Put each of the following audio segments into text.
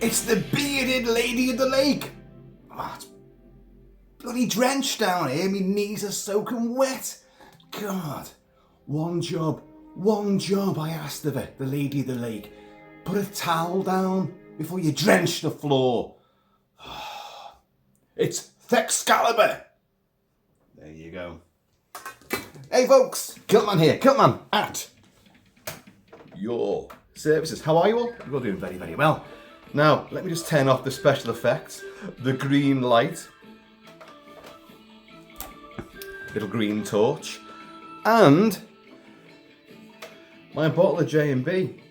It's the bearded lady of the lake. Oh, it's bloody drenched down here. My knees are soaking wet. God. One job I asked of her, the lady of the lake. Put a towel down before you drench the floor. It's Excalibur. There you go. Hey folks, Kilt-Man here. Kilt-Man at your services. How are you all? You're all doing very, very well. Now, let me just turn off the special effects. The green light. Little green torch. And my bottle of J&B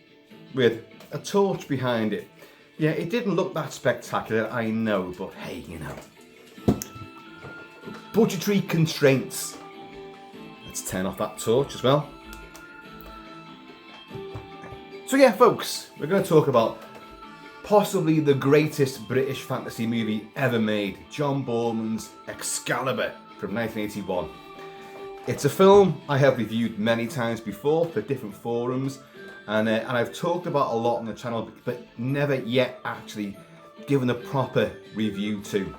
with a torch behind it. Yeah, it didn't look that spectacular, I know, but hey, you know. Budgetary constraints. Let's turn off that torch as well. So yeah, folks, we're going to talk about possibly the greatest British fantasy movie ever made, John Boorman's Excalibur from 1981. It's a film I have reviewed many times before for different forums, and I've talked about a lot on the channel, but never yet actually given a proper review to.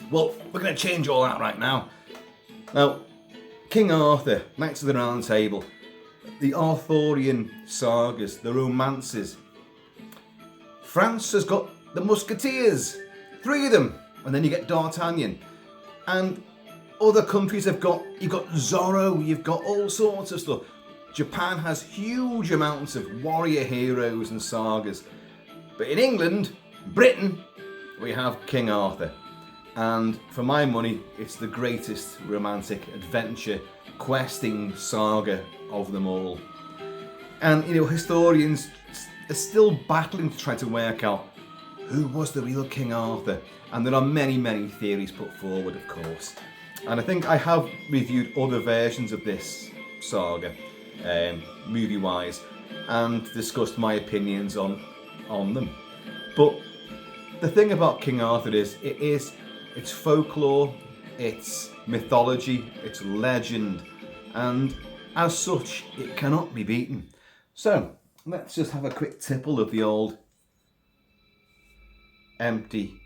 Well, we're going to change all that right now. Now, King Arthur, Knights of the Round Table, the Arthurian sagas, the romances. France has got the Musketeers, 3 of them, and then you get D'Artagnan. And other countries you've got Zorro, you've got all sorts of stuff. Japan has huge amounts of warrior heroes and sagas. But in England, Britain, we have King Arthur. And for my money, it's the greatest romantic adventure questing saga of them all. And you know, historians are still battling to try to work out who was the real King Arthur. And there are many, many theories put forward, of course. And I think I have reviewed other versions of this saga, movie-wise, and discussed my opinions on them. But the thing about King Arthur is, it's folklore, it's mythology, it's legend, and as such, it cannot be beaten. So, let's just have a quick tipple of the old empty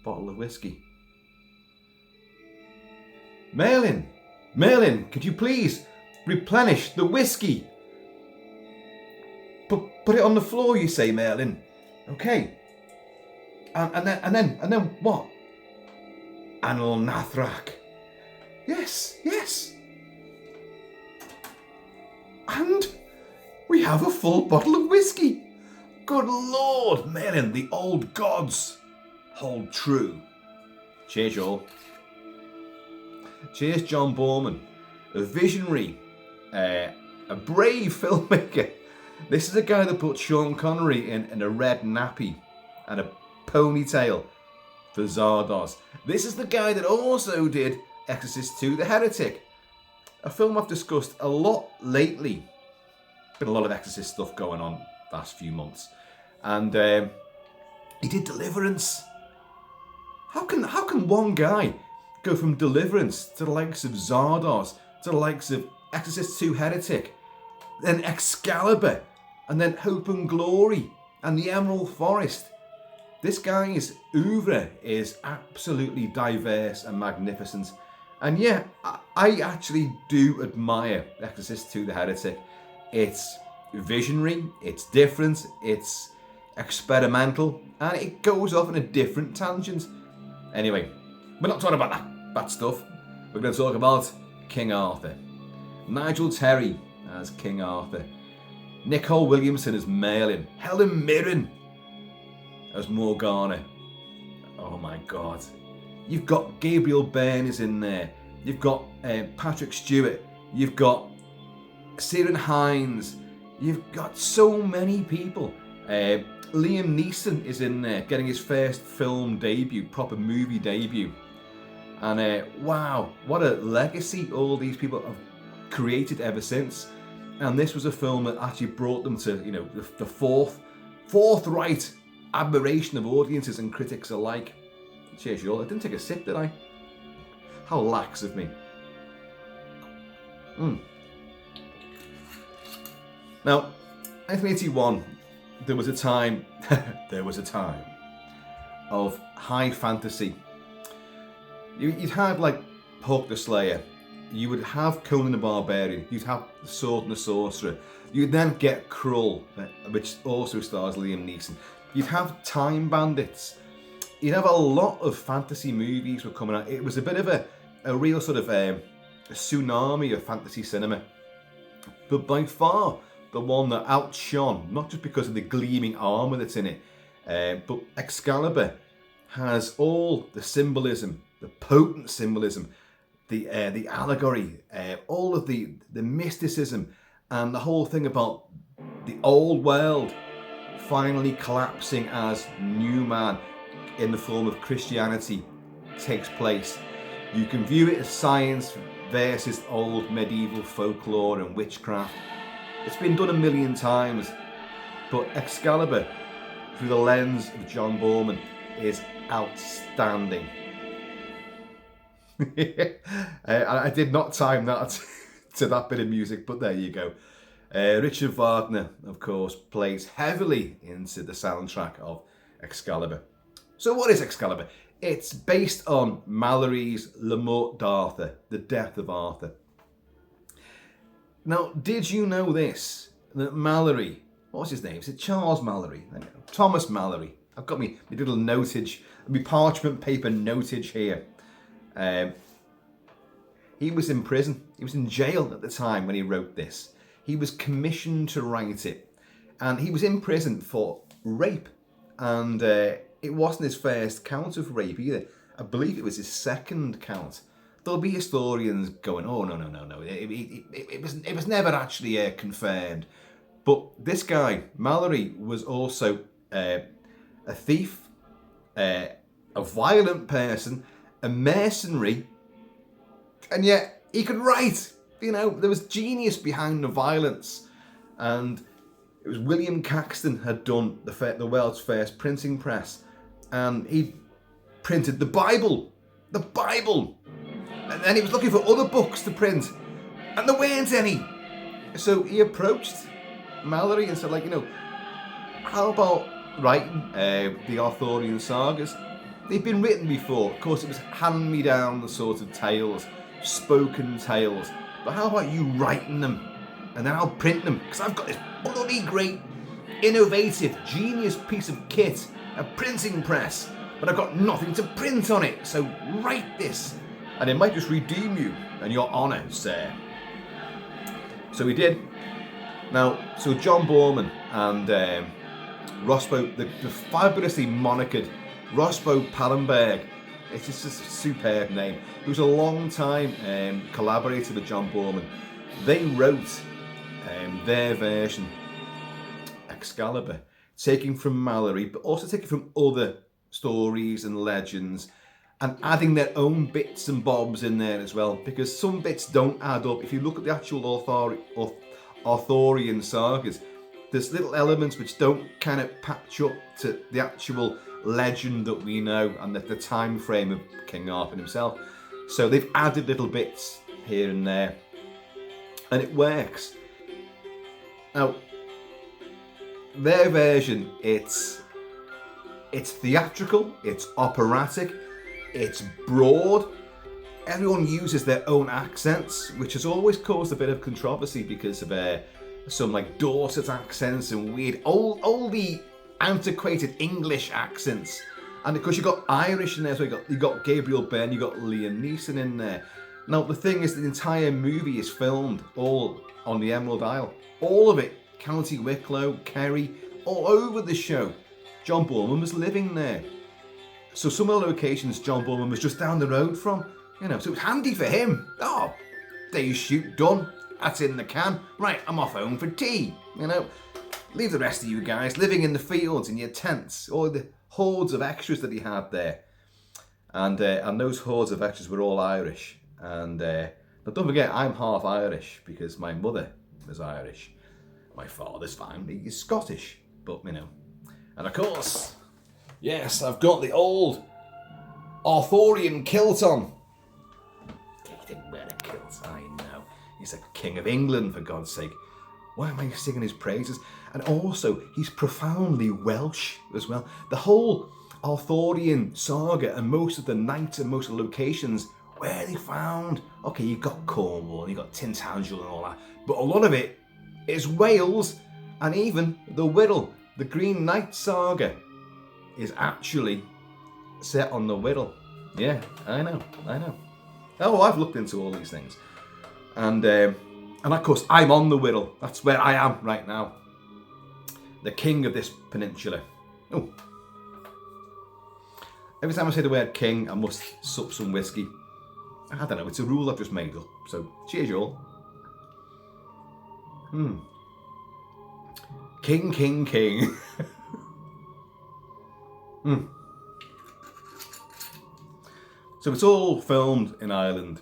bottle of whiskey. Merlin, could you please replenish the whiskey? Put it on the floor, you say, Merlin. Okay. And then what? Anil Nathrak. Yes. And we have a full bottle of whiskey. Good Lord, Merlin, the old gods hold true. Cheers, y'all. Cheers, John Boorman, a visionary, a brave filmmaker. This is a guy that put Sean Connery in a red nappy and a ponytail for Zardoz. This is the guy that also did Exorcist II: The Heretic, a film I've discussed a lot lately. Been a lot of Exorcist stuff going on last few months, and he did Deliverance. How can one guy go from Deliverance to the likes of Zardoz, to the likes of Exorcist II: Heretic, then Excalibur, and then Hope and Glory, and the Emerald Forest? This guy's oeuvre is absolutely diverse and magnificent. And yeah, I actually do admire Exorcist II: The Heretic. It's visionary, it's different, it's experimental, and it goes off on a different tangent. Anyway, we're not talking about that stuff. We're going to talk about King Arthur. Nigel Terry as King Arthur. Nicole Williamson as Merlin. Helen Mirren as Morgana. Oh my God. You've got Gabriel Byrne is in there. You've got Patrick Stewart. You've got Ciarán Hinds. You've got so many people. Liam Neeson is in there, getting his first film debut, proper movie debut. And wow, what a legacy all these people have created ever since. And this was a film that actually brought them to, you know, the forthright admiration of audiences and critics alike. Cheers, y'all. I didn't take a sip, did I? How lax of me. Now, 1981, there was a time, of high fantasy. You'd have like Hawk the Slayer, you would have Conan the Barbarian, you'd have the Sword and the Sorcerer, you'd then get Krull, which also stars Liam Neeson. You'd have Time Bandits. You'd have a lot of fantasy movies were coming out. It was a bit of a real sort of a tsunami of fantasy cinema. But by far, the one that outshone, not just because of the gleaming armour that's in it, but Excalibur has all the symbolism, the potent symbolism, the allegory, all of the mysticism, and the whole thing about the old world finally collapsing as new man in the form of Christianity takes place. You can view it as science versus old medieval folklore and witchcraft. It's been done a million times, but Excalibur, through the lens of John Boorman, is outstanding. I did not time that to that bit of music, but there you go. Richard Wagner, of course, plays heavily into the soundtrack of Excalibur. So what is Excalibur? It's based on Malory's Le Mort d'Arthur, The Death of Arthur. Now, did you know this? That Malory, what's his name? Is it Charles Malory? Thomas Malory. I've got my little notage, my parchment paper notage here. He was in prison. He was in jail at the time when he wrote this. He was commissioned to write it. And he was in prison for rape. And it wasn't his first count of rape either. I believe it was his second count. There'll be historians going, oh, no. It was never actually confirmed. But this guy, Malory, was also a thief, a violent person, a mercenary, and yet he could write. You know, there was genius behind the violence. And it was William Caxton had done the world's first printing press. And he printed the Bible. The Bible. And then he was looking for other books to print. And there weren't any. So he approached Malory and said, like, how about writing the Arthurian sagas? They've been written before. Of course, it was hand-me-down sort of tales, spoken tales. But how about you writing them? And then I'll print them. Because I've got this bloody great, innovative, genius piece of kit, a printing press. But I've got nothing to print on it. So write this. And it might just redeem you and your honour, sir. So he did. Now, so John Boorman and Rospo, the fabulously monikered Rospo Pallenberg, it's just a superb name, who's a long-time collaborator with John Boorman. They wrote their version, Excalibur, taking from Malory, but also taking from other stories and legends, and adding their own bits and bobs in there as well, because some bits don't add up. If you look at the actual Arthurian sagas, there's little elements which don't kind of patch up to the actual legend that we know and the time frame of King Arthur himself. So they've added little bits here and there, and it works. Now, their version, it's theatrical, it's operatic, it's broad. Everyone uses their own accents, which has always caused a bit of controversy because of some like Dorset accents and weird oldie antiquated English accents. And of course you got Irish in there, so you got Gabriel Byrne, you got Liam Neeson in there. Now the thing is, the entire movie is filmed all on the Emerald Isle. All of it, County Wicklow, Kerry, all over the show. John Boorman was living there. So some of the locations John Boorman was just down the road from, so it was handy for him. Oh, day's shoot done. That's in the can. Right, I'm off home for tea. Leave the rest of you guys living in the fields in your tents. All the hordes of extras that he had there. And those hordes of extras were all Irish. And but don't forget, I'm half Irish because my mother was Irish. My father's family is Scottish. But, And of course, yes, I've got the old Arthurian kilt on. He didn't wear a kilt, I know. He's a king of England, for God's sake. Why am I singing his praises? And also, he's profoundly Welsh as well. The whole Arthurian saga and most of the knights and most of the locations where they found, okay, you got Cornwall, you got Tintagel and all that, but a lot of it is Wales, and even the Whittle, the Green Knight saga, is actually set on the Whittle. Yeah, I know. Oh, I've looked into all these things, and of course I'm on the Whittle. That's where I am right now, the king of this peninsula. Oh, every time I say the word king, I must sup some whiskey. I don't know, it's a rule I've just made up. So, cheers, you all. King, king, king. So it's all filmed in Ireland.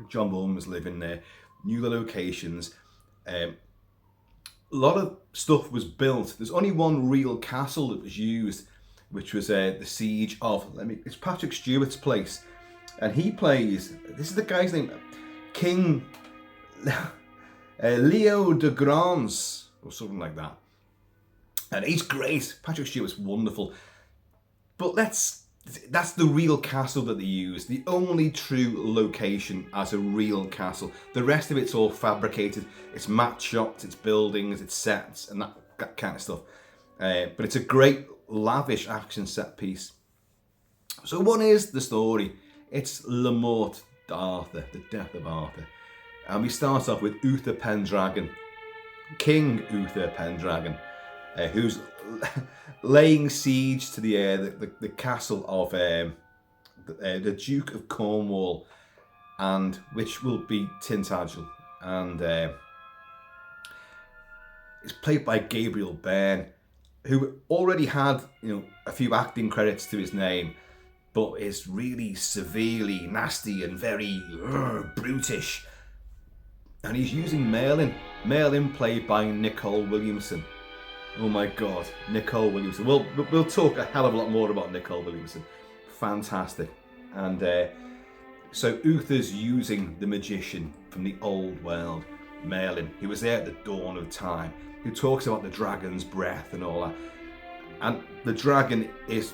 John Boorman was living there. Knew the locations. A lot of stuff was built. There's only one real castle that was used, which was the siege of, it's Patrick Stewart's place. And he plays, this is the guy's name, King Leo de Grans, or something like that. And he's great. Patrick Stewart's wonderful. But that's the real castle that they use. The only true location as a real castle. The rest of it's all fabricated. It's mat shops, it's buildings, it's sets, and that kind of stuff. But it's a great, lavish action set piece. So what is the story? It's La Mort d'Arthur, the death of Arthur. And we start off with Uther Pendragon, King Uther Pendragon, who's laying siege to the castle of the Duke of Cornwall, and which will be Tintagel. And it's played by Gabriel Byrne, who already had a few acting credits to his name, but is really severely nasty and very brutish. And he's using Merlin. Merlin played by Nicole Williamson. Oh my God, Nicole Williamson. We'll talk a hell of a lot more about Nicole Williamson. Fantastic. And so Uther's using the magician from the old world, Merlin. He was there at the dawn of time. Who talks about the dragon's breath and all that. And the dragon is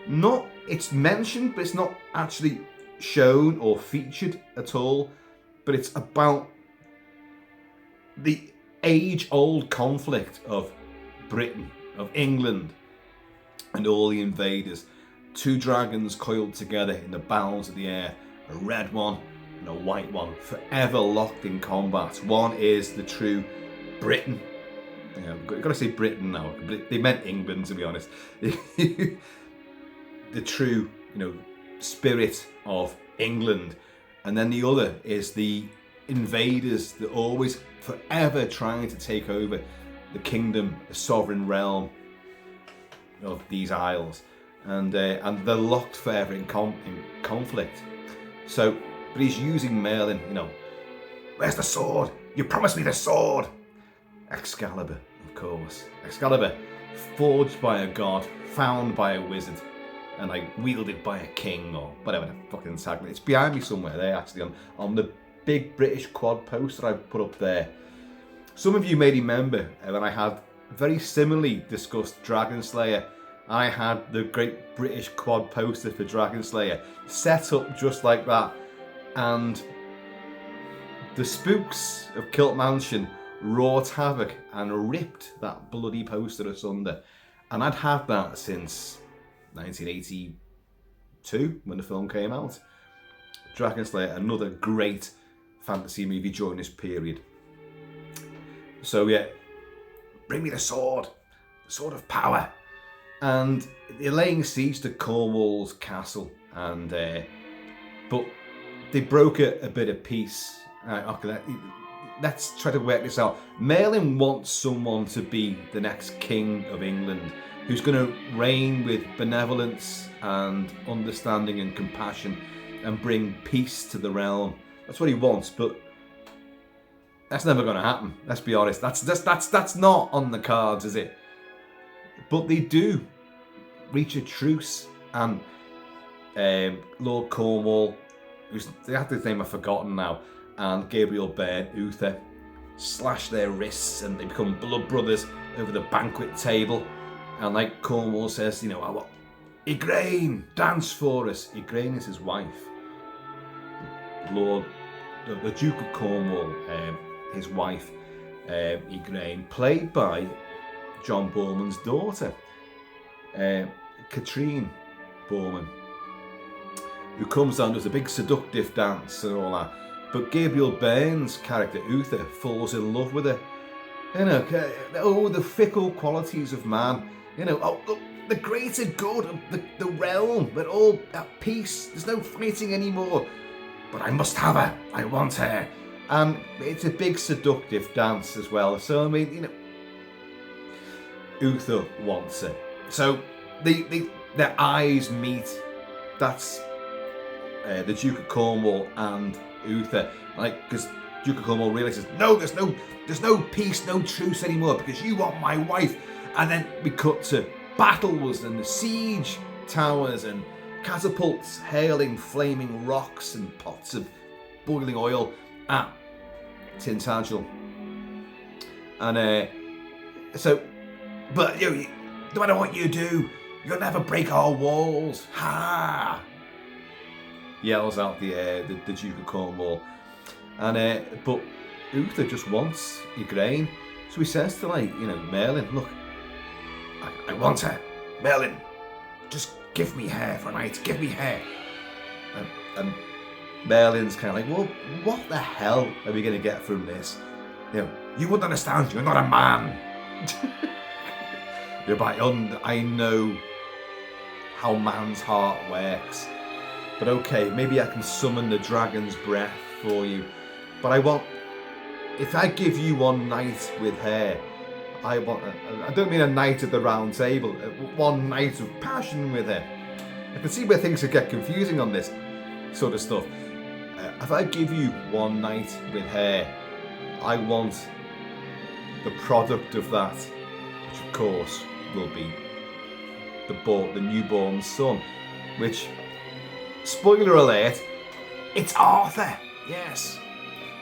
not, it's mentioned, but it's not actually shown or featured at all. But it's about the age-old conflict of Britain, of England, and all the invaders. Two dragons coiled together in the bowels of the air, a red one and a white one, forever locked in combat. One is the true Britain. I've got to say Britain now. They meant England, to be honest. The true, spirit of England, and then the other is the invaders that are always forever trying to take over the kingdom, the sovereign realm of these isles, and they're locked forever in conflict. So, but he's using Merlin. Where's the sword? You promised me the sword. Excalibur, of course. Excalibur, forged by a god, found by a wizard, and wielded by a king, or whatever the fucking tagline. It's behind me somewhere there, actually, on the big British quad poster I put up there. Some of you may remember when I had very similarly discussed Dragon Slayer. I had the great British quad poster for Dragon Slayer set up just like that, and the spooks of Kilt Mansion wrought havoc and ripped that bloody poster asunder. And I'd had that since 1982 when the film came out. Dragon Slayer, another great fantasy movie during this period. So yeah, bring me the sword of power. And they're laying siege to Cornwall's castle, and but they broke a bit of peace. Okay, let's try to work this out. Merlin wants someone to be the next king of England, who's going to reign with benevolence and understanding and compassion, and bring peace to the realm. That's what he wants, but that's never going to happen. Let's be honest. That's not on the cards, is it? But they do reach a truce, and Lord Cornwall, the actor's name I've forgotten now, and Gabriel Byrne, Uther, slash their wrists, and they become blood brothers over the banquet table. And like Cornwall says, you know, I want Igraine, dance for us. Igraine is his wife. Lord, the Duke of Cornwall, his wife, Igraine, played by John Boorman's daughter, Katrine Boorman, who comes down, does a big seductive dance and all that. But Gabriel Byrne's character, Uther, falls in love with her. You know, the fickle qualities of man. You know, the greater good of the realm. We're all at peace. There's no fighting anymore. But I must have her. I want her. And it's a big seductive dance as well. So, I mean, you know, Uther wants her. So, their eyes meet. That's the Duke of Cornwall and Uther, like, because Duke of Cornwall realizes, no, there's no peace, no truce anymore, because you want my wife. And then we cut to battles and the siege towers and catapults hailing flaming rocks and pots of boiling oil at Tintagel. And but you know, no matter what you do, you'll never break our walls. Ha! Yells out the Duke of Cornwall. And but Uther just wants Igraine. So he says to, like, you know, Merlin, look, I want her. Merlin, just give me her for a night. Give me her. And Merlin's kind of like, well, what the hell are we going to get from this? You know, you wouldn't understand. You're not a man. Yeah, but I know how man's heart works. But okay, maybe I can summon the dragon's breath for you. But I want, if I give you one night with her, I don't mean a night at the round table, one night of passion with her. I can see where things could get confusing on this sort of stuff. If I give you one night with her, I want the product of that, which of course will be the newborn son, which, spoiler alert, it's Arthur. Yes,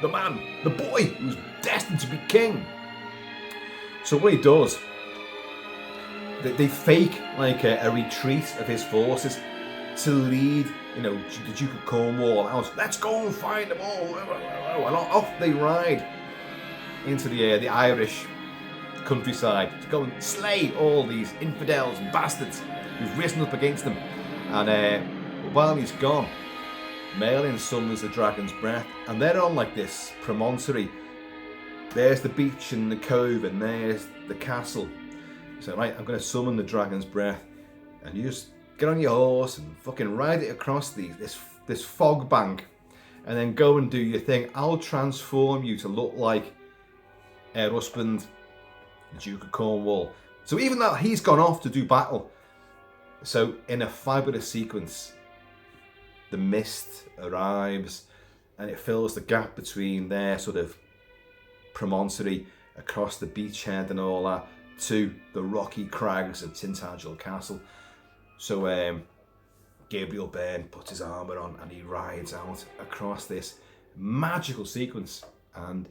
the man, the boy who's destined to be king. So what he does, they fake like a retreat of his forces to lead, you know, the Duke of Cornwall out. Let's go and find them all. And off they ride into the Irish countryside to go and slay all these infidels and bastards who've risen up against them. And while he's gone, Merlin summons the dragon's breath, and they're on like this promontory. There's the beach and the cove, and there's the castle. So, right, I'm going to summon the dragon's breath, and you just get on your horse and fucking ride it across this fog bank, and then go and do your thing. I'll transform you to look like her husband, the Duke of Cornwall. So even though he's gone off to do battle, so in a fabulous sequence, the mist arrives, and it fills the gap between their sort of promontory across the beachhead and all that to the rocky crags of Tintagel Castle. So Gabriel Byrne puts his armour on and he rides out across this magical sequence, and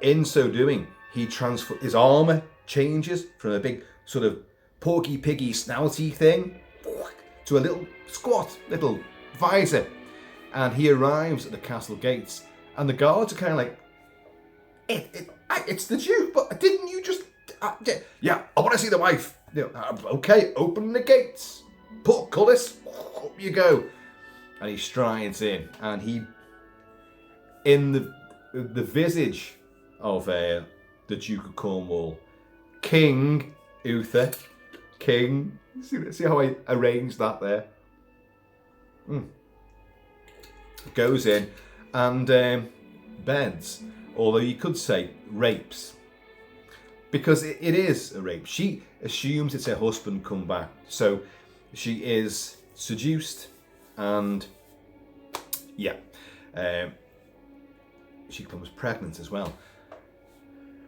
in so doing his armour changes from a big sort of porky piggy snouty thing to a little squat little visor, and he arrives at the castle gates, and the guards are kind of like, it's the Duke, but didn't you just... yeah, I want to see the wife. You know, okay, open the gates. Portcullis, up you go. And he strides in, and he, in the visage of the Duke of Cornwall, King Uther, King... See how I arranged that there? Goes in and beds, although you could say rapes, because it is a rape. She assumes it's her husband come back, so she is seduced, and yeah, she becomes pregnant as well.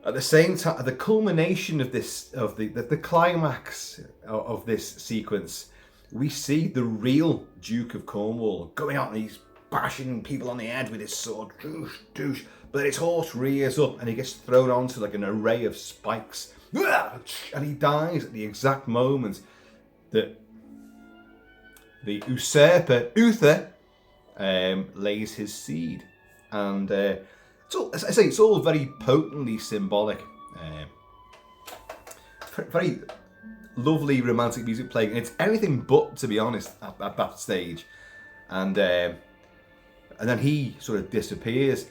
At the same time, at the culmination of this, of the climax of this sequence, we see the real Duke of Cornwall going out, and he's bashing people on the head with his sword, doosh, doosh. But his horse rears up and he gets thrown onto like an array of spikes, and he dies at the exact moment that the usurper Uther lays his seed. And as I say, it's all very potently symbolic. Very lovely romantic music playing, and it's anything but, to be honest, at that stage. And then he sort of disappears,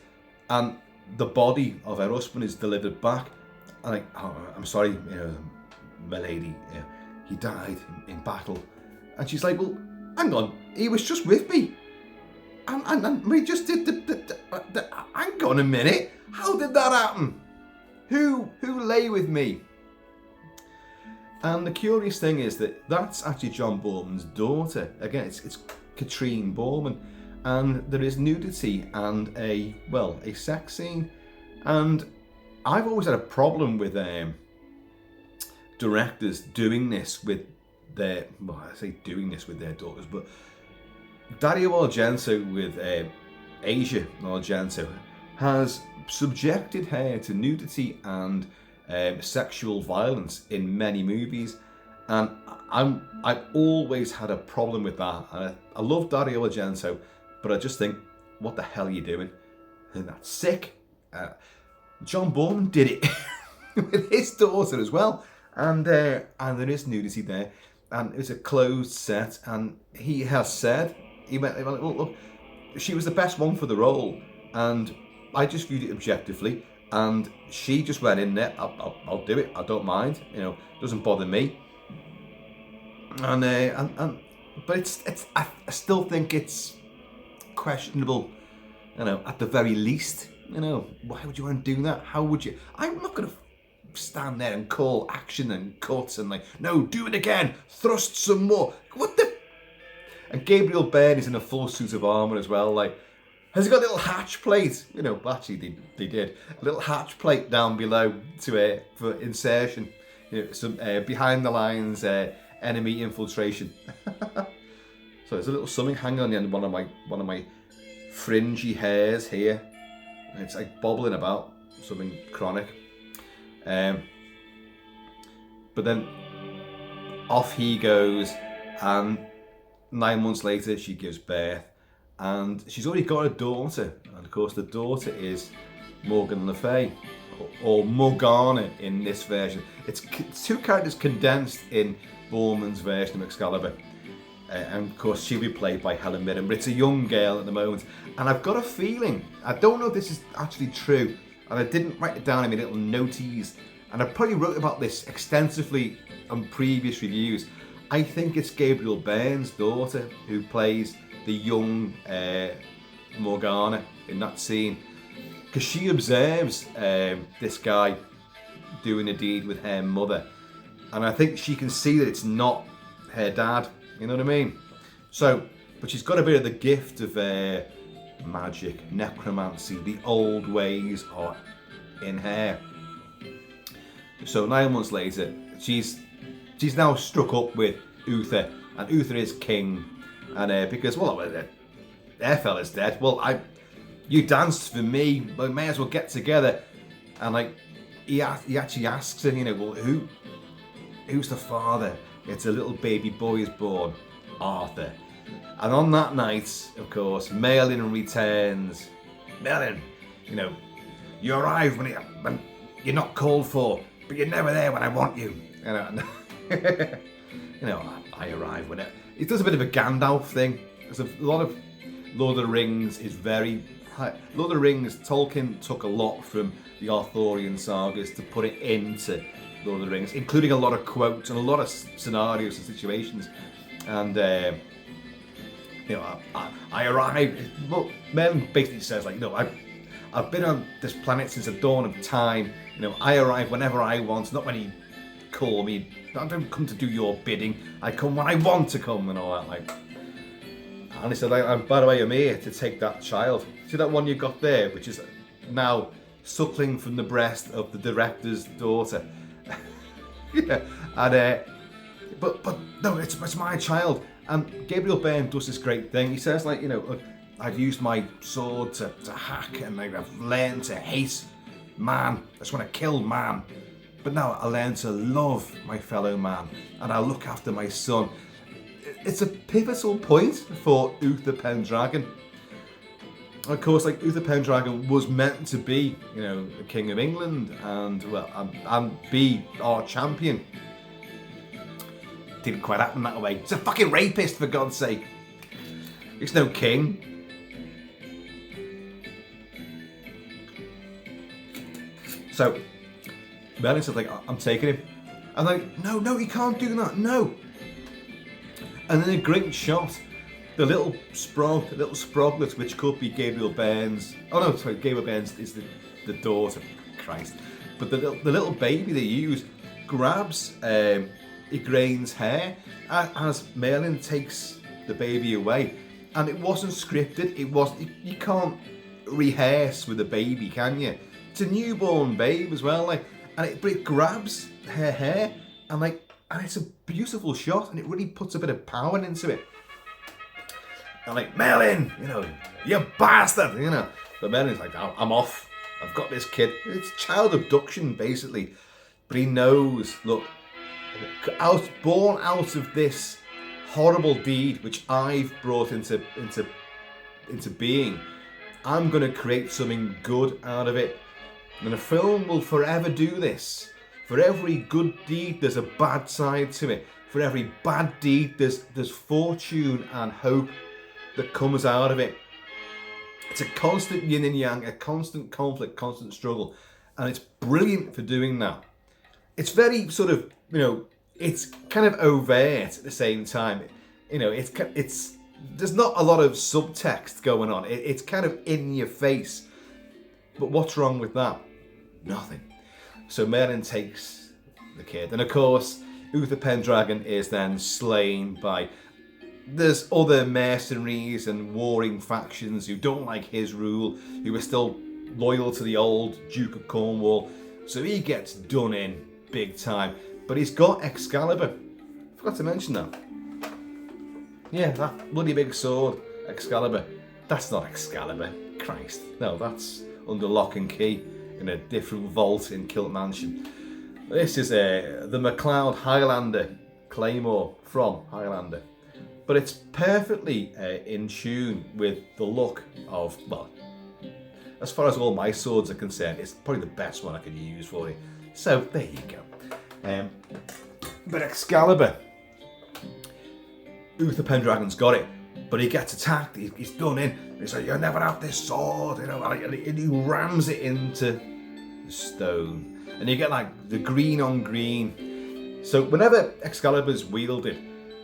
and the body of her husband is delivered back. And like, oh, I'm sorry, my lady, he died in battle. And she's like, well, hang on, he was just with me. And we just did hang on a minute, how did that happen? Who lay with me? And the curious thing is that that's actually John Boorman's daughter. Again, it's Katrine Boorman. And there is nudity and a sex scene. And I've always had a problem with directors doing this with their, I say doing this with their daughters, but Dario Argento with Asia Argento has subjected her to nudity and sexual violence in many movies, and I've always had a problem with that. And I love Dario Argento, but I just think, what the hell are you doing? And that's sick. John Boorman did it with his daughter as well, and there is nudity there, and it's a closed set, and he has said he went, look, she was the best one for the role, and I just viewed it objectively. And she just went in there. I'll do it. I don't mind. It doesn't bother me. But it's I still think it's questionable. At the very least. Why would you want to do that? How would you? I'm not going to stand there and call action and cuts and no, do it again. Thrust some more. What the? And Gabriel Byrne is in a full suit of armour as well. Has he got a little hatch plate? Actually they did. A little hatch plate down below for insertion. Some behind the lines enemy infiltration. So there's a little something hanging on the end of one of my fringy hairs here. It's bobbling about, something chronic. But then off he goes, and 9 months later she gives birth. And she's already got a daughter, and of course the daughter is Morgan Le Fay, or Morgana in this version. It's two characters condensed in Boorman's version of Excalibur, and of course she'll be played by Helen Mirren. But it's a young girl at the moment, and I've got a feeling, I don't know if this is actually true, and I didn't write it down in my little noties, and I probably wrote about this extensively on previous reviews. I think it's Gabriel Byrne's daughter who plays the young Morgana in that scene, because she observes this guy doing a deed with her mother, and I think she can see that it's not her dad. You know what I mean? So, but she's got a bit of the gift of magic, necromancy. The old ways are in her. So 9 months later, she's now struck up with Uther, and Uther is king. And because, their fella's dead. You danced for me, we may as well get together. And he actually asks her, who's the father? It's a little baby boy is born, Arthur. And on that night, of course, Merlin returns. Merlin, you arrive when you're not called for, but you're never there when I want you. I arrive when it does a bit of a Gandalf thing. There's a lot of Lord of the Rings is very high. Lord of the Rings, Tolkien took a lot from the Arthurian sagas to put it into Lord of the Rings, including a lot of quotes and a lot of scenarios and situations. And I arrive. Well, Merlin basically says I've been on this planet since the dawn of time. I arrive whenever I want, not when you call me. I don't come to do your bidding. I come when I want to come and all that. And he said, by the way, I'm here to take that child. See that one you got there, which is now suckling from the breast of the director's daughter. Yeah. And but no, it's my child. And Gabriel Byrne does this great thing. He says, I've used my sword to hack, and I've learned to hate man. I just want to kill man. But now I learn to love my fellow man, and I look after my son. It's a pivotal point for Uther Pendragon. Of course, like, Uther Pendragon was meant to be, you know, the King of England and, well, and be our champion. Didn't quite happen that way. He's a fucking rapist, for God's sake. He's no king. So Merlin said, like, I'm taking him. I'm like, no, you can't do that, no. And then a great shot. The little sproglet, which could be Gabriel Byrne's. Oh no, sorry, Gabriel Byrne's is the daughter. Christ. But the little baby they use grabs Igraine's hair as Merlin takes the baby away. And it wasn't scripted. You can't rehearse with a baby, can you? It's a newborn babe as well, like, and it grabs her hair, and it's a beautiful shot, and it really puts a bit of power into it. And like, Merlin, you know, you bastard, you know. But Merlin's like, I'm off. I've got this kid. It's child abduction, basically. But he knows, look, born out of this horrible deed which I've brought into being, I'm going to create something good out of it. And a film will forever do this. For every good deed, there's a bad side to it. For every bad deed, there's fortune and hope that comes out of it. It's a constant yin and yang, a constant conflict, constant struggle, and it's brilliant for doing that. It's very sort of, you know, it's kind of overt at the same time. You know, it's there's not a lot of subtext going on. It's kind of in your face. But what's wrong with that? Nothing. So Merlin takes the kid, and of course Uther Pendragon is then slain by, there's other mercenaries and warring factions who don't like his rule, who are still loyal to the old Duke of Cornwall. So he gets done in big time. But he's got Excalibur. Forgot to mention that. Yeah, that bloody big sword, Excalibur. That's not Excalibur. Christ. No, that's under lock and key in a different vault in Kilt Mansion. This is the MacLeod Highlander Claymore from Highlander. But it's perfectly in tune with the look of, well, as far as all my swords are concerned, it's probably the best one I could use for it. So, there you go. But Excalibur, Uther Pendragon's got it, but he gets attacked, he's done in, he's like, you'll never have this sword, you know, and he rams it into the stone. And you get like the green on green. So whenever Excalibur's wielded,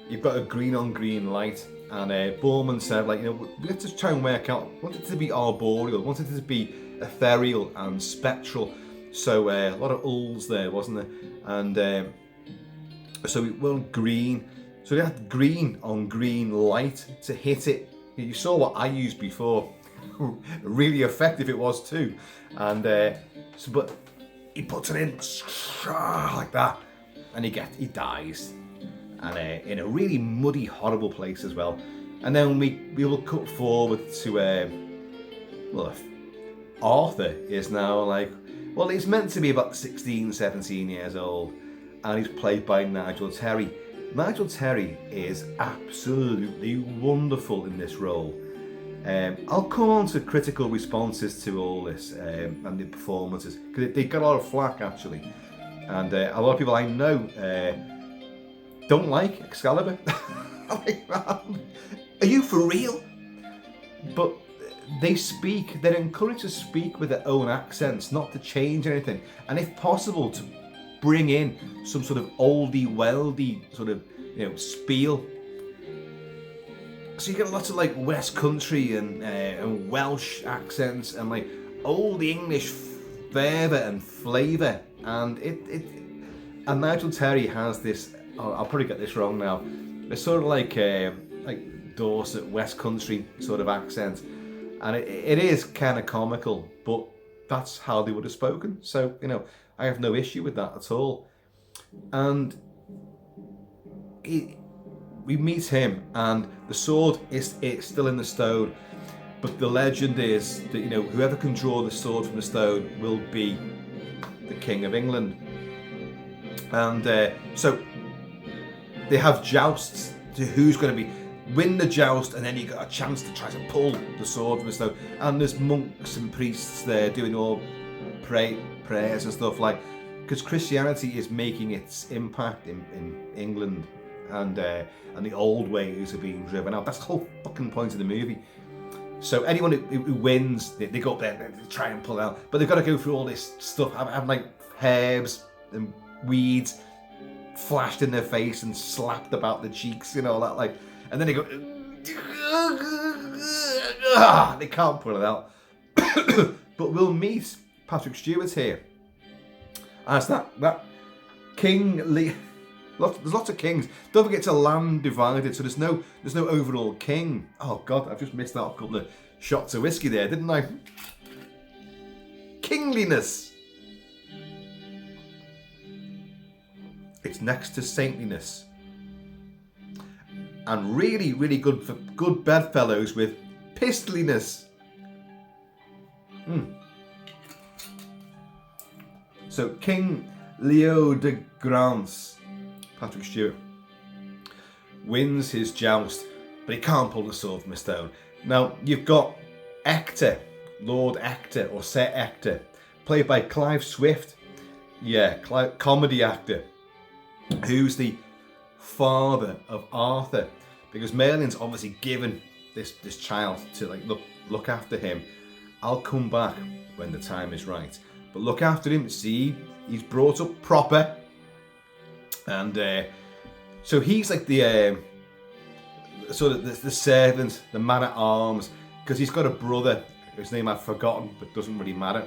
you've got a green on green light, and Boorman said, like, you know, we have to try and work out, wanted it to be arboreal, wanted it to be ethereal and spectral. So a lot of ulls there, wasn't there? And so we went green. So they had green on green light to hit it. You saw what I used before. Really effective it was too. And but he puts it in like that, and he dies. And in a really muddy, horrible place as well. And then we will cut forward to well, Arthur is now like, well, he's meant to be about 16, 17 years old, and he's played by Nigel Terry. Nigel Terry is absolutely wonderful in this role. I'll come on to critical responses to all this and the performances, because they got a lot of flack actually, and a lot of people I know don't like Excalibur. Are you for real? But they're encouraged to speak with their own accents, not to change anything, and if possible to bring in some sort of oldie weldy sort of, you know, spiel. So you get lots of like West Country and Welsh accents and like old English fervour and flavour, and and Nigel Terry has this. Oh, I'll probably get this wrong now. It's sort of like Dorset West Country sort of accent, and it is kind of comical, but that's how they would have spoken. So, you know, I have no issue with that at all. And we meet him, and the sword is still in the stone. But the legend is that, you know, whoever can draw the sword from the stone will be the King of England. And so they have jousts to who's going to win the joust, and then you got a chance to try to pull the sword from the stone. And there's monks and priests there doing all prayers and stuff, like, because Christianity is making its impact in England, and the old ways are being driven out. That's the whole fucking point of the movie. So anyone who wins, they go up there and they try and pull it out, but they've got to go through all this stuff, have like herbs and weeds flashed in their face and slapped about the cheeks, you know, that, like, and then they go, they can't pull it out. But we'll meet Patrick Stewart here as that King Lee. There's lots of kings. Don't forget it's a land divided, so there's no overall king. Oh God, I've just missed out a couple of shots of whiskey there, didn't I? Kingliness. It's next to saintliness. And really, really good for good bedfellows with pistliness. So King Leo de Grance, Patrick Stewart, wins his joust, but he can't pull the sword from a stone. Now you've got Ector, Lord Ector or Sir Ector, played by Clive Swift. Yeah, comedy actor, who's the father of Arthur, because Merlin's obviously given this child to like look after him. I'll come back when the time is right, but look after him. See, he's brought up proper, and so he's like the sort of the servant, the man at arms, because he's got a brother whose name I've forgotten, but doesn't really matter.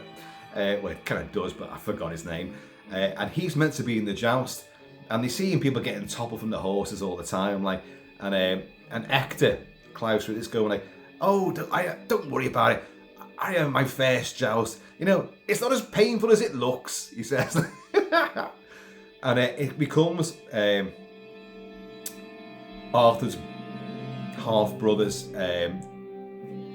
Well, it kind of does, but I forgot his name, and he's meant to be in the joust. And they see people getting toppled from the horses all the time, like, and Ector, Klaus, is going like, "Oh, don't worry about it. I have my first joust. You know, it's not as painful as it looks," he says. And it becomes Arthur's half brother's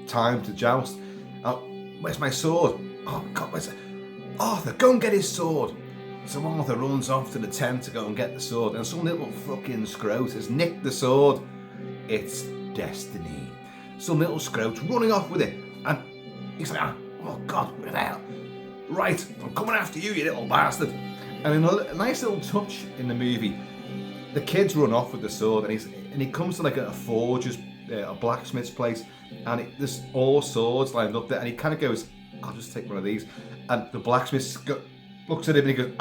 time to joust. Oh, where's my sword? Oh God, where's it? Arthur, go and get his sword. So Arthur runs off to the tent to go and get the sword, and some little fucking scroat has nicked the sword. It's destiny. Some little scroat's running off with it, and he's like, "Oh God, what the hell? Right, I'm coming after you, you little bastard." And in a nice little touch in the movie, the kids run off with the sword, and he comes to like a forger's, a blacksmith's place, and there's all swords lined up there, and he kind of goes, "I'll just take one of these," and the blacksmith looks at him and he goes,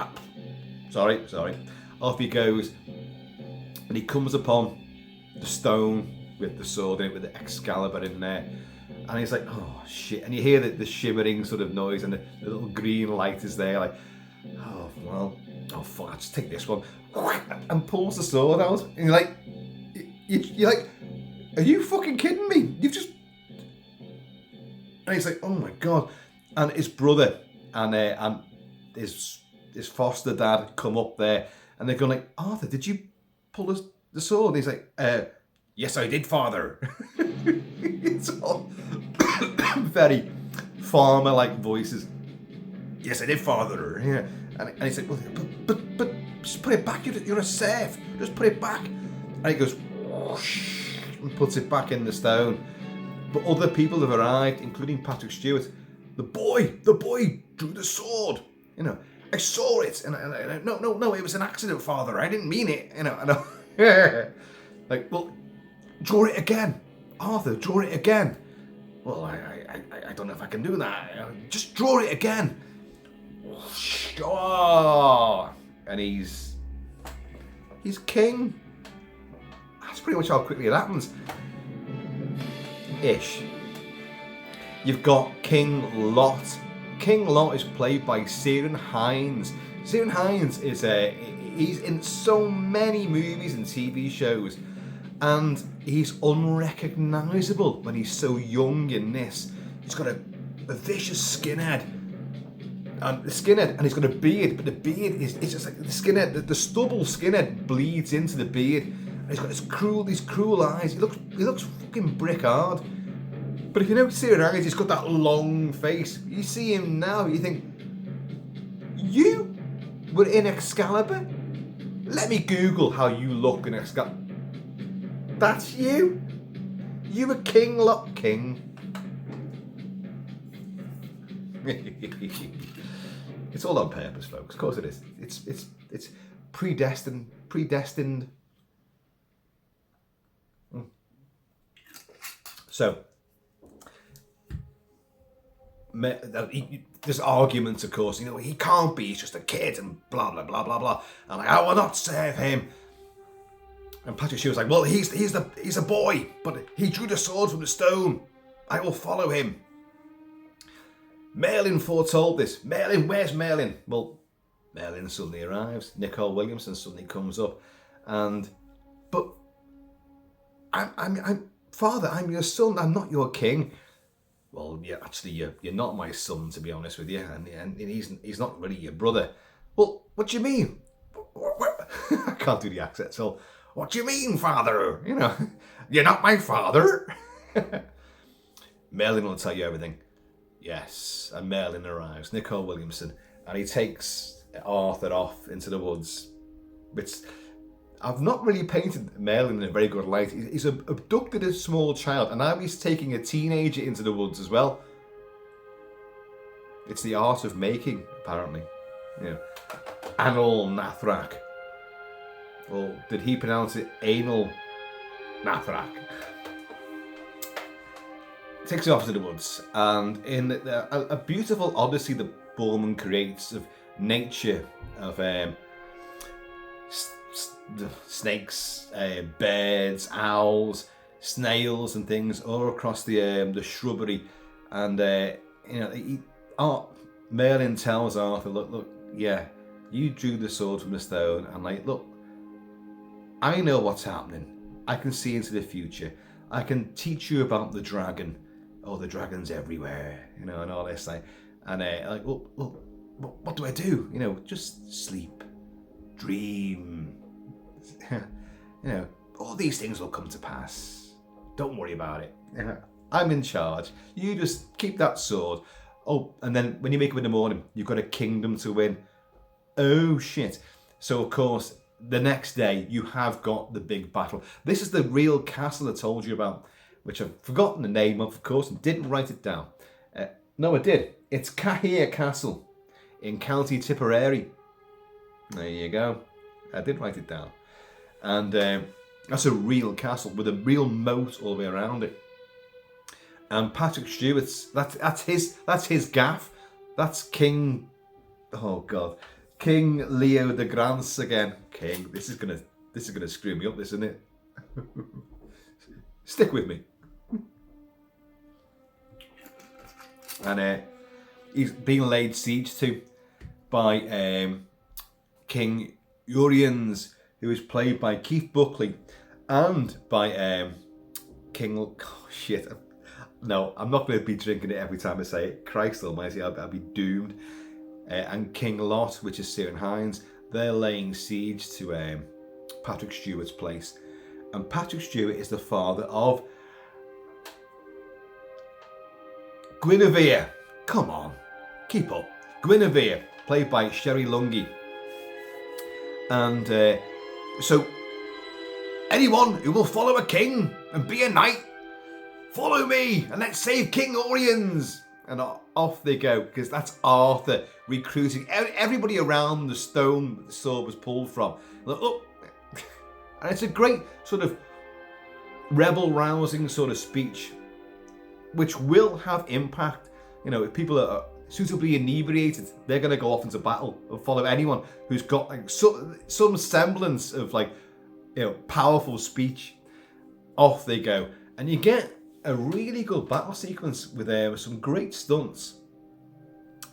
sorry. Off he goes, and he comes upon the stone with the sword in it, with the Excalibur in there, and he's like, "Oh shit!" And you hear the shimmering sort of noise, and the little green light is there, like, "Oh well, oh fuck, I'll just take this one," and pulls the sword out, and you're like, "Are you fucking kidding me? You've just..." And he's like, "Oh my God!" And his brother and his foster dad come up there, and they're going like, "Arthur, did you pull the sword?" And he's like, "Yes, I did, father." It's all very farmer-like voices. "Yes, I did, father." Yeah. And he's like, "Well, but just put it back. You're a serf. Just put it back." And he goes whoosh, and puts it back in the stone. But other people have arrived, including Patrick Stewart. The boy drew the sword. You know, "I saw it, and no, it was an accident, father. I didn't mean it." You know, like, "Well, draw it again, Arthur. Draw it again." "Well, I don't know if I can do that. Just draw it again." Oh, and he's king. That's pretty much how quickly it happens. Ish. You've got King Lot. King Lot is played by Ciarán Hinds. Ciarán Hinds is he's in so many movies and TV shows, and he's unrecognisable when he's so young in this. He's got a vicious skinhead, and he's got a beard, but the beard is just like the skinhead. The stubble skinhead bleeds into the beard. And he's got these cruel eyes. He looks fucking brick hard. But if you know Sir Kilt-Man, he's got that long face. You see him now, you think, you were in Excalibur? Let me Google how you look in Excalibur. That's you? You were King Lot King. It's all on purpose, folks. Of course it is. It's predestined. So there's arguments, of course. You know, he can't be. He's just a kid, and blah blah blah blah blah. And like, I will not serve him. And Patrick Stewart's like, well, he's a boy, but he drew the sword from the stone. I will follow him. Merlin foretold this. Merlin, where's Merlin? Well, Merlin suddenly arrives. Nicole Williamson suddenly comes up, but I'm Father, I'm your son. I'm not your king. Well, yeah, actually, you're not my son, to be honest with you, and he's not really your brother. Well, what do you mean? I can't do the accent, so what do you mean, Father? You know, you're not my father. Merlin will tell you everything. Yes, and Merlin arrives, Nicole Williamson, and he takes Arthur off into the woods. I've not really painted Merlin in a very good light. He's abducted a small child, and now he's taking a teenager into the woods as well. It's the art of making, apparently. You know, Anal Nathrak. Or did he pronounce it Anal Nathrak? Takes you off to the woods, and in a beautiful odyssey that Boorman creates of nature, of snakes, birds, owls, snails, and things all across the shrubbery, and Merlin tells Arthur, look, yeah, you drew the sword from the stone, and like, look, I know what's happening. I can see into the future. I can teach you about the dragon. Oh, the dragon's everywhere, you know, and all this, like, and like, well, what do I do? You know, just sleep, dream. You know, all these things will come to pass. Don't worry about it. I'm in charge. You just keep that sword. Oh, and then when you wake up in the morning, you've got a kingdom to win. Oh, shit. So, of course, the next day, you have got the big battle. This is the real castle I told you about, which I've forgotten the name of course, and didn't write it down. No, I did. It's Cahir Castle in County Tipperary. There you go. I did write it down. And that's a real castle with a real moat all the way around it. And Patrick Stewart's, that's his gaff. That's King, oh God, King Leo de Grance again. King, this is gonna screw me up, this, isn't it? Stick with me. And he's being laid siege to by King Uriens, who is played by Keith Buckley, and by King... Oh, shit. No, I'm not going to be drinking it every time I say it. Christ almighty, I'll be doomed. And King Lot, which is Ciarán Hinds, they're laying siege to Patrick Stewart's place. And Patrick Stewart is the father of Guinevere. Come on, keep up. Guinevere, played by Sherry Lungi. And so, anyone who will follow a king and be a knight, follow me and let's save King Uriens. And off they go, because that's Arthur recruiting everybody around the stone the sword was pulled from. Look. And it's a great sort of rebel-rousing sort of speech, which will have impact. You know, if people are suitably inebriated, they're going to go off into battle and follow anyone who's got like some semblance of like, you know, powerful speech. Off they go, and you get a really good battle sequence with some great stunts.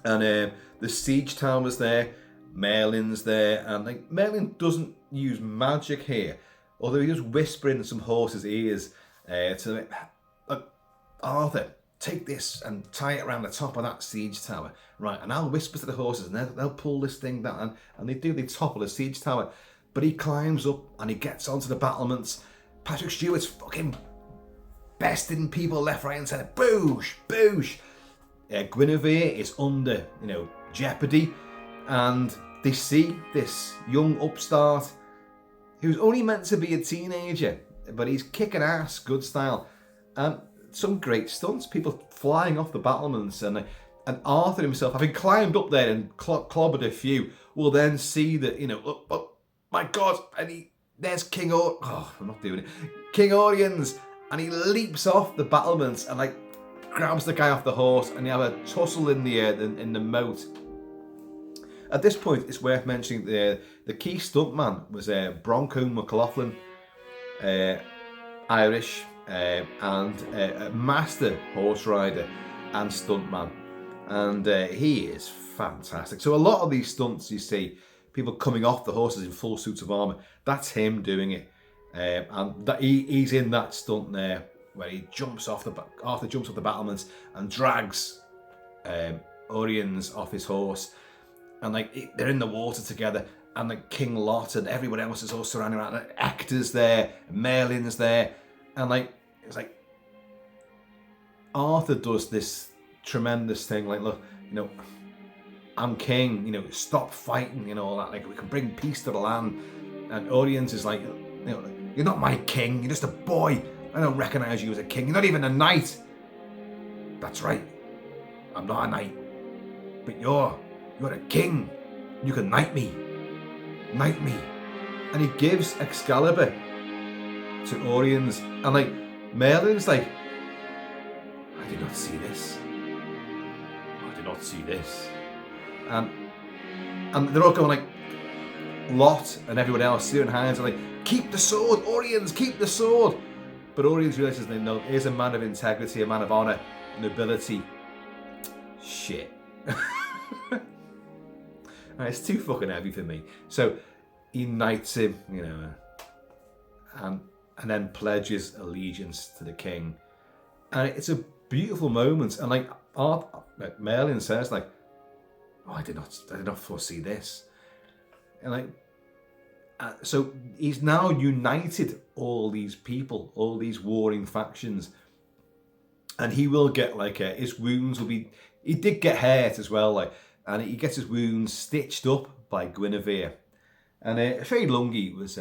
And the siege tower's there, Merlin's there, and like Merlin doesn't use magic here, although he does whisper in some horses' ears to Arthur, take this and tie it around the top of that siege tower, right? And I'll whisper to the horses, and they'll pull this thing down, and they topple the siege tower. But he climbs up and he gets onto the battlements. Patrick Stewart's fucking besting people left, right and centre. Boosh, boosh. Guinevere is under, jeopardy, and they see this young upstart who's only meant to be a teenager, but he's kicking ass, good style, and some great stunts. People flying off the battlements, and Arthur himself, having climbed up there and clobbered a few, will then see that, oh my God, and there's King I'm not doing it. King Orion's, and he leaps off the battlements and grabs the guy off the horse, and you have a tussle in the moat. At this point, it's worth mentioning the key stuntman was Bronco McLaughlin, Irish, and a master horse rider and stuntman, and he is fantastic. So a lot of these stunts you see, people coming off the horses in full suits of armour, that's him doing it, and he's in that stunt there where he Arthur jumps off the battlements and drags Orion's off his horse, and they're in the water together, and King Lot and everyone else is all surrounding around. Actors there, Merlin's there, and it's Arthur does this tremendous thing. Look, I'm king. Stop fighting. All that. We can bring peace to the land. And Orion's is you're not my king. You're just a boy. I don't recognise you as a king. You're not even a knight. That's right. I'm not a knight, but you're a king. You can knight me. Knight me. And he gives Excalibur to Orion's, and Merlin's I did not see this. I did not see this. And they're all going Lot and everyone else, Sir and Hines are keep the sword, Orion's, keep the sword. But Orion's realizes he is a man of integrity, a man of honour, nobility. Shit. It's too fucking heavy for me. So he knights him, and then pledges allegiance to the king. And it's a beautiful moment. And Merlin says, I did not foresee this. And so he's now united all these people, all these warring factions, and he will get his wounds will be. He did get hurt as well, and he gets his wounds stitched up by Guinevere. And Fay Lungi was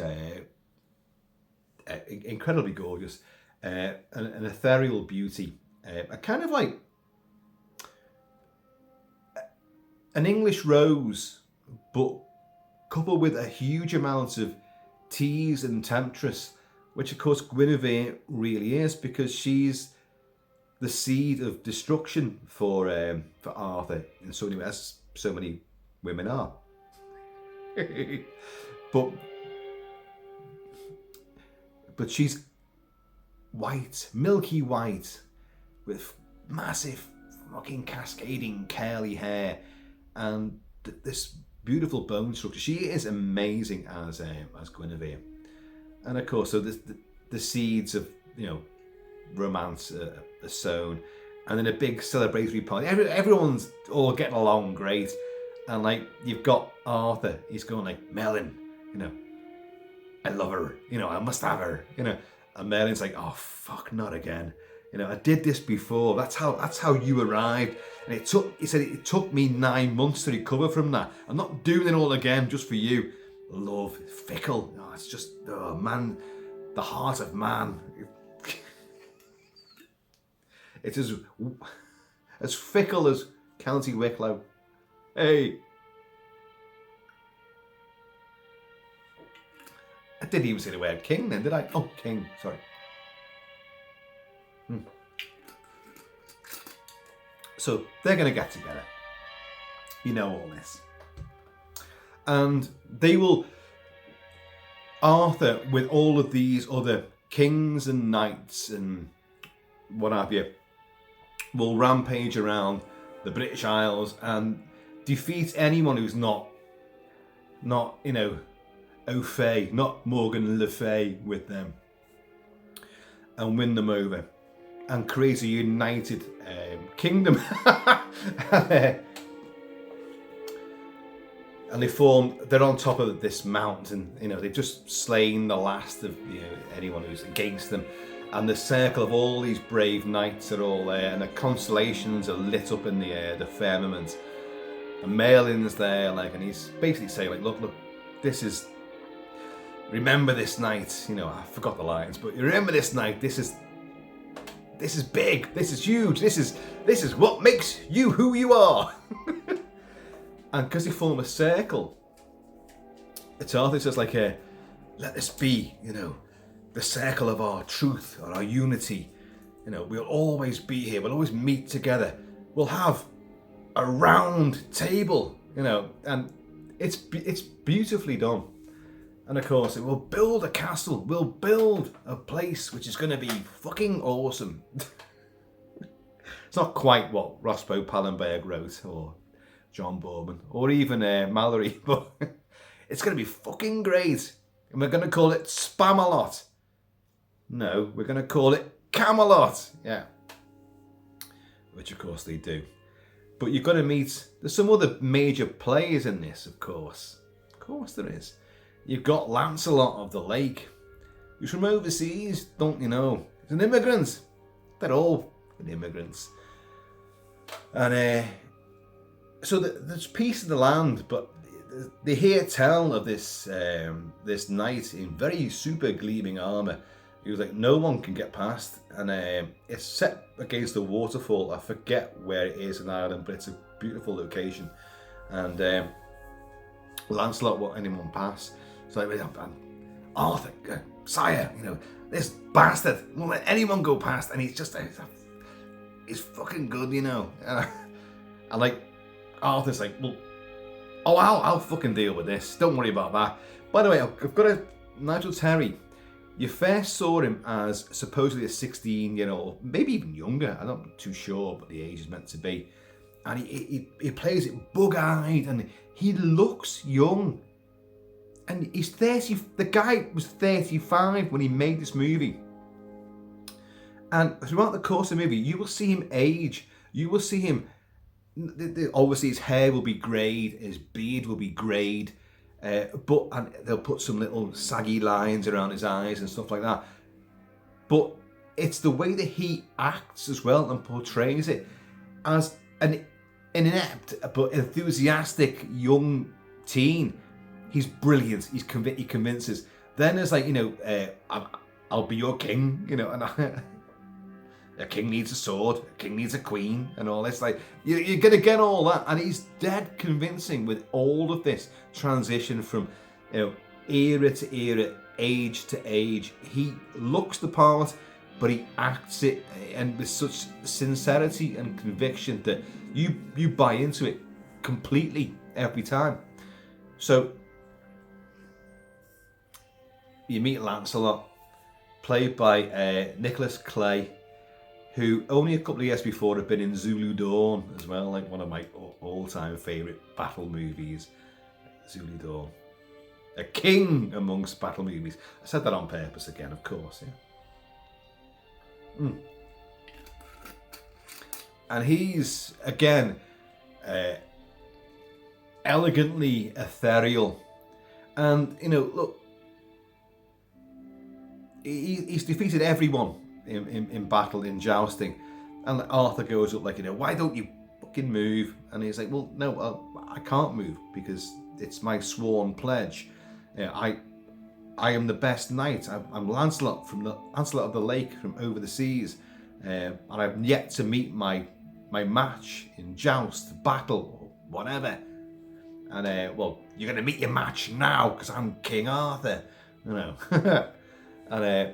incredibly gorgeous, an ethereal beauty, a kind of an English rose, but coupled with a huge amount of tease and temptress, which of course Guinevere really is, because she's the seed of destruction for Arthur in so many ways, as so many women are. but she's white, milky white, with massive fucking cascading curly hair, and this beautiful bone structure. She is amazing as Guinevere, and of course, so the seeds of romance are sown, and then a big celebratory party. Everyone's all getting along great, and you've got Arthur. He's going Merlin, I love her. I must have her. And Merlin's oh fuck, not again. I did this before. That's how you arrived. And he said it took me 9 months to recover from that. I'm not doing it all again just for you. Love, fickle. Oh, it's just, man, the heart of man. It's as fickle as County Wicklow. Hey. I didn't even say the word king then, did I? Oh, king, sorry. So they're going to get together. All this. And they will, Arthur, with all of these other kings and knights and what have you, will rampage around the British Isles and defeat anyone who's not au fait, not Morgan Le Fay with them, and win them over and create a united kingdom. And they're on top of this mountain, they've just slain the last of anyone who's against them, And the circle of all these brave knights are all there, and the constellations are lit up in the air, the firmament. And Merlin's there, like, and he's basically saying, like, look, this is, remember this night. You know, I forgot the lines, but remember this night. This is big. This is huge. This is what makes you who you are. And because they form a circle, it's Arthur says, like, let this be, you know, the circle of our truth or our unity. You know, we'll always be here. We'll always meet together. We'll have a round table, you know, and it's beautifully done. And of course, it will build a castle. We'll build a place which is going to be fucking awesome. It's not quite what Roscoe Pallenberg wrote, or John Boorman, or even Mallory, but it's going to be fucking great. And we're going to call it Spamalot. No, we're going to call it Camelot. Yeah. Which, of course, they do. But you've got to meet... There's some other major players in this, of course. Of course there is. You've got Lancelot of the Lake, who's from overseas, don't you know? He's an immigrant. They're all immigrants. And so there's peace in the land, but they hear tell of this this knight in very super gleaming armour. He was like, no one can get past, and it's set against a waterfall. I forget where it is in Ireland, but it's a beautiful location. And Lancelot won't anyone pass. So like, Arthur, sire, you know, this bastard won't let anyone go past, and he's fucking good, you know. And like, Arthur's like, well, I'll fucking deal with this. Don't worry about that. By the way, I've got Nigel Terry. You first saw him as supposedly a 16-year-old, maybe even younger. I'm not too sure what the age is meant to be. And he plays it bug-eyed, and he looks young. And he's 30. The guy was 35 when he made this movie. And throughout the course of the movie, you will see him age. You will see him. Obviously, his hair will be greyed, his beard will be greyed. And they'll put some little saggy lines around his eyes and stuff like that. But it's the way that he acts as well and portrays it as an inept but enthusiastic young teen. He's brilliant. He convinces. Then there's like, you know, I'll be your king, you know, and a king needs a sword, a king needs a queen, and all this. Like, you're going to get all that, and he's dead convincing with all of this transition from, you know, era to era, age to age. He looks the part, but he acts it, and with such sincerity and conviction that you buy into it completely every time. So you meet Lancelot, played by Nicholas Clay, who only a couple of years before had been in Zulu Dawn as well, like one of my all-time favourite battle movies, Zulu Dawn. A king amongst battle movies. I said that on purpose again, of course, yeah. And he's, again, elegantly ethereal. And, you know, look, he's defeated everyone in battle, in jousting. And Arthur goes up like, you know, why don't you fucking move? And he's like, well, no, I can't move because it's my sworn pledge. I am the best knight. I'm Lancelot Lancelot of the Lake from over the seas. And I've yet to meet my match in joust, battle, or whatever. And well, you're going to meet your match now because I'm King Arthur, you know. And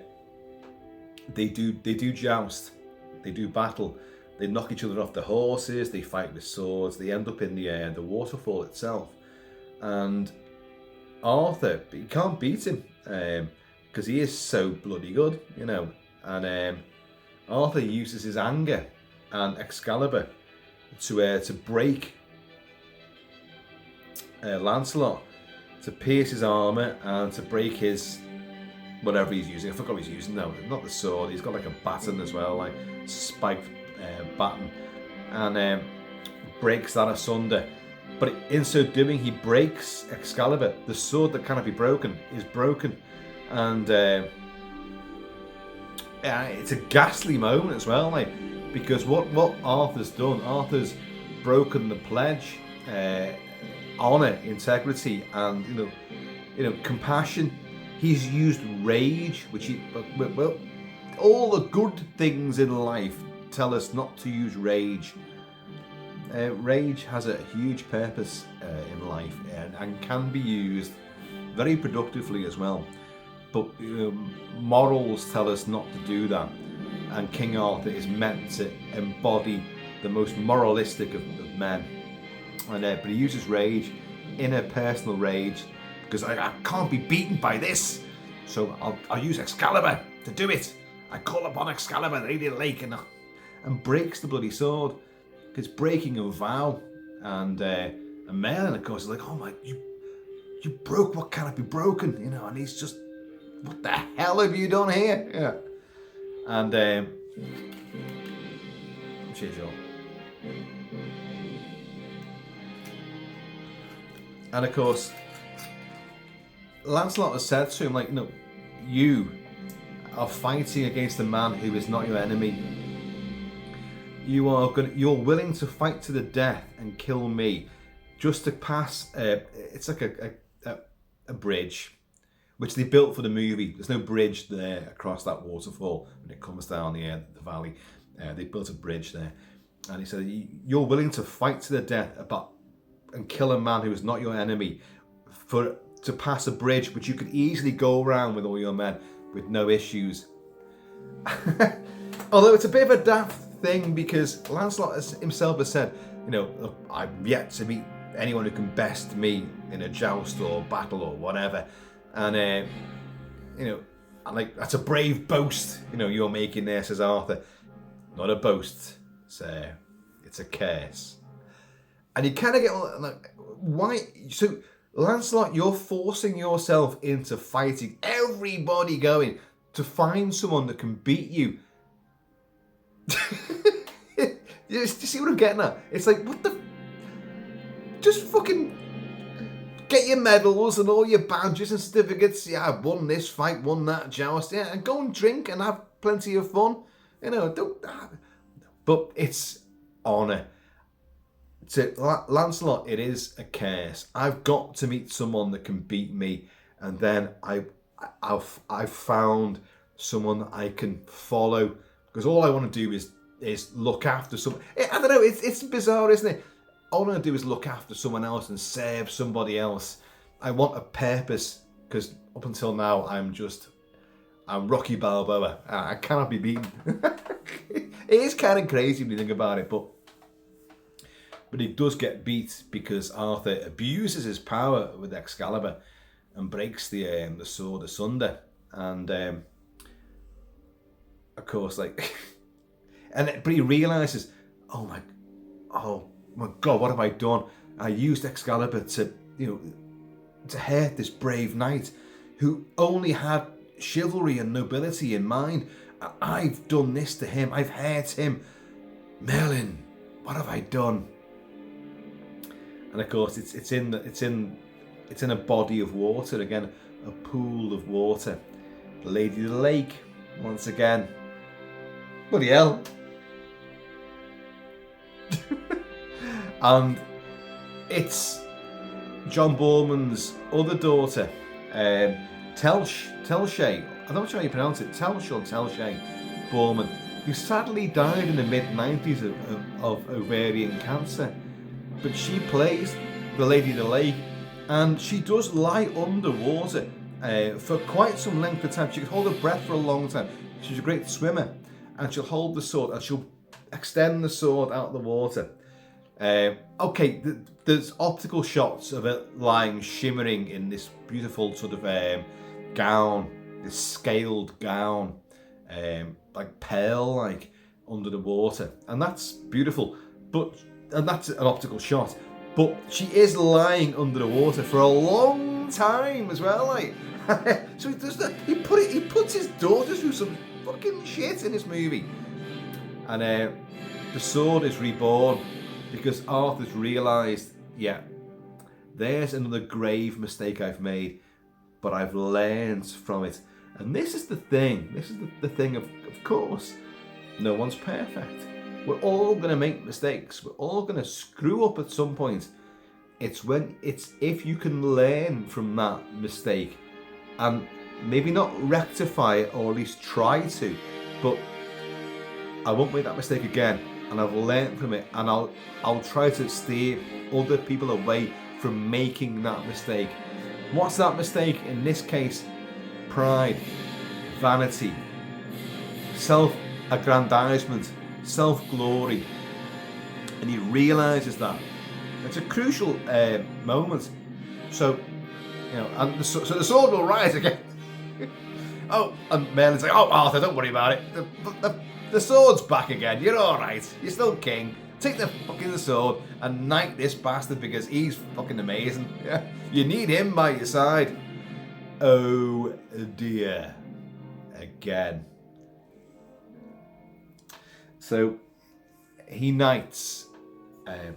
they do joust, they do battle, they knock each other off the horses, they fight with swords, they end up in the waterfall itself. And Arthur, he can't beat him because he is so bloody good, you know. And Arthur uses his anger and Excalibur to break Lancelot, to pierce his armour and to break his whatever he's using. I forgot what he's using now. Not the sword. He's got like a baton as well, like spiked baton, and breaks that asunder. But in so doing, he breaks Excalibur. The sword that cannot be broken is broken, and it's a ghastly moment as well, like, because what Arthur's done, Arthur's broken the pledge, honor, integrity, and compassion. He's used rage, which well, all the good things in life tell us not to use rage. Rage has a huge purpose in life and can be used very productively as well. But morals tell us not to do that. And King Arthur is meant to embody the most moralistic of men. But he uses rage, inner personal rage, because I can't be beaten by this. So I'll use Excalibur to do it. I call upon Excalibur, the Lady of the Lake, and breaks the bloody sword. It's breaking a vow. And Merlin, of course, is like, oh my, you broke what cannot be broken, and he's just, what the hell have you done here? Yeah. And cheers, y'all. And of course, Lancelot has said to him, like, no, you are fighting against a man who is not your enemy. You're willing to fight to the death and kill me just to pass. It's like a bridge, which they built for the movie. There's no bridge there across that waterfall when it comes down the valley. They built a bridge there, and he said, "You're willing to fight to the death and kill a man who is not your enemy to pass a bridge which you could easily go around with all your men with no issues." Although it's a bit of a daft thing, because Lancelot himself has said, look, I've yet to meet anyone who can best me in a joust or battle or whatever, and like, that's a brave boast, you're making there, says Arthur. Not a boast, sir. It's a curse. And you kind of get like, why? So Lancelot, you're forcing yourself into fighting everybody going to find someone that can beat you. Do you see what I'm getting at? It's like, what the? Just fucking get your medals and all your badges and certificates. Yeah, I've won this fight, won that joust. Yeah, and go and drink and have plenty of fun. Don't. But it's honour. To Lancelot, it is a curse. I've got to meet someone that can beat me, and then I've found someone that I can follow, because all I want to do is look after someone. I don't know. It's bizarre, isn't it? All I want to do is look after someone else and serve somebody else. I want a purpose, because up until now I'm Rocky Balboa. I cannot be beaten. It is kind of crazy when you think about it, but he does get beat because Arthur abuses his power with Excalibur and breaks the sword asunder. And of course, like, but he realizes, oh my God, what have I done? I used Excalibur to hurt this brave knight who only had chivalry and nobility in mind. I've done this to him. I've hurt him. Merlin, what have I done? And of course, it's in a body of water again, a pool of water. The Lady of the Lake, once again. Bloody hell! And it's John Boorman's other daughter, Telshay. I'm not sure how you pronounce it. Telshay Boorman, who sadly died in the mid-90s of ovarian cancer. But she plays the Lady of the Lake, and she does lie underwater for quite some length of time. She can hold her breath for a long time. She's a great swimmer, and she'll hold the sword and she'll extend the sword out of the water. There's optical shots of it lying shimmering in this beautiful sort of gown, this scaled gown, like pearl-like under the water, and that's beautiful. And that's an optical shot, but she is lying under the water for a long time as well, like. So he does that. He puts his daughter through some fucking shit in this movie, and the sword is reborn because Arthur's realised, yeah, there's another grave mistake I've made, but I've learned from it, And this is the thing. This is the thing of course, no one's perfect. We're all going to make mistakes. We're all going to screw up at some point. It's if you can learn from that mistake and maybe not rectify it, or at least try to, but I won't make that mistake again, and I've learned from it, and I'll try to steer other people away from making that mistake. What's that mistake? In this case, pride, vanity, self-aggrandizement, self-glory. And he realizes that. It's a crucial moment. So, and so the sword will rise again. Oh, and Merlin's like, oh, Arthur, don't worry about it. The sword's back again. You're all right. You're still king. Take the fucking sword and knight this bastard because he's fucking amazing. Yeah, you need him by your side. Oh dear. Again. So he knights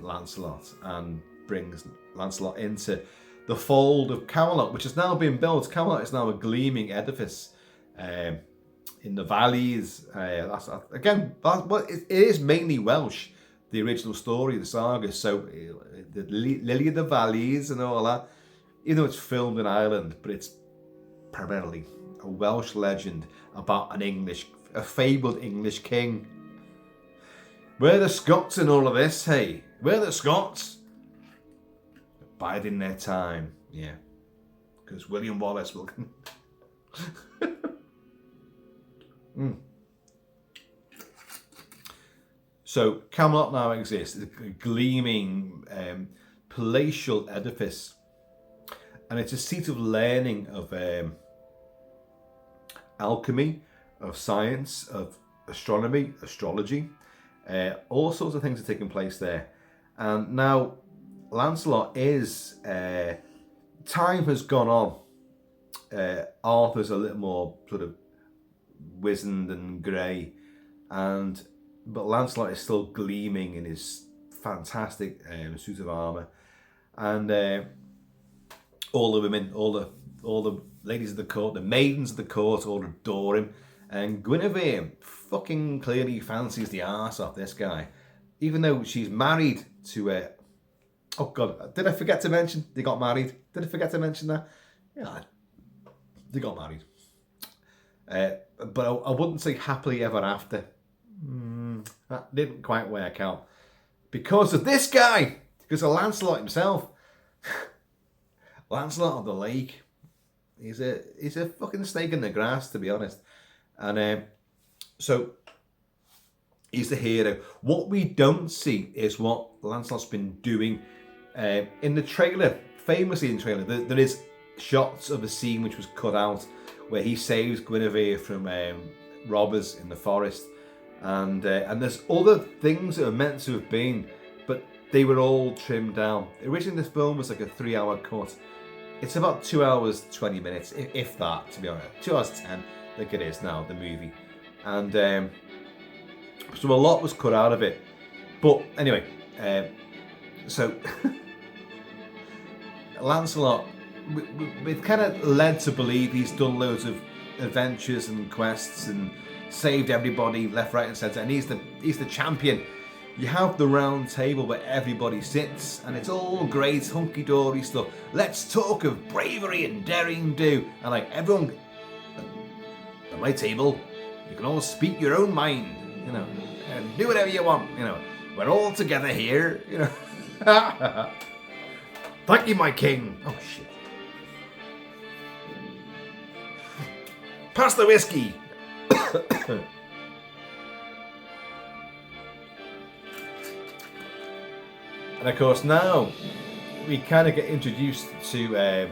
Lancelot and brings Lancelot into the fold of Camelot, which has now been built. Camelot is now a gleaming edifice in the valleys. It is mainly Welsh, the original story, the saga. So the Lily of the Valleys and all that, even though it's filmed in Ireland, but it's primarily a Welsh legend about a fabled English king. Where are the Scots in all of this? Hey, where are the Scots? Biding their time, yeah, because William Wallace will. So Camelot now exists, a gleaming palatial edifice, and it's a seat of learning, of alchemy, of science, of astronomy, astrology. All sorts of things are taking place there. And now Lancelot is, time has gone on. Arthur's a little more sort of wizened and grey, but Lancelot is still gleaming in his fantastic suit of armour. And all the women, all the ladies of the court, the maidens of the court all adore him. And Guinevere fucking clearly fancies the arse off this guy, even though she's married to oh god, did I forget to mention they got married? Did I forget to mention that? Yeah, they got married. But I wouldn't say happily ever after. That didn't quite work out because of this guy, because of Lancelot himself. Lancelot of the Lake. He's a fucking snake in the grass, to be honest. And so he's the hero. What we don't see is what Lancelot's been doing in the trailer. Famously in the trailer, there is shots of a scene which was cut out where he saves Guinevere from robbers in the forest, and there's other things that are meant to have been, but they were all trimmed down. Originally, this film was like a 3-hour cut. It's about 2 hours 20 minutes, if that, to be honest. 2 hours 10. Like it is now, the movie. And so a lot was cut out of it. But anyway, so Lancelot, we're kind of led to believe he's done loads of adventures and quests and saved everybody left, right and centre, and he's the champion. You have the round table where everybody sits and it's all great hunky-dory stuff. Let's talk of bravery and daring do. And like everyone at my table, you can all speak your own mind, and do whatever you want, We're all together here, Thank you, my king. Oh shit. Pass the whiskey. And of course now we kind of get introduced to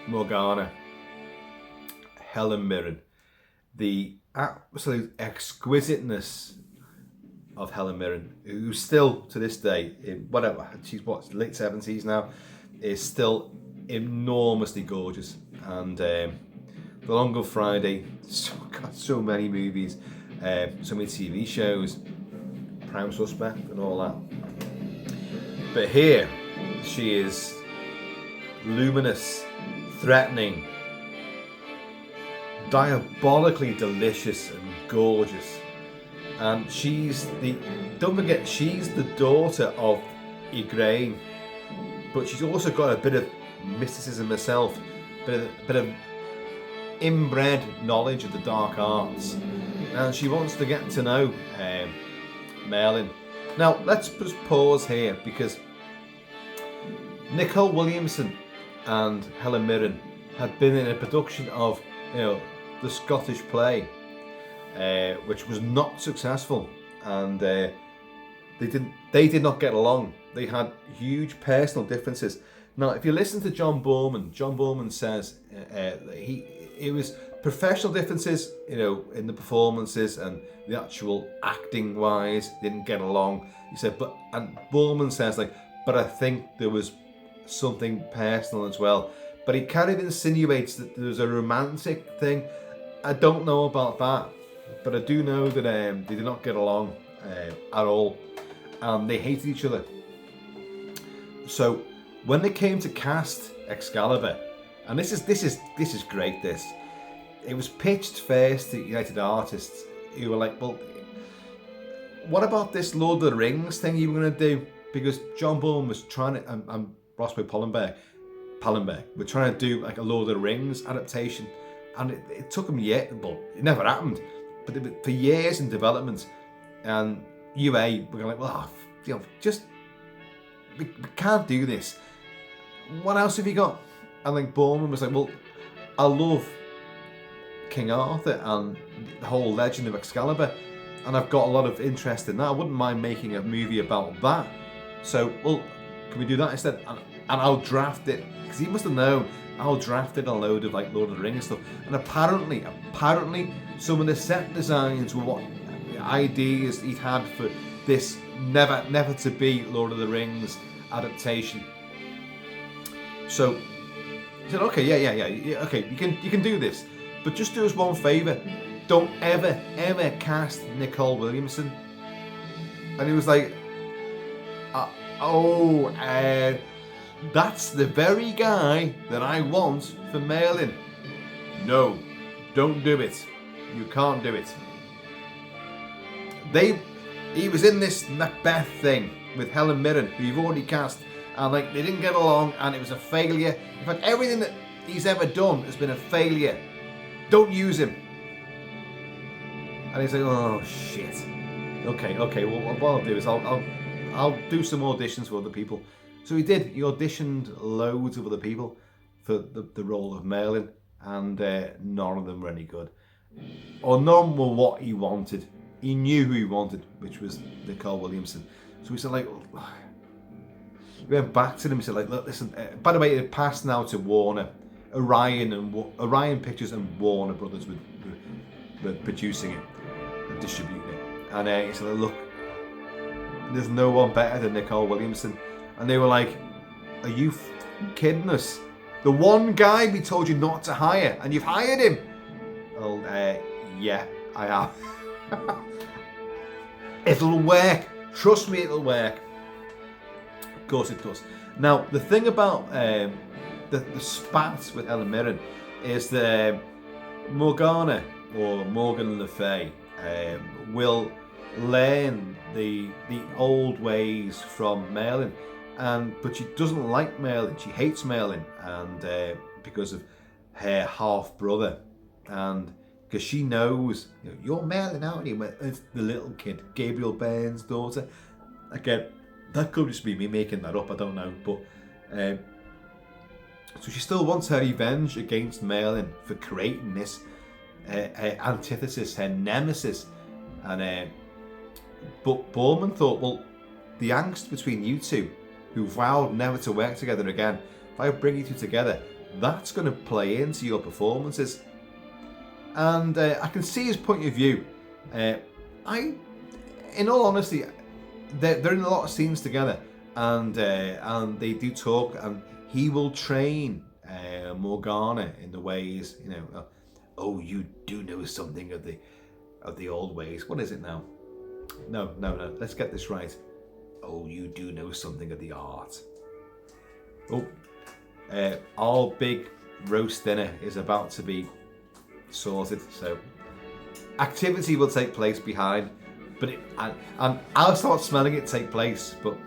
Morgana, Helen Mirren. The absolute exquisiteness of Helen Mirren, who still to this day, she's late 70s now, is still enormously gorgeous. And The Long Good Friday, so many movies, so many TV shows, Prime Suspect and all that. But here, she is luminous, threatening, diabolically delicious and gorgeous. And don't forget, she's the daughter of Grail, but she's also got a bit of mysticism herself, bit of inbred knowledge of the dark arts, and she wants to get to know Merlin. Now let's just pause here, because Nicole Williamson and Helen Mirren had been in a production of the Scottish play, which was not successful, and they did not get along. They had huge personal differences. Now, if you listen to John Boorman says it was professional differences, in the performances and the actual acting wise, didn't get along. He said, and Boorman says but I think there was something personal as well. But he kind of insinuates that there was a romantic thing. I don't know about that, but I do know that they did not get along at all, and they hated each other. So when they came to cast Excalibur, and this is great. It was pitched first to United Artists, who were like, well, what about this Lord of the Rings thing you were going to do? Because John Boorman was trying to, and Roscoe Pallenberg were trying to do like a Lord of the Rings adaptation, and it took them yet, but it never happened. But for years in development, and UA were like, well, just we can't do this. What else have you got? And like Boorman was like, well, I love King Arthur and the whole legend of Excalibur, and I've got a lot of interest in that. I wouldn't mind making a movie about that. So, well, can we do that instead? And I'll draft it, because he must have known. I'll draft it a load of like Lord of the Rings stuff. And apparently, some of the set designs were what ideas he'd had for this never to be Lord of the Rings adaptation. So he said, okay, yeah, okay, you can do this, but just do us one favour: don't ever cast Nicole Williamson. And he was like, that's the very guy that I want for Merlin. No, don't do it. You can't do it. He was in this Macbeth thing with Helen Mirren, who you've already cast, and like they didn't get along, and it was a failure. In fact, everything that he's ever done has been a failure. Don't use him. And he's like, oh shit. Okay. Well, what I'll do is I'll do some auditions for other people. So he did. He auditioned loads of other people for the role of Merlin, and none of them were any good, or none were what he wanted. He knew who he wanted, which was Nicole Williamson. So he said, like, we went back to them. He said, like, look, listen. By the way, it passed now to Warner, Orion Pictures, and Warner Brothers were producing it and distributing it. And he said, look, there's no one better than Nicole Williamson. And they were like, are you kidding us? The one guy we told you not to hire, and you've hired him. Well, yeah, I have. It'll work. Trust me, it'll work. Of course it does. Now, the thing about the spat with Helen Mirren is that Morgana, or Morgan Le Fay, will learn the old ways from Merlin, but she doesn't like Merlin. She hates Merlin, and because of her half brother, and because she knows, you're Merlin, aren't you? It's the little kid, Gabriel Byrne's daughter. Again, that could just be me making that up, I don't know, but so she still wants her revenge against Merlin for creating this her antithesis, her nemesis. And but Boorman thought, well, the angst between you two, who vowed never to work together again, if I bring you two together, that's going to play into your performances. And I can see his point of view. In all honesty, they're in a lot of scenes together, and they do talk, and he will train Morgana in the ways, oh, you do know something of the old ways. What is it now? No. Let's get this right. Oh, you do know something of the art. Oh, our big roast dinner is about to be sorted. So activity will take place behind, but and I'll start smelling it take place, but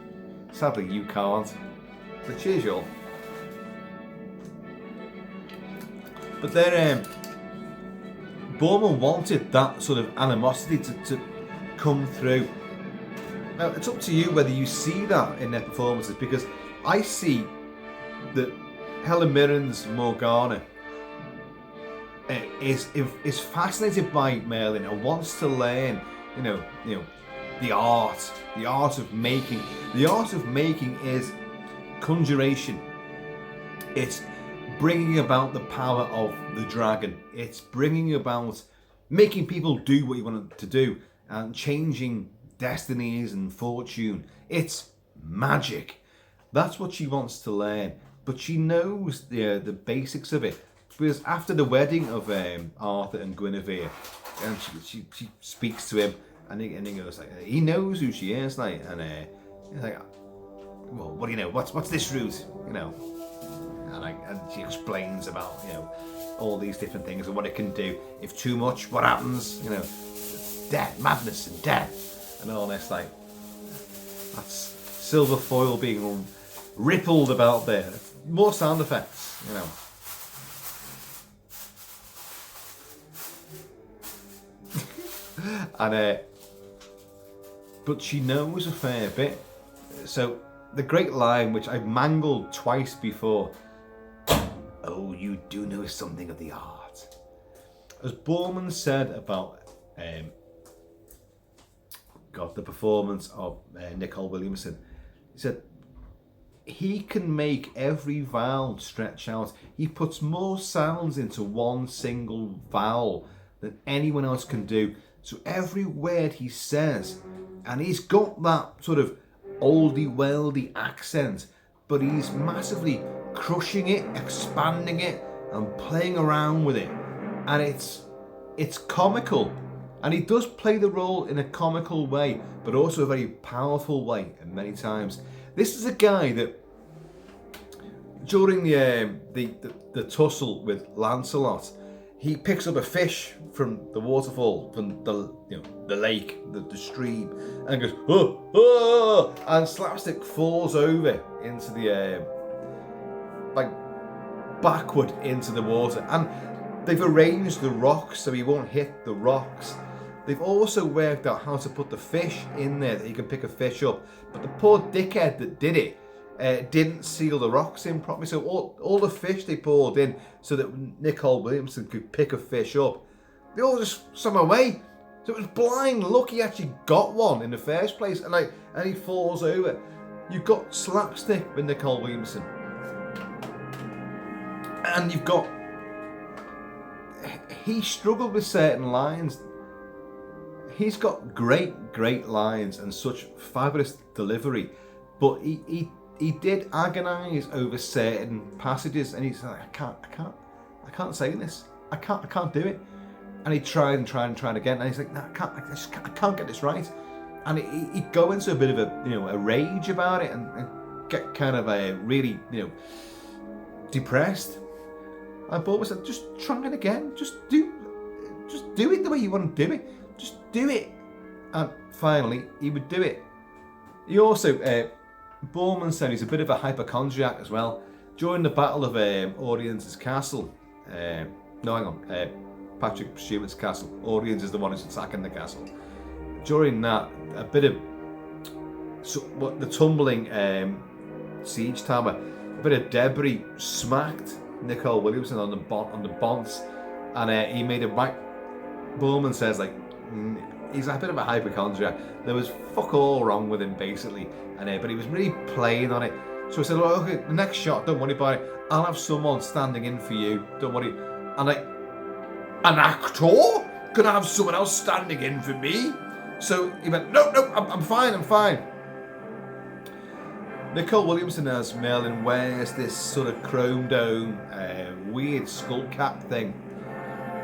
sadly you can't. So cheers, y'all. But then Boorman wanted that sort of animosity to come through. Now it's up to you whether you see that in their performances, because I see that Helen Mirren's Morgana is fascinated by Merlin and wants to learn, you know, the art of making. The art of making is conjuration. It's bringing about the power of the dragon. It's bringing about making people do what you want them to do and changing destinies and fortune. It's magic. That's what she wants to learn, but she knows the basics of it, because after the wedding of Arthur and Guinevere, and she speaks to him, and he goes like, he knows who she is, like, and he's like, well, what do you know? What's this route? You know, and she explains about, you know, all these different things and what it can do. If too much, what happens? You know, death, madness, and death. And all this, like, that's silver foil being rippled about there. More sound effects, you know. And but she knows a fair bit. So the great line, which I've mangled twice before, "Oh, you do know something of the art." As Boorman said about the performance of Nicole Williamson, he said he can make every vowel stretch out. He puts more sounds into one single vowel than anyone else can do. So every word he says, and he's got that sort of oldie worldy accent, but he's massively crushing it, expanding it, and playing around with it, and it's comical. And he does play the role in a comical way, but also a very powerful way, and many times. This is a guy that, during the tussle with Lancelot, he picks up a fish from the waterfall, from the lake, the stream, and goes, oh, oh, and Slapstick falls over into the backward into the water. And they've arranged the rocks so he won't hit the rocks. They've also worked out how to put the fish in there that he can pick a fish up. But the poor dickhead that did it didn't seal the rocks in properly. So all the fish they poured in so that Nicole Williamson could pick a fish up, they all just swam away. So it was blind luck he actually got one in the first place. And he falls over. You've got Slapstick with Nicole Williamson. And you've got... He struggled with certain lines. He's got great lines and such fabulous delivery, but he did agonise over certain passages, and he's like, I can't say this. I can't do it. And he tried again, and he's like, no, I can't get this right. And he'd go into a bit of a rage about it, and get kind of really depressed. And Bob said, just try it again. Just do it the way you want to do it. Just do it. And finally, he would do it. He also, Boorman said he's a bit of a hypochondriac as well. During the Battle of Orleans' castle, Patrick Stewart's castle. Orleans is the one who's attacking the castle. During that, a bit of the tumbling siege tower, a bit of debris smacked Nicole Williamson on the bonds, and he made it back. Boorman says he's a bit of a hypochondriac. There was fuck all wrong with him basically, and but he was really playing on it. So I said, well, okay, the next shot, don't worry about it. I'll have someone standing in for you. Don't worry. And an actor? Could I have someone else standing in for me? So he went, no, I'm fine. Nicole Williamson as Merlin wears this sort of chrome dome, weird skull cap thing.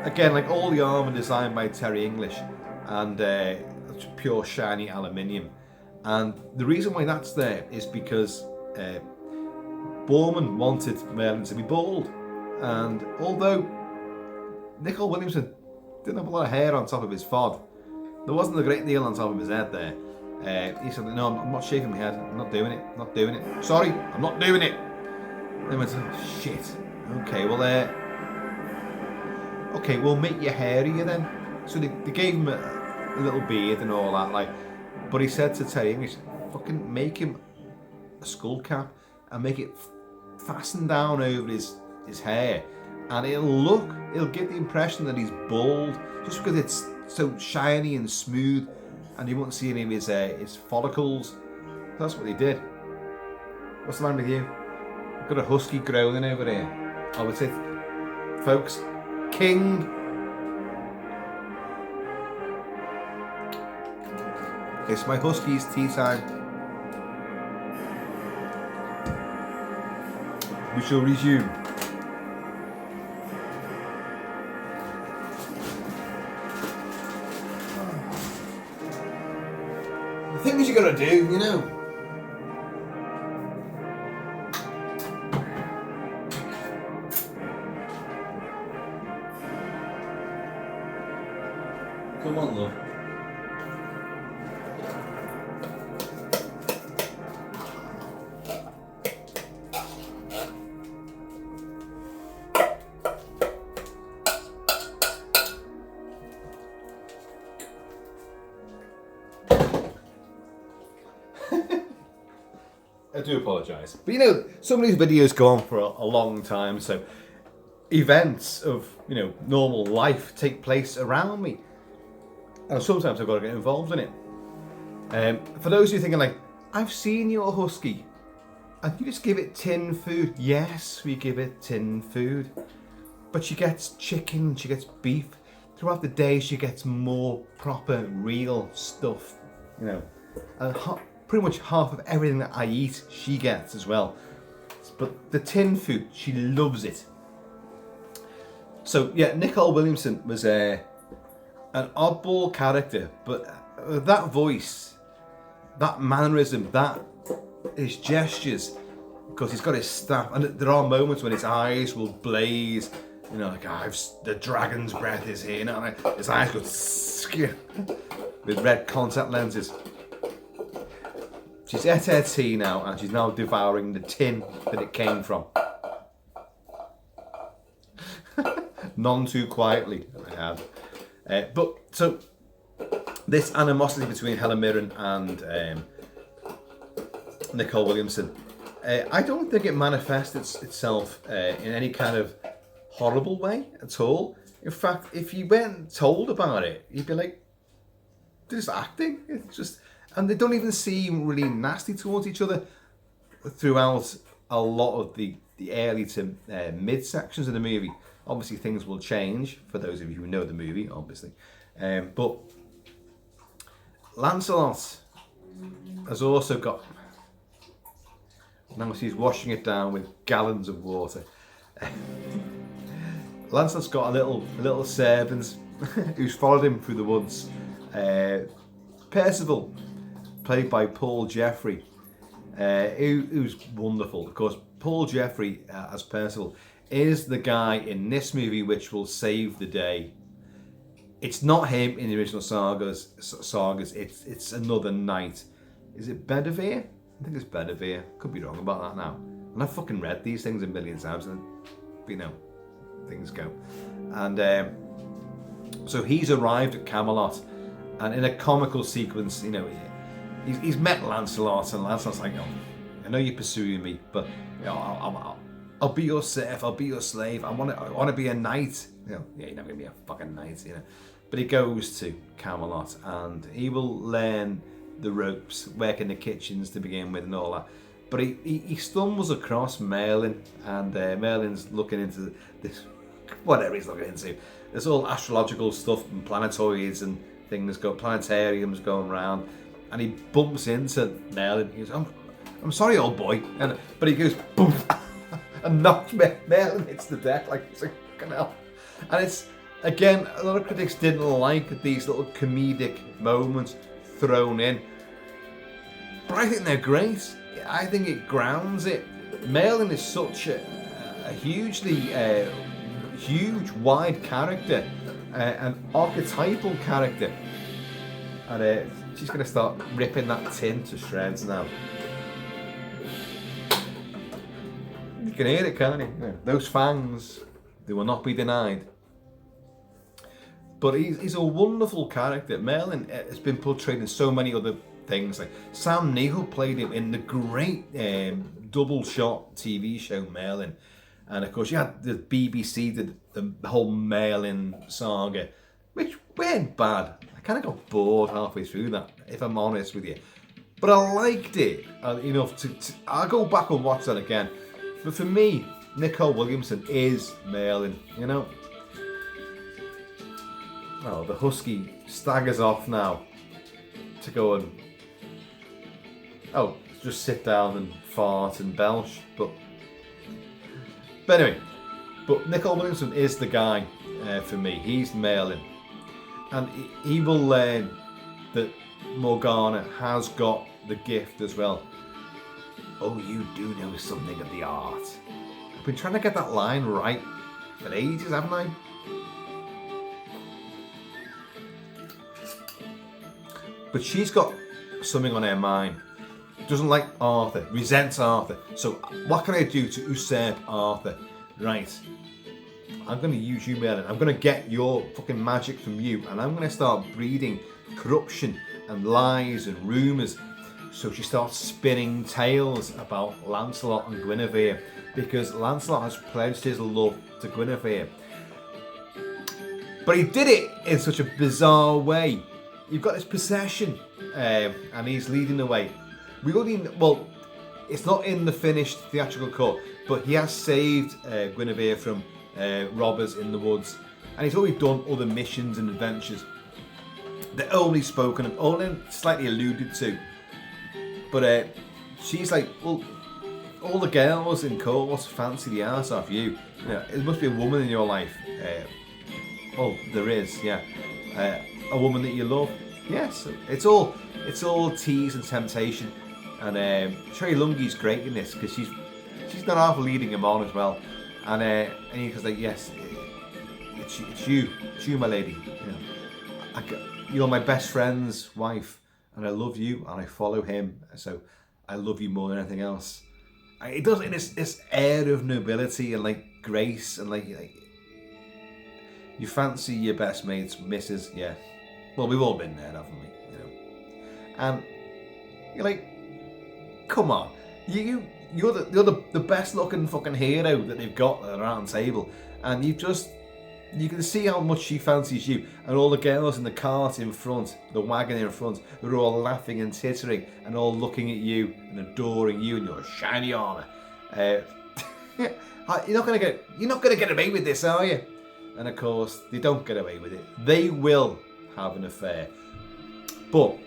Again, like all the armour designed by Terry English, and pure shiny aluminium. And the reason why that's there is because Boorman wanted Merlin to be bald. And although Nicol Williamson didn't have a lot of hair on top of his fod. There wasn't a great deal on top of his head there. He said, no, I'm not shaking my head. I'm not doing it. I'm not doing it. Sorry, I'm not doing it. They went, oh, shit. Okay, well, okay, we'll make you hairier then. So they gave him a little beard and all that, like. But he said to Terry English, fucking make him a skull cap and make it fastened down over his hair, and it'll give the impression that he's bald, just because it's so shiny and smooth, and you won't see any of his follicles. That's what he did. What's the matter with you? I've got a husky growling over here. I would say, folks, King. It's my husky's tea time. We shall resume. The things you gotta do, you know. Come on, love. I do apologise. But you know, some of these videos go on for a long time, so events of, you know, normal life take place around me. And sometimes I've got to get involved in it. For those who are thinking like, I've seen your husky, and you just give it tin food. Yes, we give it tin food. But she gets chicken, she gets beef. Throughout the day she gets more proper, real stuff, you know. And pretty much half of everything that I eat, she gets as well. But the tin food, she loves it. So yeah, Nicol Williamson was an oddball character, but that voice, that mannerism, his gestures, because he's got his staff, and there are moments when his eyes will blaze, you know, like, the dragon's breath is here, you know, and his eyes go with red contact lenses. She's at her tea now, and she's now devouring the tin that it came from. None too quietly, I have. But so this animosity between Helen Mirren and Nicol Williamson, I don't think it manifests itself in any kind of horrible way at all. In fact, if you weren't told about it, you'd be like, they're just acting. It's just, and they don't even seem really nasty towards each other throughout a lot of the early to mid sections of the movie. Obviously, things will change for those of you who know the movie, obviously. But Lancelot has also got, now she's washing it down with gallons of water. Lancelot's got a little servant who's followed him through the woods. Percival, played by Paul Jeffrey, who's wonderful. Of course, Paul Jeffrey as Percival is the guy in this movie which will save the day. It's not him in the original sagas. It's another knight. Is it Bedivere? I think it's Bedivere. Could be wrong about that now. And I've fucking read these things a million times, and you know, things go. And so he's arrived at Camelot, and in a comical sequence, you know, he's met Lancelot, and Lancelot's like, oh, I know you're pursuing me, but you know, I'll be your serf, I'll be your slave. I want to be a knight. You know, yeah, you're not gonna be a fucking knight, you know. But he goes to Camelot, and he will learn the ropes, work in the kitchens to begin with, and all that. But he stumbles across Merlin, and Merlin's looking into this, whatever he's looking into. There's all astrological stuff and planetoids and things, planetariums going around, and he bumps into Merlin. He goes, I'm sorry, old boy, but he goes boom. And knocks Merlin hits the deck like fucking hell. And it's, again, a lot of critics didn't like these little comedic moments thrown in, but I think they're great. I think it grounds it. Merlin is such a hugely huge, wide character, an archetypal character. And she's going to start ripping that tin to shreds now. You can hear it, can't you? Yeah. Those fangs, they will not be denied. But he's a wonderful character. Merlin has been portrayed in so many other things. Like Sam Neill played him in the great double shot TV show Merlin. And of course you had the BBC did the whole Merlin saga, which weren't bad. I kind of got bored halfway through that, if I'm honest with you. But I liked it enough to I'll go back and watch that again. But for me, Nicole Williamson is Merlin, you know. Oh, the husky staggers off now to go and just sit down and fart and belch. But anyway, but Nicole Williamson is the guy for me. He's Merlin, and he will learn that Morgana has got the gift as well. Oh, you do know something of the art. I've been trying to get that line right for ages, haven't I? But she's got something on her mind. Doesn't like Arthur, resents Arthur. So what can I do to usurp Arthur? Right. I'm going to use you, Merlin. I'm going to get your fucking magic from you. And I'm going to start breeding corruption and lies and rumours. So she starts spinning tales about Lancelot and Guinevere. Because Lancelot has pledged his love to Guinevere. But he did it in such a bizarre way. You've got this possession, and he's leading the way. Well, it's not in the finished theatrical cut, but he has saved Guinevere from robbers in the woods, and he's already done other missions and adventures. They're only spoken of, only slightly alluded to. But she's like, well, all the girls in court fancy the arse off you. You know, it must be a woman in your life. Oh, there is, yeah. A woman that you love. Yes, it's all tease and temptation, and Sherry Lungy's great in this because she's not half leading him on as well, and he goes like, yes, it's you, my lady. You know, you're my best friend's wife, and I love you, and I follow him, so I love you more than anything else. It does in this air of nobility and like grace and like you fancy your best mate's missus, yeah. Well, we've all been there, haven't we? You know, and you're like, come on, you're the best looking fucking hero that they've got at the round table, and you can see how much she fancies you, and all the girls in the cart in front, the wagon in front, they're all laughing and tittering and all looking at you and adoring you and your shiny armour. You're not gonna get away with this, are you? And of course, they don't get away with it. They will have an affair. But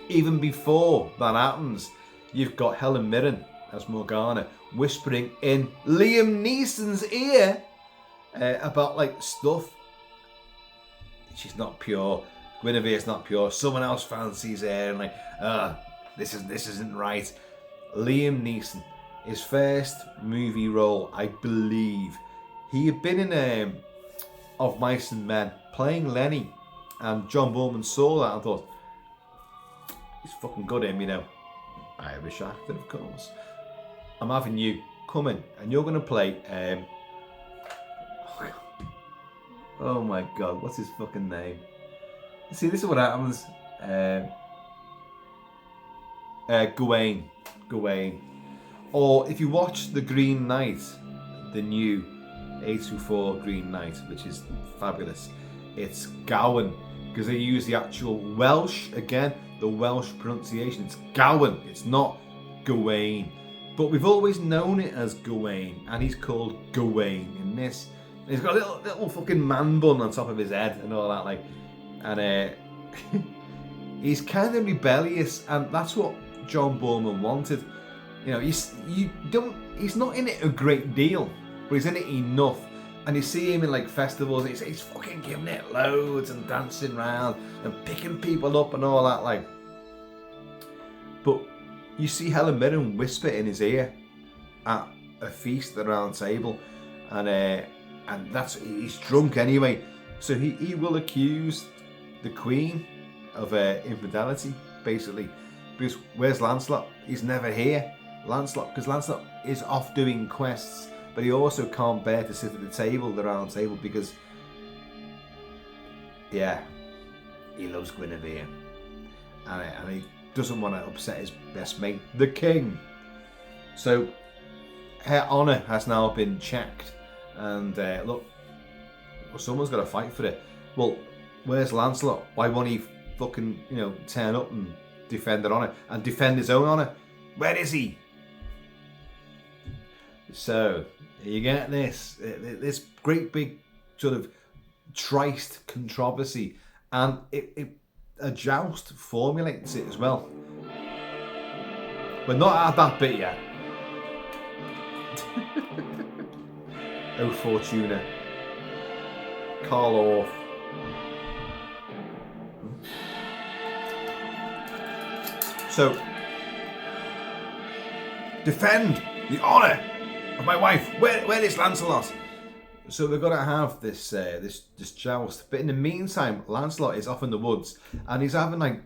even before that happens, you've got Helen Mirren as Morgana whispering in Liam Neeson's ear about like stuff. She's not pure. Guinevere's not pure. Someone else fancies her, and like, this isn't right. Liam Neeson, his first movie role, I believe, he had been in Of Mice and Men, playing Lenny. And John Boorman saw that and thought, he's fucking good him, you know. Irish actor, of course. I'm having you come in and you're going to play... oh my God, what's his fucking name? See, this is what happens. Gawain. Or if you watch The Green Knight, the new A24 Green Knight, which is fabulous, it's Gawain. Because they use the actual Welsh, again, the Welsh pronunciation. It's Gawain, it's not Gawain. But we've always known it as Gawain, and he's called Gawain in this. And he's got a little fucking man bun on top of his head and all that, like. And he's kind of rebellious, and that's what John Boorman wanted. You know, he's not in it a great deal, but he's in it enough. And you see him in like festivals, and he's fucking giving it loads and dancing around and picking people up and all that, like. But you see Helen Mirren whisper in his ear at a feast at the round table, and and he's drunk anyway. So he will accuse the Queen of infidelity, basically. Because where's Lancelot? He's never here. Because Lancelot is off doing quests, but he also can't bear to sit at the table, the round table, because, yeah, he loves Guinevere. And he doesn't want to upset his best mate, the king. So her honour has now been checked, and look, someone's got to fight for it. Well, where's Lancelot? Why won't he fucking, turn up and defend her honour and defend his own honour? Where is he? So you get this great big sort of trite controversy, and a joust formulates it as well. We're not at that bit yet. Oh Fortuna, Carl Orff. So, defend the honour of my wife. Where is Lancelot? So they're gonna have this joust. But in the meantime, Lancelot is off in the woods, and he's having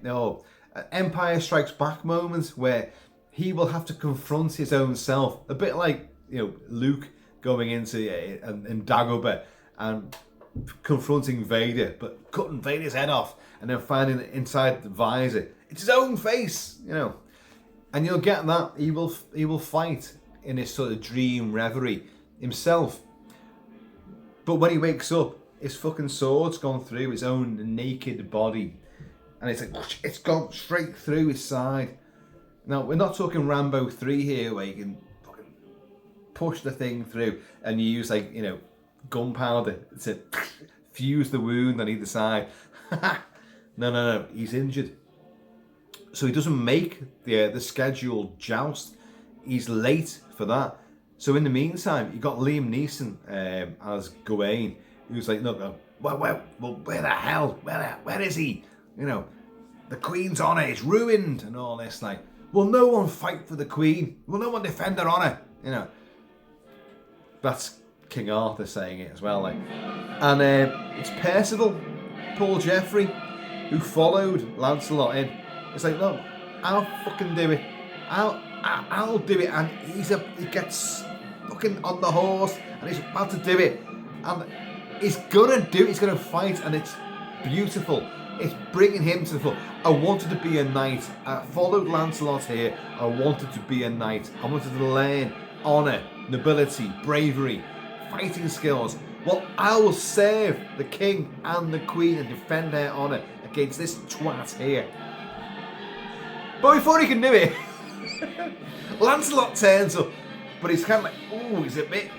Empire Strikes Back moments where he will have to confront his own self, a bit like Luke going into in Dagobah and confronting Vader, but cutting Vader's head off and then finding it inside the visor. It's his own face, and you'll get that he will fight in this sort of dream reverie himself. But when he wakes up, his fucking sword's gone through his own naked body, and it's gone straight through his side. Now we're not talking Rambo 3 here, where you can fucking push the thing through and you use gunpowder to fuse the wound on either side. No, he's injured. So he doesn't make the scheduled joust. He's late for that. So in the meantime, you got Liam Neeson as Gawain, who's like, look, where the hell? Where is he? The Queen's honour is ruined and all this. Will no one fight for the Queen? Will no one defend her honour? That's King Arthur saying it as well. And it's Percival, Paul Jeffrey, who followed Lancelot in. It's like, look, I'll fucking do it. I'll do it. And he gets fucking on the horse and he's about to do it. And he's gonna do it. He's gonna fight, and it's beautiful. It's bringing him to the full. I wanted to be a knight. I followed Lancelot here. I wanted to be a knight. I wanted to learn honour, nobility, bravery, fighting skills. Well, I will serve the king and the queen and defend their honour against this twat here. But before he can do it, Lancelot turns up, but he's kind of he's a bit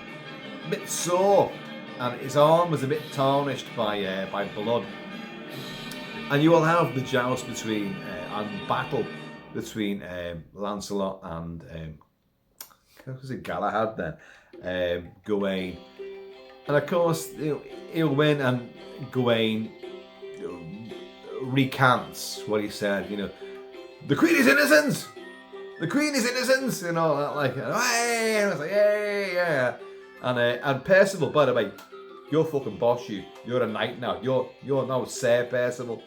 sore, and his arm was a bit tarnished by blood. And you will have the joust between and battle between Lancelot and what was it, Galahad then, Gawain, and of course he'll win, and Gawain recants what he said. The Queen is innocent. The Queen is innocent, and all that. Hey, and I was like, hey, yeah. And Percival, by the way, you're fucking boss. You're a knight now. You're now Sir Percival.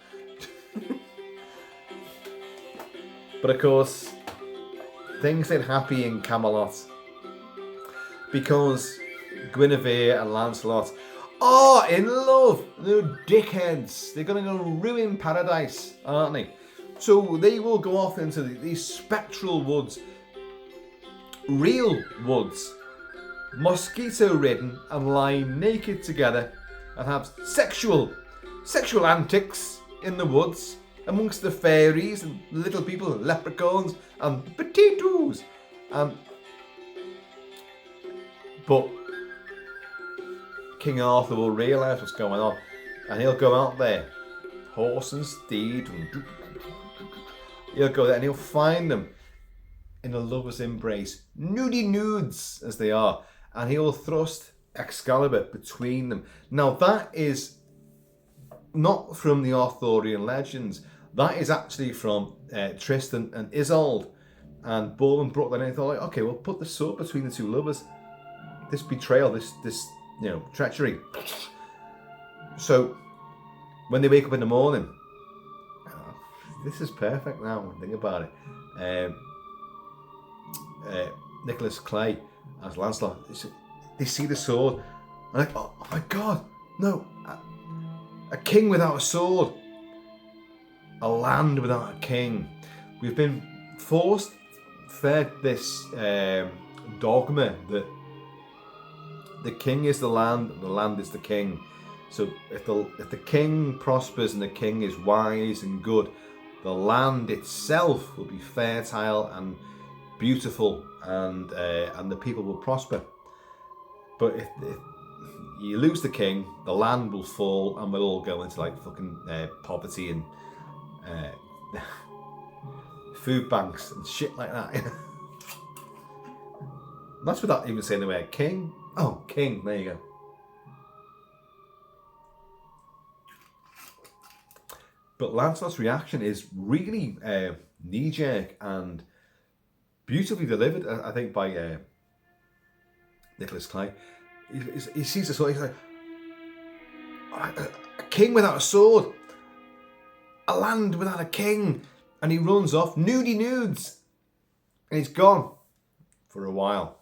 But of course, things ain't happy in Camelot, because Guinevere and Lancelot are in love. They're dickheads. They're going to go ruin paradise, aren't they? So they will go off into these spectral woods, real woods, mosquito-ridden, and lie naked together and have sexual antics in the woods amongst the fairies and little people, leprechauns and potatoes. But King Arthur will realise what's going on, and he'll go out there, horse and steed, and he'll go there and he'll find them in a lover's embrace, nudie nudes as they are, and he'll thrust Excalibur between them. Now that is not from the Arthurian legends. That is actually from Tristan and Isolde. And Boorman brought that in and thought, okay, we'll put the sword between the two lovers. This betrayal, this treachery. So when they wake up in the morning, this is perfect now when I think about it. Nicholas Clay as Lancelot, they see the sword and like, oh my god, no, a king without a sword, a land without a king. We've been fed this dogma that the king is the land is the king. So if the king prospers and the king is wise and good, the land itself will be fertile and beautiful, and the people will prosper. But if you lose the king, the land will fall, and we'll all go into like fucking poverty and food banks and shit like that. That's without even saying the word king. Oh, king, there you go. But Lancelot's reaction is really knee-jerk and beautifully delivered, I think, by Nicholas Clay. He sees the sword, he's like, a king without a sword, a land without a king, and he runs off, nudes, and he's gone for a while.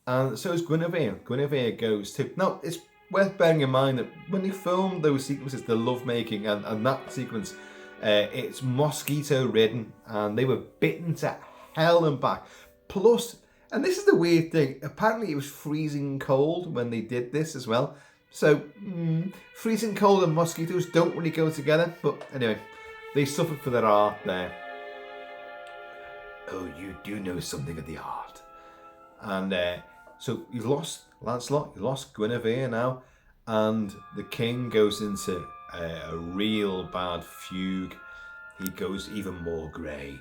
And so is Guinevere. Guinevere goes too. Now, it's worth bearing in mind that when they filmed those sequences, the lovemaking and that sequence, it's mosquito ridden, and they were bitten to hell and back. Plus, and this is the weird thing, apparently it was freezing cold when they did this as well. So, freezing cold and mosquitoes don't really go together. But anyway, they suffered for their art there. Oh, you do know something of the art. And so you've lost Lancelot, you lost Guinevere now, and the king goes into a real bad fugue. He goes even more grey.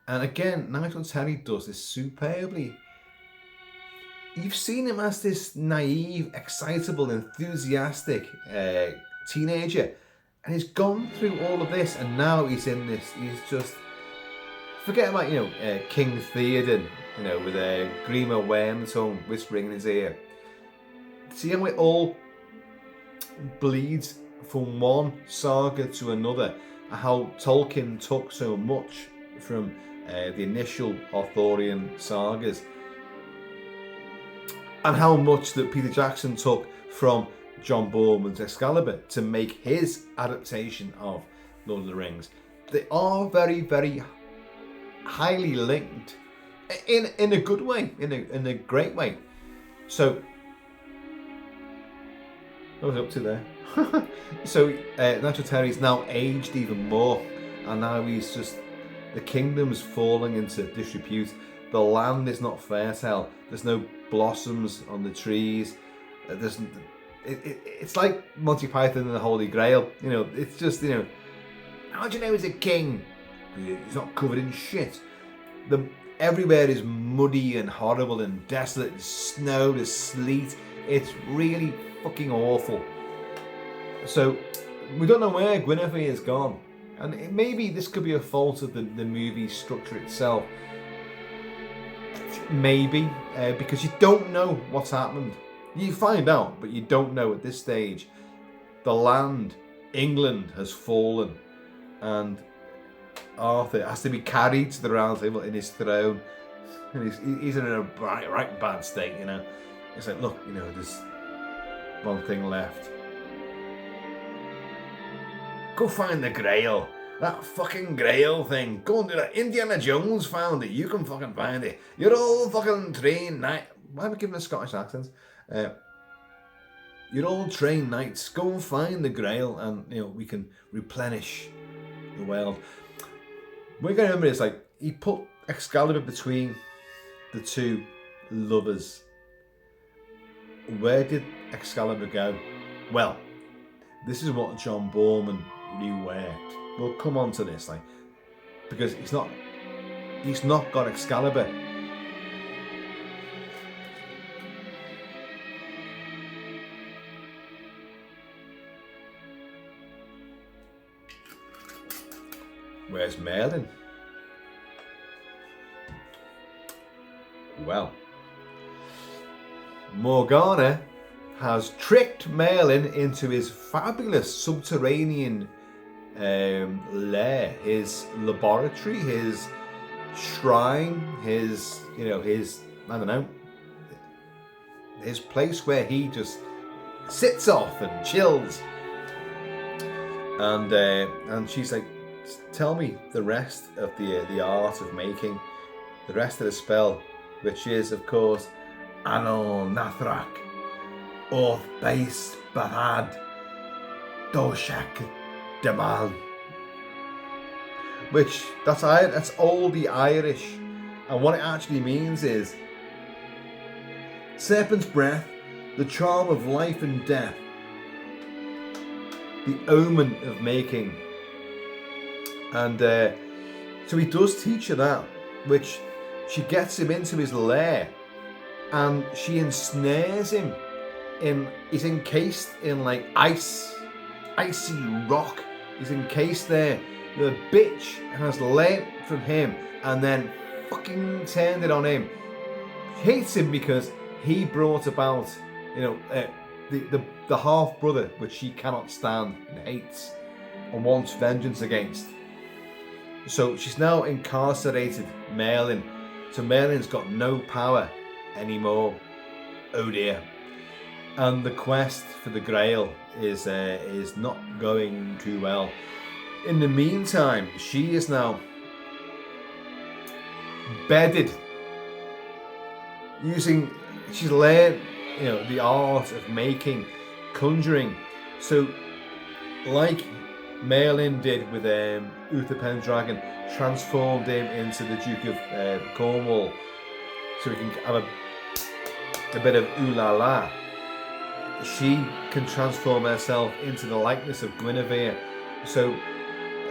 And again, Nigel Terry does this superbly. You've seen him as this naive, excitable, enthusiastic teenager, and he's gone through all of this, and now he's in this. He's just forget about King Theoden, with Grima Wormtongue whispering in his ear. See how it all bleeds from one saga to another. How Tolkien took so much from the initial Arthurian sagas, and how much that Peter Jackson took from John Boorman's Excalibur to make his adaptation of Lord of the Rings. They are very, very highly linked in a good way, in a great way. So, what was I up to there? So, Nigel Terry's now aged even more, and now he's just, the kingdom's falling into disrepute. The land is not fertile. There's no blossoms on the trees. It's like Monty Python and the Holy Grail. It's just, how do you know he's a king? He's not covered in shit. Everywhere is muddy and horrible and desolate. There's snow, there's sleet. It's really fucking awful. So, we don't know where Guinevere has gone. And maybe this could be a fault of the movie structure itself. Maybe, because you don't know what's happened. You find out, but you don't know at this stage. The land, England, has fallen, and Arthur has to be carried to the round table in his throne, and he's in a right bad state. It's like, look, there's one thing left. Go find the Grail. That fucking Grail thing. Go and do that. Indiana Jones found it. You can fucking find it. You're all fucking trained knights. Why am I giving a Scottish accent? You're all trained knights. Go and find the Grail, and we can replenish the world. We're going to remember is like he put Excalibur between the two lovers. Where did Excalibur go? Well, this is what John Boorman reworked. We'll come on to this, because he's not got Excalibur. Where's Merlin? Well, Morgana has tricked Merlin into his fabulous subterranean lair, his laboratory, his shrine, his, I don't know, his place where he just sits off and chills. And she's like, tell me the rest of the art of making, the rest of the spell, which is, of course, Anol Nathrak, Orth Base Bahad, Doshak Demal. Which, that's oldie Irish. And what it actually means is serpent's breath, the charm of life and death, the omen of making. And so he does teach her that, which she gets him into his lair, and she ensnares him he's encased in like icy rock. He's encased there. The bitch has learnt from him and then fucking turned it on him. She hates him because he brought about, the half brother, which she cannot stand and hates and wants vengeance against. So she's now incarcerated Merlin. So Merlin's got no power anymore. Oh dear. And the quest for the Grail is not going too well. In the meantime, she is now bedded. She's learned, the art of making, conjuring. So, like Merlin did with Uther Pendragon, transformed him into the Duke of Cornwall, so we can have a bit of ooh la la. She can transform herself into the likeness of Guinevere. So,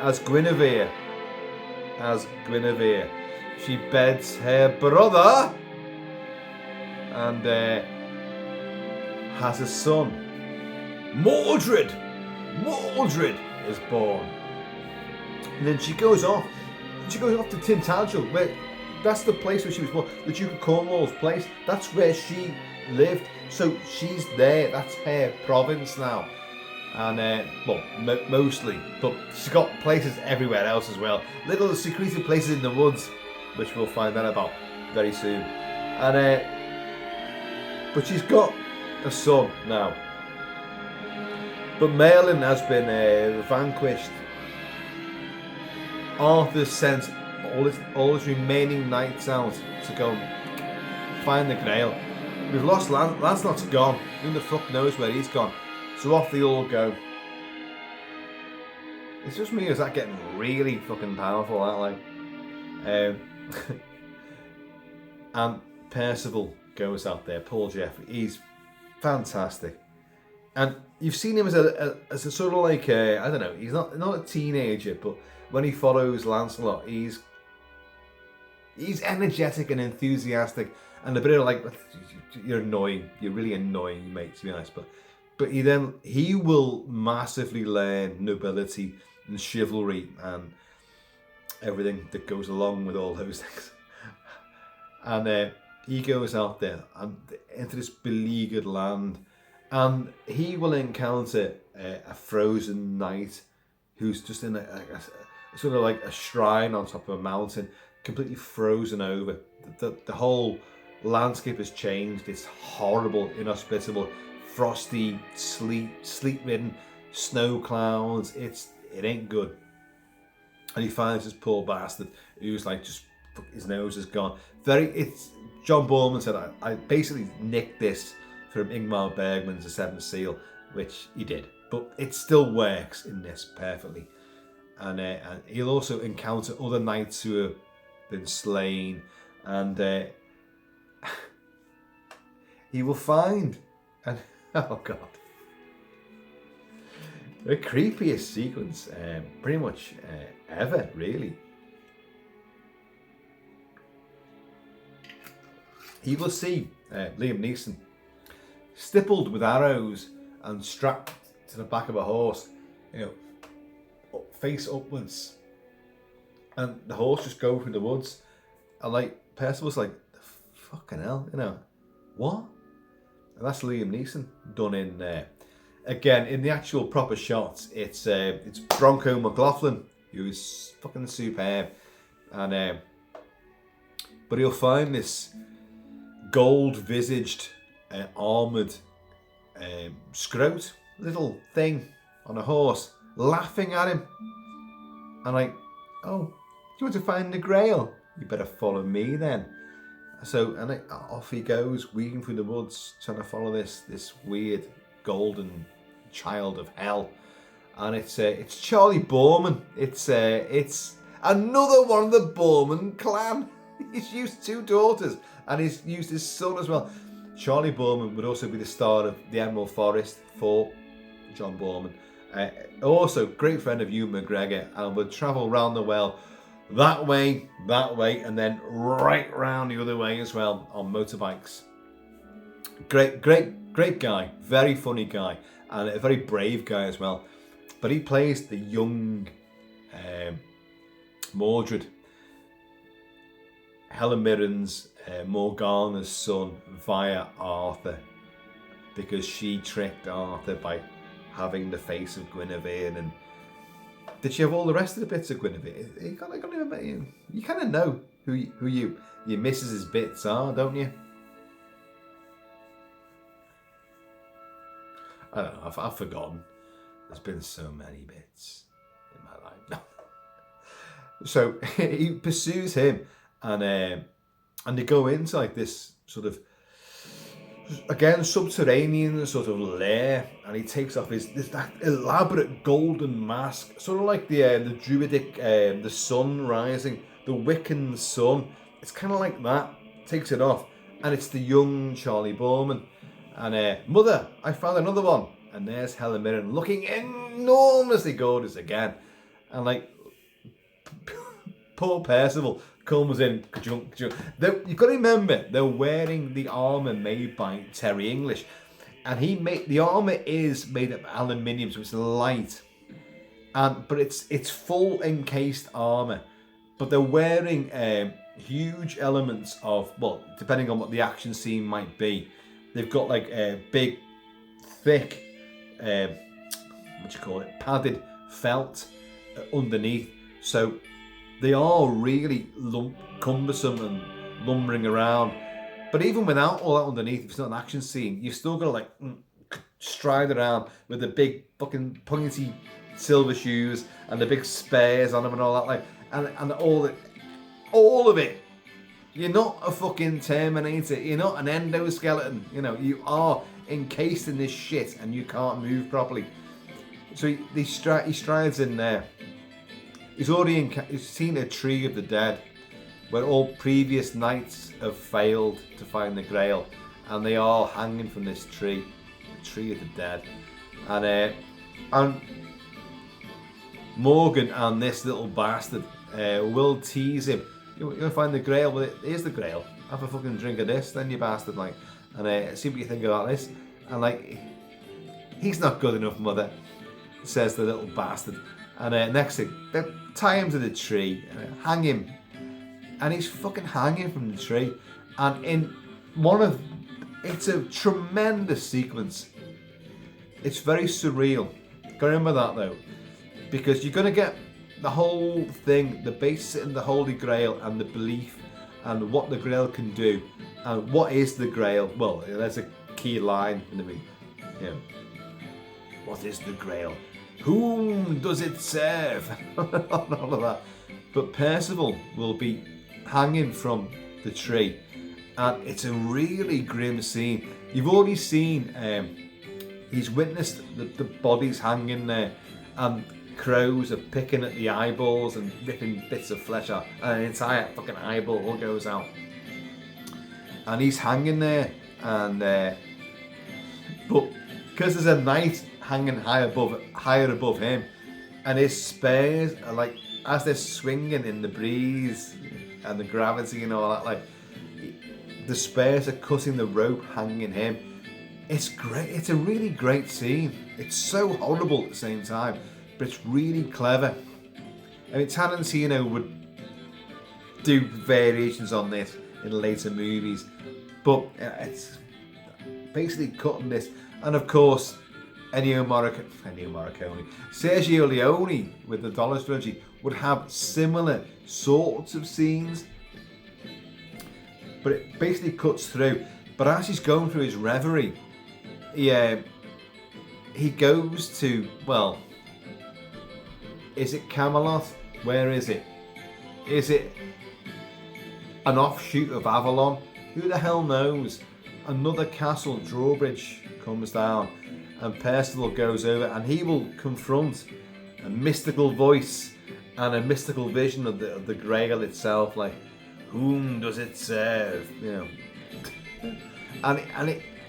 as Guinevere, she beds her brother and has a son. Mordred is born. And then she goes off to Tintagel, where that's the place where she was born. The Duke of Cornwall's place, that's where she lived. So she's there, that's her province now. And, mostly. But she's got places everywhere else as well. Little secretive places in the woods, which we'll find out about very soon. And, but she's got a son now. But Merlin has been vanquished. Arthur sent all his remaining knights out to go find the Grail. We've lost Lancelot's gone. Who the fuck knows where he's gone? So off they all go. It's just me, is that getting really fucking powerful, that and Percival goes out there, Paul Jeffrey, he's fantastic. And you've seen him as a sort of like, I don't know, he's not a teenager, but when he follows Lancelot, he's energetic and enthusiastic, and a bit of like, you're annoying, you're really annoying, mate, to be honest, but he will massively learn nobility and chivalry and everything that goes along with all those things. And he goes out there and into this beleaguered land, and he will encounter a frozen knight who's just in a sort of like a shrine on top of a mountain, completely frozen over. The whole landscape has changed. It's horrible, inhospitable, frosty, sleet-ridden, snow clouds. It ain't good. And he finds this poor bastard who's like just his nose is gone. John Boorman said, I basically nicked this from Ingmar Bergman's The Seventh Seal, which he did, but it still works in this perfectly. And he'll also encounter other knights who have been slain, and he will find, and oh god, the creepiest sequence pretty much ever, really. He will see Liam Neeson stippled with arrows and strapped to the back of a horse, face upwards, and the horse just go through the woods, and like Percival's like, fucking hell, what? And that's Liam Neeson done in again in the actual proper shots. It's Bronco McLaughlin, who is fucking superb, and but he'll find this gold-visaged, armoured scrote little thing on a horse, laughing at him, and like, oh, you want to find the Grail? You better follow me then. So, and off he goes, weaving through the woods, trying to follow this weird golden child of hell. And it's Charlie Boorman. It's another one of the Boorman clan. He's used 2 daughters, and he's used his son as well. Charlie Boorman would also be the star of The Emerald Forest for John Boorman. Also, great friend of Ewan McGregor, and would travel around the world that way, and then right round the other way as well on motorbikes. Great guy, very funny guy, and a very brave guy as well. But he plays the young Mordred, Helen Mirren's Morgana's son via Arthur, because she tricked Arthur by having the face of Guinevere. And did she have all the rest of the bits of Guinevere? You kind of know who your missus's bits are, don't you? I don't know. I've forgotten. There's been so many bits in my life. So he pursues him, and they go into like this sort of, again, subterranean sort of lair, and he takes off that elaborate golden mask, sort of like the druidic, the sun rising, the Wiccan sun. It's kind of like that. Takes it off, and it's the young Charlie Boorman. And mother, I found another one. And there's Helen Mirren looking enormously gorgeous again, and like poor Percival comes in. You've got to remember, they're wearing the armour made by Terry English, and the armour is made of aluminium, so it's light, but it's full encased armour. But they're wearing huge elements of, well, depending on what the action scene might be, they've got like a big, thick, padded felt underneath. So they are really cumbersome and lumbering around. But even without all that underneath, if it's not an action scene, you've still got to like stride around with the big fucking pointy silver shoes and the big spears on them and all that, like, and all of it. You're not a fucking Terminator. You're not an endoskeleton. You know, you are encased in this shit, and you can't move properly. So he strides in there. He's seen a tree of the dead, where all previous knights have failed to find the Grail, and they are hanging from this tree, the tree of the dead. And Morgan and this little bastard will tease him. You're gonna find the Grail. Well, here's the Grail. Have a fucking drink of this, then, you bastard, like. And see what you think about this. And like, he's not good enough, mother, says the little bastard. And next thing, they tie him to the tree, hang him, and he's fucking hanging from the tree. And it's a tremendous sequence. It's very surreal. Gotta remember that though, because you're gonna get the whole thing, the basis in the Holy Grail and the belief and what the Grail can do and what is the Grail. Well, there's a key line in the movie. Yeah. What is the Grail? Whom does it serve? All of that. But Percival will be hanging from the tree, and it's a really grim scene. You've already seen, he's witnessed the bodies hanging there, and crows are picking at the eyeballs and ripping bits of flesh out, and an entire fucking eyeball all goes out. And he's hanging there, and but because there's a knight hanging higher above him, and his spears are like, as they're swinging in the breeze and the gravity and all that, like the spears are cutting the rope hanging him. It's great. It's a really great scene. It's so horrible at the same time, but it's really clever. I mean, Tarantino would do variations on this in later movies, but basically cutting this. And of course, Sergio Leone with the Dollar Trilogy would have similar sorts of scenes. But it basically cuts through. But as he's going through his reverie, he goes to, well, is it Camelot? Where is it? Is it an offshoot of Avalon? Who the hell knows? Another castle drawbridge comes down and Percival goes over and he will confront a mystical voice and a mystical vision of the Grail itself, like, whom does it serve? You know. And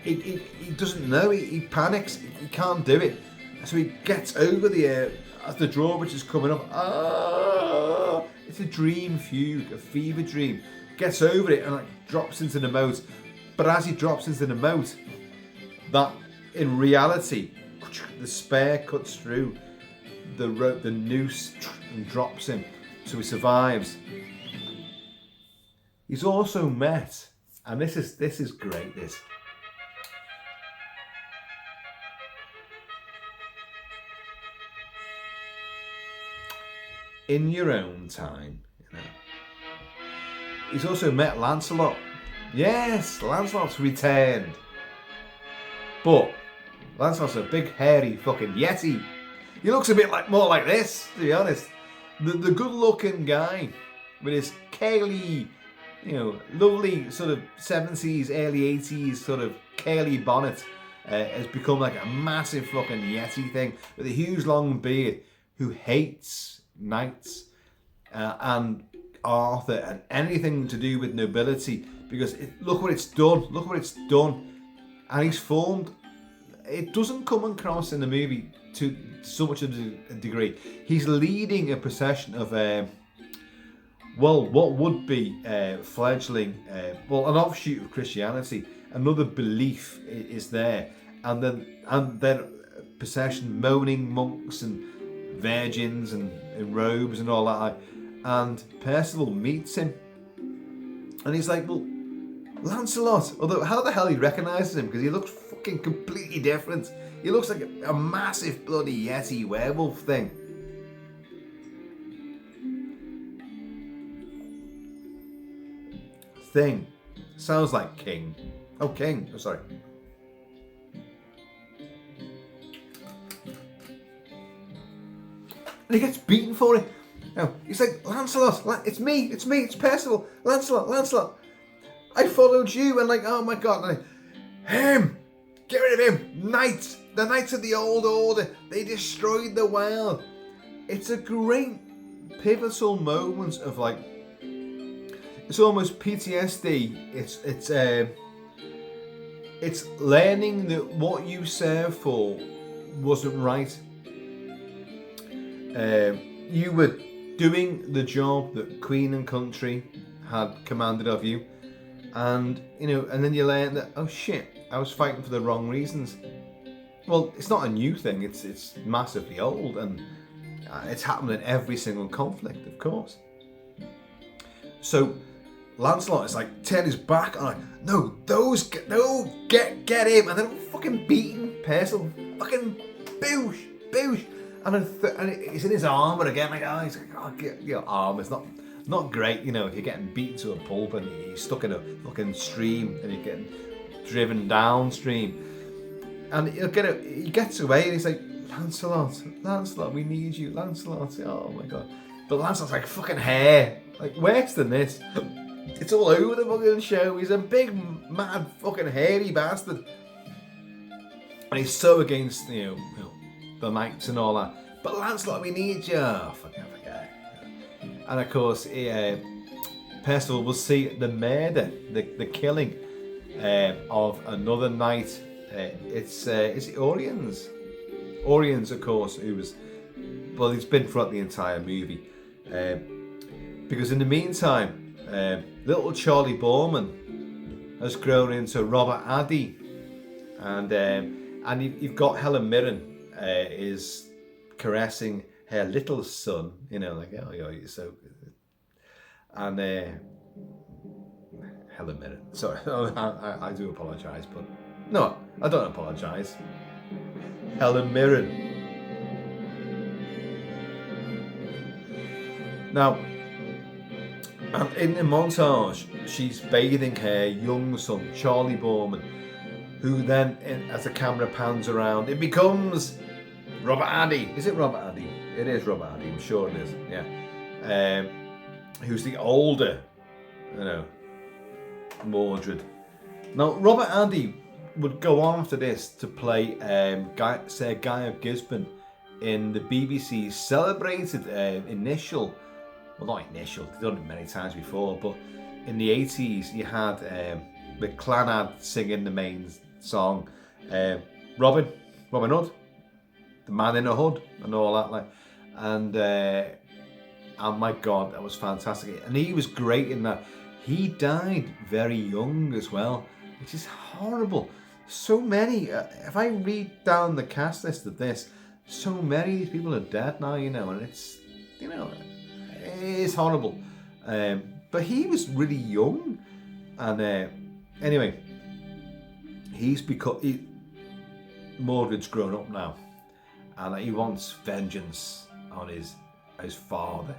he doesn't know, he panics, he can't do it. So he gets over the air as the drawbridge is coming up. It's a dream fugue, a fever dream. Gets over it and like drops into the moat. But as he drops into the moat, that in reality, the spear cuts through the rope, the noose, and drops him. So he survives. He's also met, and this is great. This. In your own time, you know. He's also met Lancelot. Yes, Lancelot's returned. But Lancelot's a big hairy fucking yeti. He looks a bit more like this, to be honest. The good-looking guy with his curly, you know, lovely sort of 70s, early 80s sort of curly bonnet has become like a massive fucking yeti thing with a huge long beard who hates knights and Arthur and anything to do with nobility, because look what it's done, and he's formed. It doesn't come across in the movie to so much of a degree. He's leading a procession of what would be fledgling, an offshoot of Christianity. Another belief is there, and then procession, moaning monks and virgins and in robes and all that. And Percival meets him, and he's like, well, Lancelot. Although how the hell he recognises him, because he looks fucking completely different. He looks like a massive bloody yeti werewolf thing. Sounds like king. Oh, king. Oh, sorry. And he gets beaten for it. Now, he's like, Lancelot, it's me, it's Percival, Lancelot. I followed you, and like, oh my god, him, get rid of him, knights, the knights of the old order, they destroyed the world. It's a great pivotal moment of like, it's almost PTSD. It's learning that what you serve for wasn't right. You were doing the job that Queen and Country had commanded of you, and and then you learn that, oh shit, I was fighting for the wrong reasons. Well, it's not a new thing. It's massively old, and it's happened in every single conflict, of course. So Lancelot is like, turn his back on, like, no, get him, and then fucking beating Percival, fucking boosh. And it's in his armour again, like, oh, he's like, oh, get your arm. It's not great, if you're getting beaten to a pulp and he's stuck in a fucking stream and you're getting driven downstream. And he gets away and he's like, Lancelot, we need you, Lancelot. Oh my god. But Lancelot's like fucking hair, like worse than this. It's all over the fucking show. He's a big, mad, fucking hairy bastard. And he's so against, the knights and all that. But Lancelot, we need you. Oh, forget. And of course, Percival will see the murder, the killing of another knight. Is it Orions? Orions, of course, he's been throughout the entire movie. Because in the meantime, little Charlie Boorman has grown into Robert Addy, and you've got Helen Mirren is caressing her little son, like, oh, you're so good. And Helen Mirren, sorry, I do apologise, but No, I don't apologise. Helen Mirren. Now, and in the montage, she's bathing her young son, Charlie Boorman, who then, as the camera pans around, it becomes Robert Addy. Is it Robert Addy? It is Robert Addy, I'm sure it is, yeah. Who's the older, Mordred. Now, Robert Addy would go on after this to play Sir Guy of Gisborne in the BBC's celebrated initial, well, not initial, they've done it many times before, but in the 80s you had the Clannad singing the main song, Robin Hood, the man in the hood, and all that, and my God, that was fantastic, and he was great in that. He died very young as well, which is horrible. So many, if I read down the cast list of this, so many of these people are dead now, and it's, it is horrible. But he was really young, and anyway, Mordred's grown up now, and he wants vengeance on his father.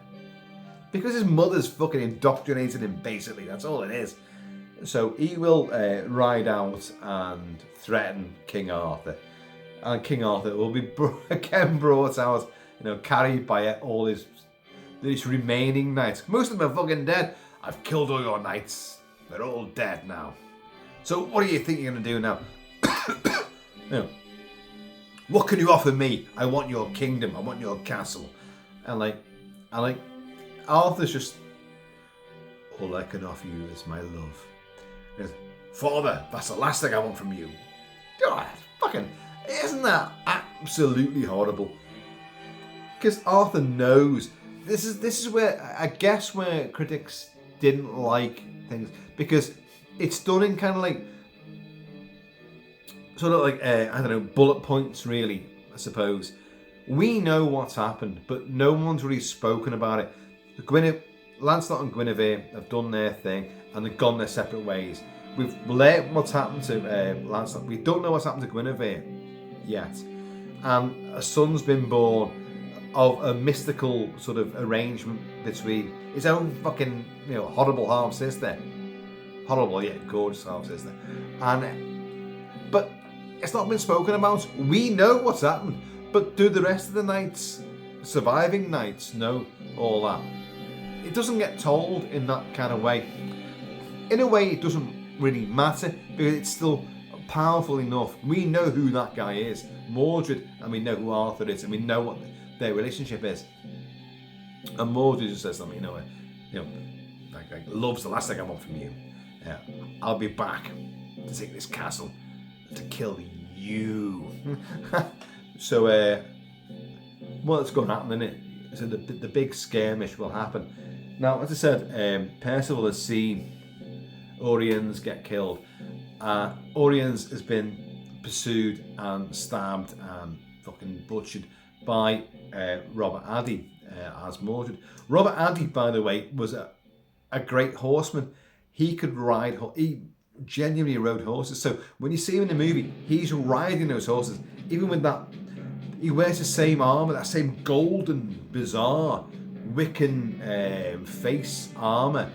Because his mother's fucking indoctrinated him, basically, that's all it is. So he will ride out and threaten King Arthur. And King Arthur will be again brought out, carried by all his remaining knights. Most of them are fucking dead. I've killed all your knights. They're all dead now. So what do you think you're going to do now? What can you offer me? I want your kingdom. I want your castle. And Arthur's just, all I can offer you is my love. He goes, Father, that's the last thing I want from you. God, fucking, isn't that absolutely horrible? Because Arthur knows this is where I guess where critics didn't like things, because it's done in kind of bullet points, really, I suppose. We know what's happened, but no one's really spoken about it. Lancelot and Guinevere have done their thing and they've gone their separate ways. We've learnt what's happened to Lancelot. We don't know what's happened to Guinevere yet. And a son's been born of a mystical sort of arrangement between his own fucking, horrible half-sister. Horrible, yet gorgeous half-sister. But it's not been spoken about. We know what's happened. But do the rest of the knights, surviving knights, know all that? It doesn't get told in that kind of way. In a way, it doesn't really matter, because it's still powerful enough. We know who that guy is, Mordred, and we know who Arthur is, and we know what their relationship is. And Mordred just says something, love's the last thing I want from you. I'll be back to take this castle, to kill you. So, what's going to happen, isn't it? So the big skirmish will happen. Now, as I said, Percival has seen Uriens get killed. Uriens has been pursued and stabbed and fucking butchered by Robert Addy as Mordred. Robert Addy, by the way, was a great horseman. He could ride. He genuinely rode horses. So when you see him in the movie, he's riding those horses. Even with that, he wears the same armour, that same golden, bizarre Wiccan face armour.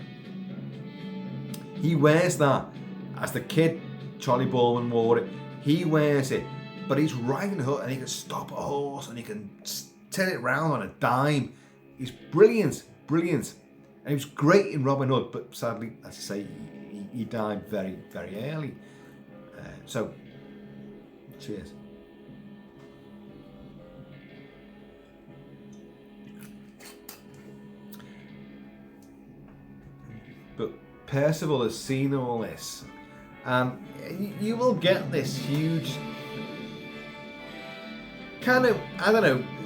He wears that. As the kid, Charlie Boorman wore it. He wears it. But he's riding a horse and he can stop a horse and he can turn it round on a dime. He's brilliant. And he was great in Robin Hood, but sadly, as I say, he died very, very early. So, cheers. But Percival has seen all this, and you will get this huge kind of,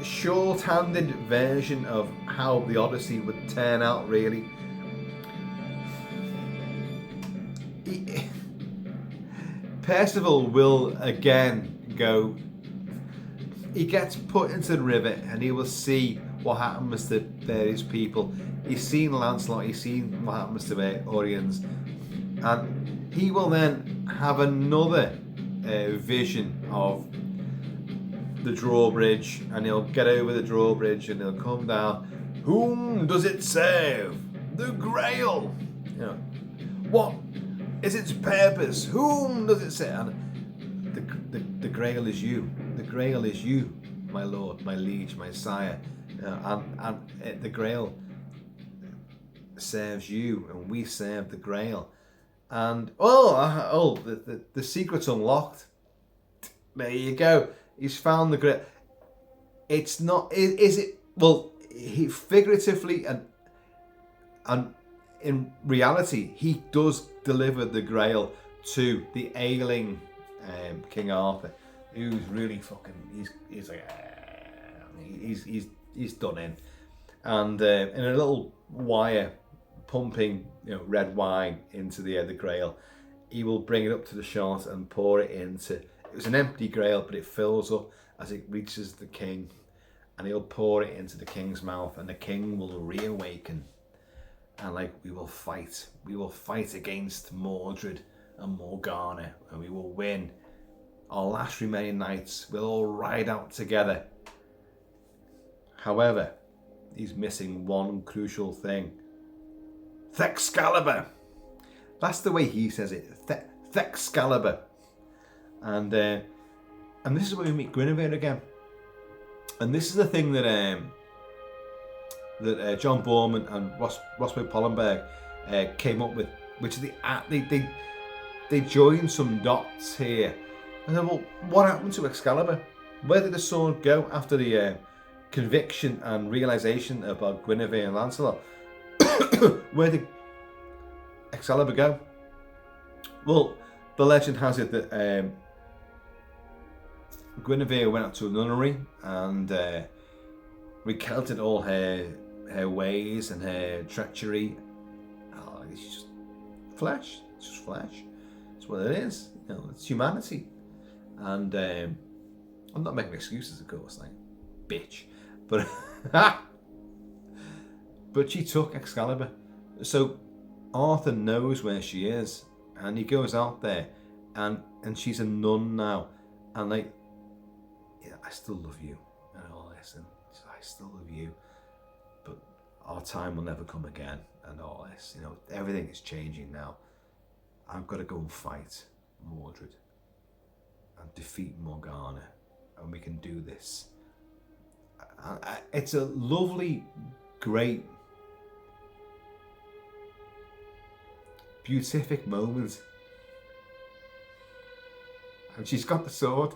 short-handed version of how the Odyssey would turn out, really. Percival will again go, he gets put into the river and he will see what happens to various people. He's seen Lancelot, he's seen what happens to Uriens, and he will then have another vision of the drawbridge, and he'll get over the drawbridge and he'll come down. Whom does it serve? The Grail. You know, what is its purpose? Whom does it serve? And the Grail is you. The Grail is you, my lord, my liege, my sire. And the Grail serves you, and we serve the Grail. And the secret's unlocked. There you go. He's found the Grail. It's not. Is it? Well, he figuratively and in reality, he does deliver the Grail to the ailing King Arthur, who's really fucking. He's like, he's done in, and in a little wire pumping red wine into the Grail, he will bring it up to the shot and pour it into. It was an empty Grail, but it fills up as it reaches the king, and he'll pour it into the king's mouth, and the king will reawaken, and we will fight against Mordred and Morgana, and we will win. Our last remaining knights will all ride out together. However, he's missing one crucial thing. Excalibur. That's the way he says it. Excalibur. And this is where we meet Guinevere again. And this is the thing that John Boorman and Roscoe Pollenberg came up with, which is they joined some dots here. And then, well, what happened to Excalibur? Where did the sword go after the conviction and realization about Guinevere and Lancelot? Where did Excalibur go? Well, the legend has it that Guinevere went up to a nunnery and recounted all her ways and her treachery. Oh, it's just flesh. It's just flesh. It's what it is. It's humanity. And I'm not making excuses, of course, bitch. But but she took Excalibur. So Arthur knows where she is, and he goes out there, and she's a nun now, and I still love you, and all this, and I still love you, but our time will never come again, and all this, everything is changing now. I've got to go and fight Mordred and defeat Morgana, and we can do this. It's a lovely, great, beatific moment, and she's got the sword.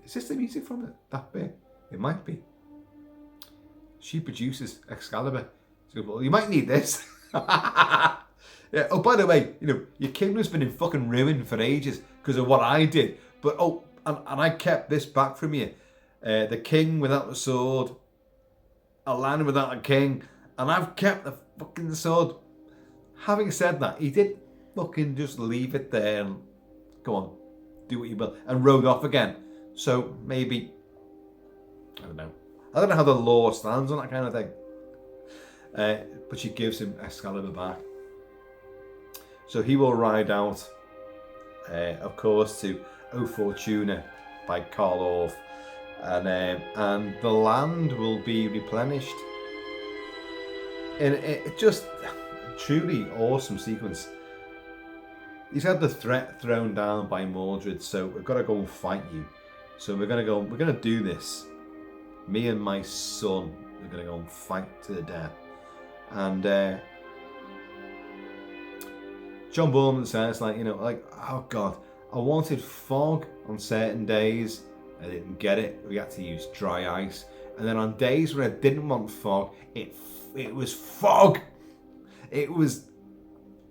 Is this the music from it? That bit? It might be. She produces Excalibur. So, well, you might need this. Yeah. Oh, by the way, your kingdom's been in fucking ruin for ages because of what I did. But and I kept this back from you. The king without the sword, a land without a king, and I've kept the fucking sword. Having said that, he did fucking just leave it there and go on, do what you will, and rode off again. So maybe, I don't know how the law stands on that kind of thing. But she gives him Excalibur back. So he will ride out, of course, to O Fortuna by Karl Orff, and the land will be replenished. And it just truly awesome sequence. He's had the threat thrown down by Mordred, so we've got to go and fight you. So we're gonna do this. Me and my son are gonna go and fight to the death. And John Boorman says, oh God, I wanted fog on certain days. I didn't get it. We had to use dry ice. And then on days when I didn't want fog, it was fog. It was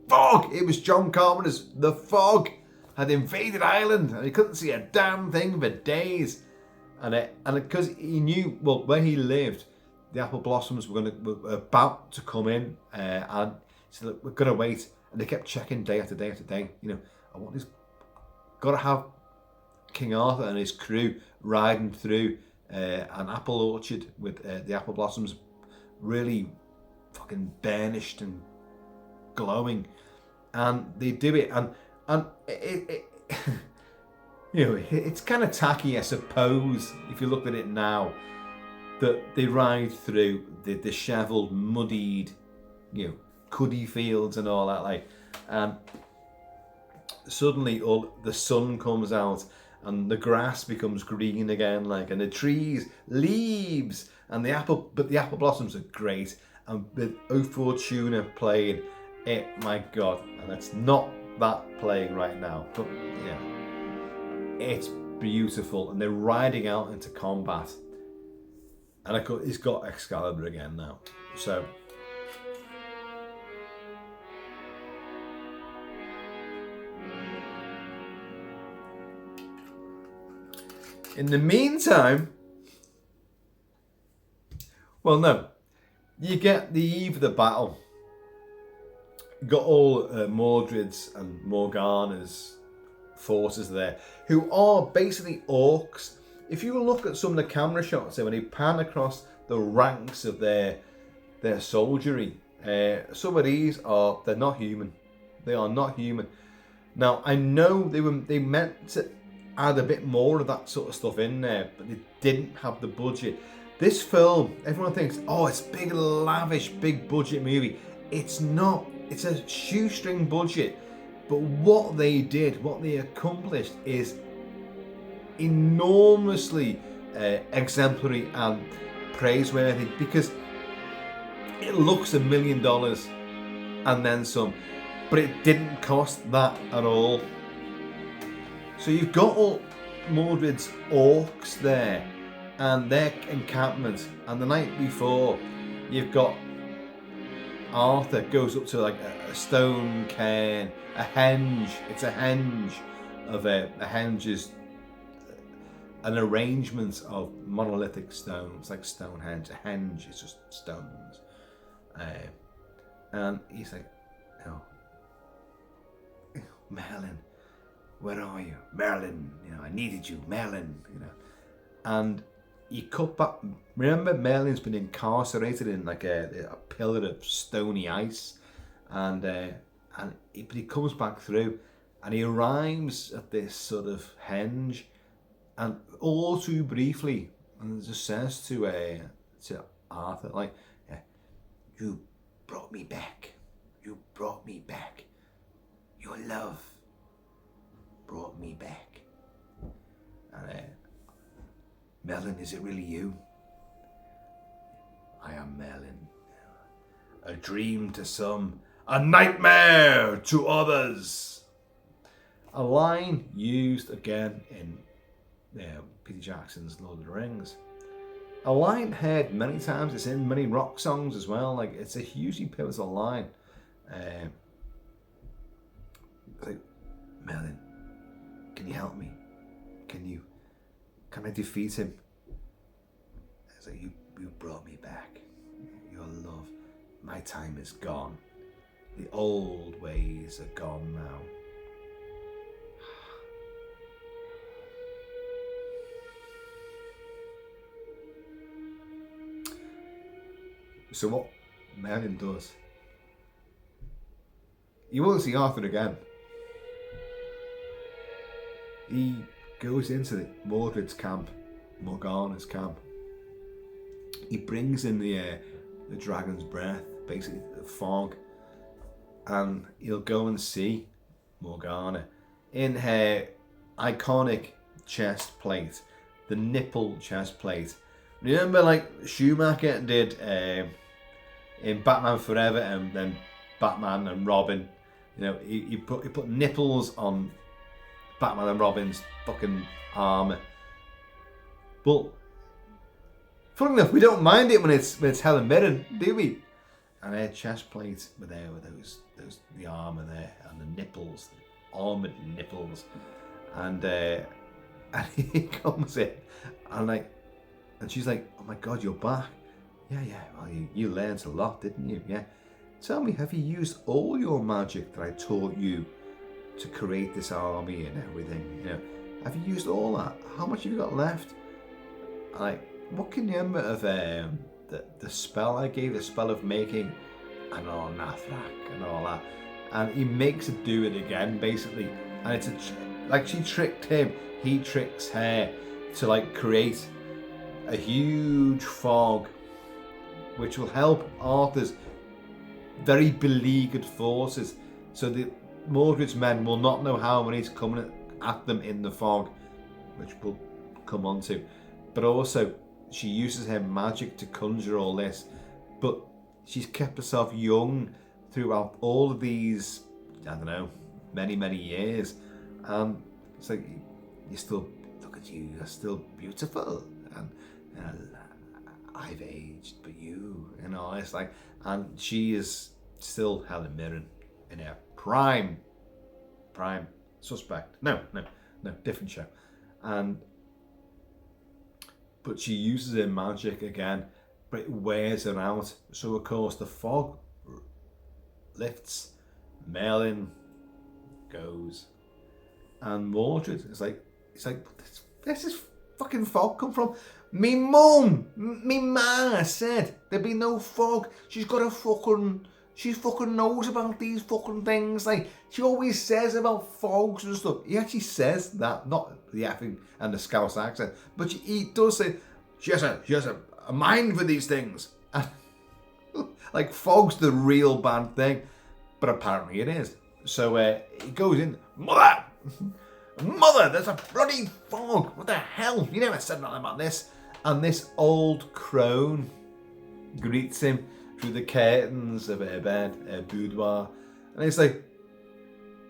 fog. It was John Carpenter's The Fog had invaded Ireland, and he couldn't see a damn thing for days. And because he knew, well, where he lived, the apple blossoms were about to come in, and so look, we're gonna wait. And they kept checking day after day after day. I want this. Got to have King Arthur and his crew riding through an apple orchard with the apple blossoms really fucking burnished and glowing. and they do it, and it you know, it's kind of tacky, I suppose, if you look at it now, that they ride through the dishevelled, muddied, you know, cuddy fields and all that, like, and suddenly all the sun comes out and the grass becomes green again, like, and the trees, leaves, and the apple blossoms are great, and with O Fortuna playing it, my God, and it's not that playing right now, but yeah, it's beautiful, and they're riding out into combat, and of course he's got Excalibur again now, so. In the meantime, well, no, you get the eve of the battle. You got all Mordred's and Morgana's forces there, who are basically orcs. If you look at some of the camera shots, when they pan across the ranks of their soldiery, some of these they're not human. They are not human. Now I know they meant to add a bit more of that sort of stuff in there, but they didn't have the budget. This film, everyone thinks, oh, it's big, lavish, big budget movie. It's not. It's a shoestring budget. But what they did, what they accomplished, is enormously exemplary and praiseworthy, because it looks $1 million and then some, but it didn't cost that at all. So you've got all Mordred's orcs there and their encampment, and the night before you've got Arthur goes up to like a stone cairn, a henge. It's a henge of a henge is an arrangement of monolithic stones, like Stonehenge. A henge is just stones, and he's like, oh, Merlin, where are you? Merlin, you know, I needed you, Merlin, you know. And he cut back. Remember, Merlin's been incarcerated in like a pillar of stony ice, and but he comes back through, and he arrives at this sort of henge, and all too briefly, and just says to Arthur, like, yeah, you brought me back. You brought me back. Your love brought me back. And Merlin, is it really you? I am Merlin. A dream to some, a nightmare to others. A line used again in Peter Jackson's Lord of the Rings. A line heard many times. It's in many rock songs as well. Like, it's a hugely pivotal line. Like, Merlin, can you help me? Can I defeat him? It's like, you brought me back. Your love. My time is gone. The old ways are gone now. So what Merlin does, you won't see Arthur again. He goes into Mordred's camp, Morgana's camp. He brings in the dragon's breath, basically the fog, and he'll go and see Morgana in her iconic chest plate, the nipple chest plate. Remember, like Schumacher did in Batman Forever, and then Batman and Robin. You know, he put nipples on Batman and Robin's fucking armor. But funny enough, we don't mind it when it's Helen Mirren, do we? And her chest plate were there with those the armor there and the nipples, the armored nipples, and he comes in and she's like, oh my God, you're back. Yeah, well, you learned a lot, didn't you? Yeah. Tell me, have you used all your magic that I taught you to create this army and everything? You know, have you used all that? How much have you got left? Like, what can you remember of the spell I gave, the spell of making an Nathrak and all that? and he makes her do it again, basically. And it's like she tricked him, he tricks her to like create a huge fog, which will help Arthur's very beleaguered forces, so that Mordred's men will not know how many's coming at them in the fog, which we'll come on to. But also, she uses her magic to conjure all this, but she's kept herself young throughout all of these, I don't know, many years. And it's like, you still, look at you, you're still beautiful. And I've aged, but you know, it's like, and she is still Helen Mirren in her prime suspect. No, different show. But she uses her magic again, but it wears her out. So of course the fog lifts, Merlin goes, and Mordred is like, where's this fucking fog come from? Me ma said there'd be no fog. She fucking knows about these fucking things. Like, she always says about fogs and stuff. He actually says that, not the effing and the Scouse accent, but he does say she has a mind for these things. And, like, fog's the real bad thing, but apparently it is. So he goes in, Mother, there's a bloody fog. What the hell? You never said nothing about this. And this old crone greets him through the curtains of her bed, her boudoir. And it's like,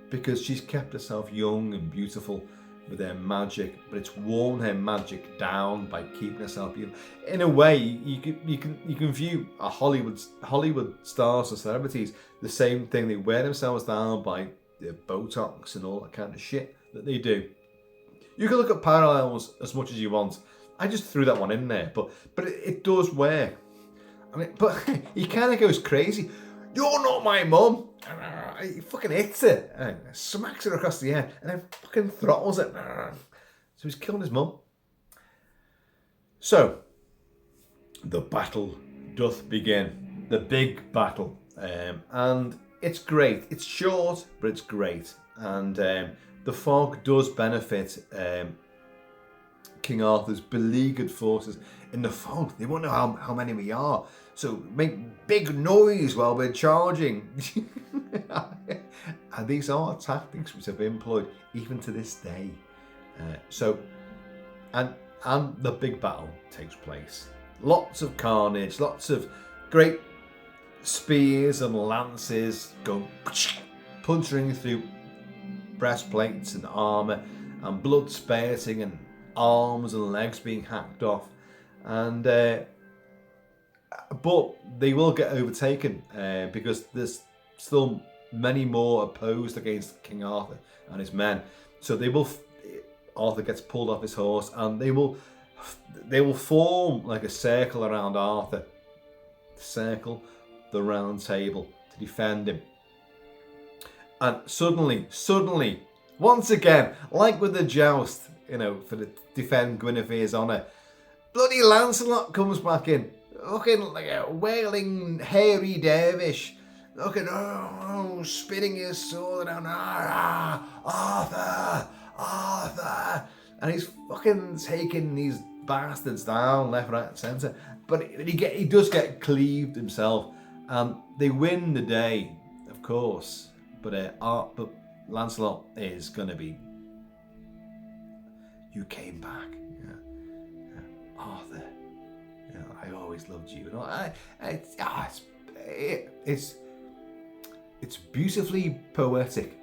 because she's kept herself young and beautiful with her magic, but it's worn her magic down by keeping herself beautiful. In a way, you can view a Hollywood stars or celebrities the same thing. They wear themselves down by their Botox and all that kind of shit that they do. You can look at parallels as much as you want. I just threw that one in there, but it does work. I mean, but he kind of goes crazy. You're not my mum. He fucking hits it, and smacks her across the head, and then fucking throttles it. So he's killed his mum. So the battle doth begin. The big battle, and it's great. It's short, but it's great, and the fog does benefit King Arthur's beleaguered forces. In the fog, they won't know how many we are, so make big noise while we're charging. And these are tactics which have been employed even to this day. And the big battle takes place. Lots of carnage, lots of great spears and lances going puncturing through breastplates and armour, and blood spurting, and arms and legs being hacked off. And but they will get overtaken because there's still many more opposed against King Arthur and his men. So they will. Arthur gets pulled off his horse, and they will form like a circle around Arthur, circle the round table to defend him. And suddenly, once again, like with the joust, for the defend Guinevere's honour, bloody Lancelot comes back in, looking like a wailing, hairy dervish, looking, spitting his sword around, Arthur, and he's fucking taking these bastards down left, right, and centre. But he does get cleaved himself, and they win the day, of course. But Lancelot is gonna be. You came back, Arthur. I always loved you. It's beautifully poetic,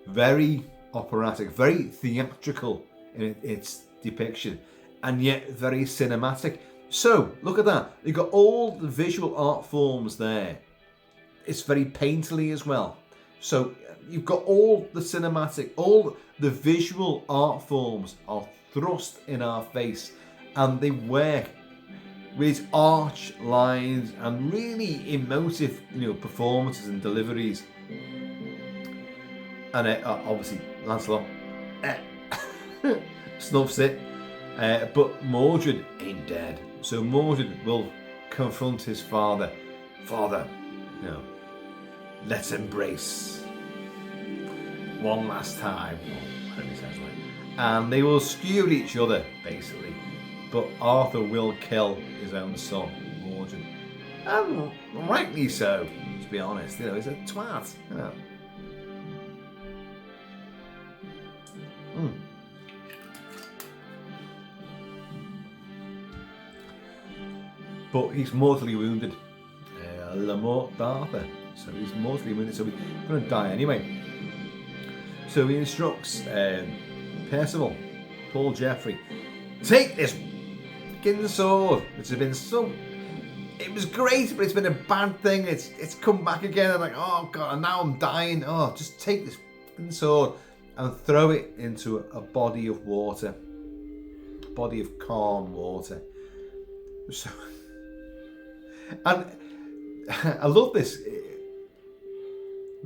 very operatic, very theatrical in its depiction, and yet very cinematic. So look at that. You've got all the visual art forms there. It's very painterly as well. So you've got all the cinematic, all the visual art forms are thrust in our face, and they work with arch lines and really emotive, performances and deliveries. And obviously Lancelot snuffs it, but Mordred ain't dead. So Mordred will confront his father. Father, let's embrace one last time. And they will skewer each other, basically. But Arthur will kill his own son, Mordred. And rightly so, to be honest. You know, he's a twat. You know. But he's mortally wounded. La mort d'Arthur. So he's mortally wounded, so he's going to die anyway. So he instructs Percival, Paul Jeffrey, take this fucking sword. It's been so. It was great, but it's been a bad thing. It's come back again. I'm like, oh god, and now I'm dying. Oh, just take this fucking sword and throw it into a body of water, a body of calm water. So, and I love this.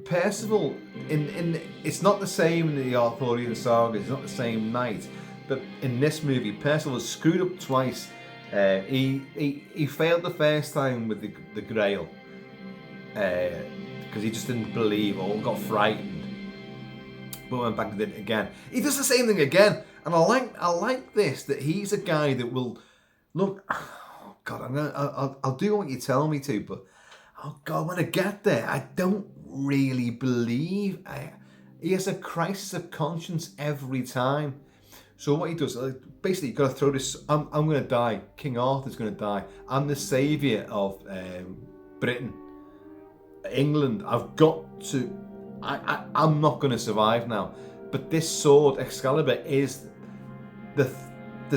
Percival, in it's not the same in the Arthurian saga. It's not the same knight, but in this movie, Percival was screwed up twice. He failed the first time with the Grail because he just didn't believe or got frightened. But went back and did it again. He does the same thing again, and I like this, that he's a guy that will look. Oh God, I'll do what you tell me to, but oh God, when I get there, I don't really believe. He has a crisis of conscience every time. So what he does, basically, you've got to throw this. I'm going to die. King Arthur's going to die. I'm the saviour of Britain, England. I've got to. I'm not going to survive now. But this sword, Excalibur, is the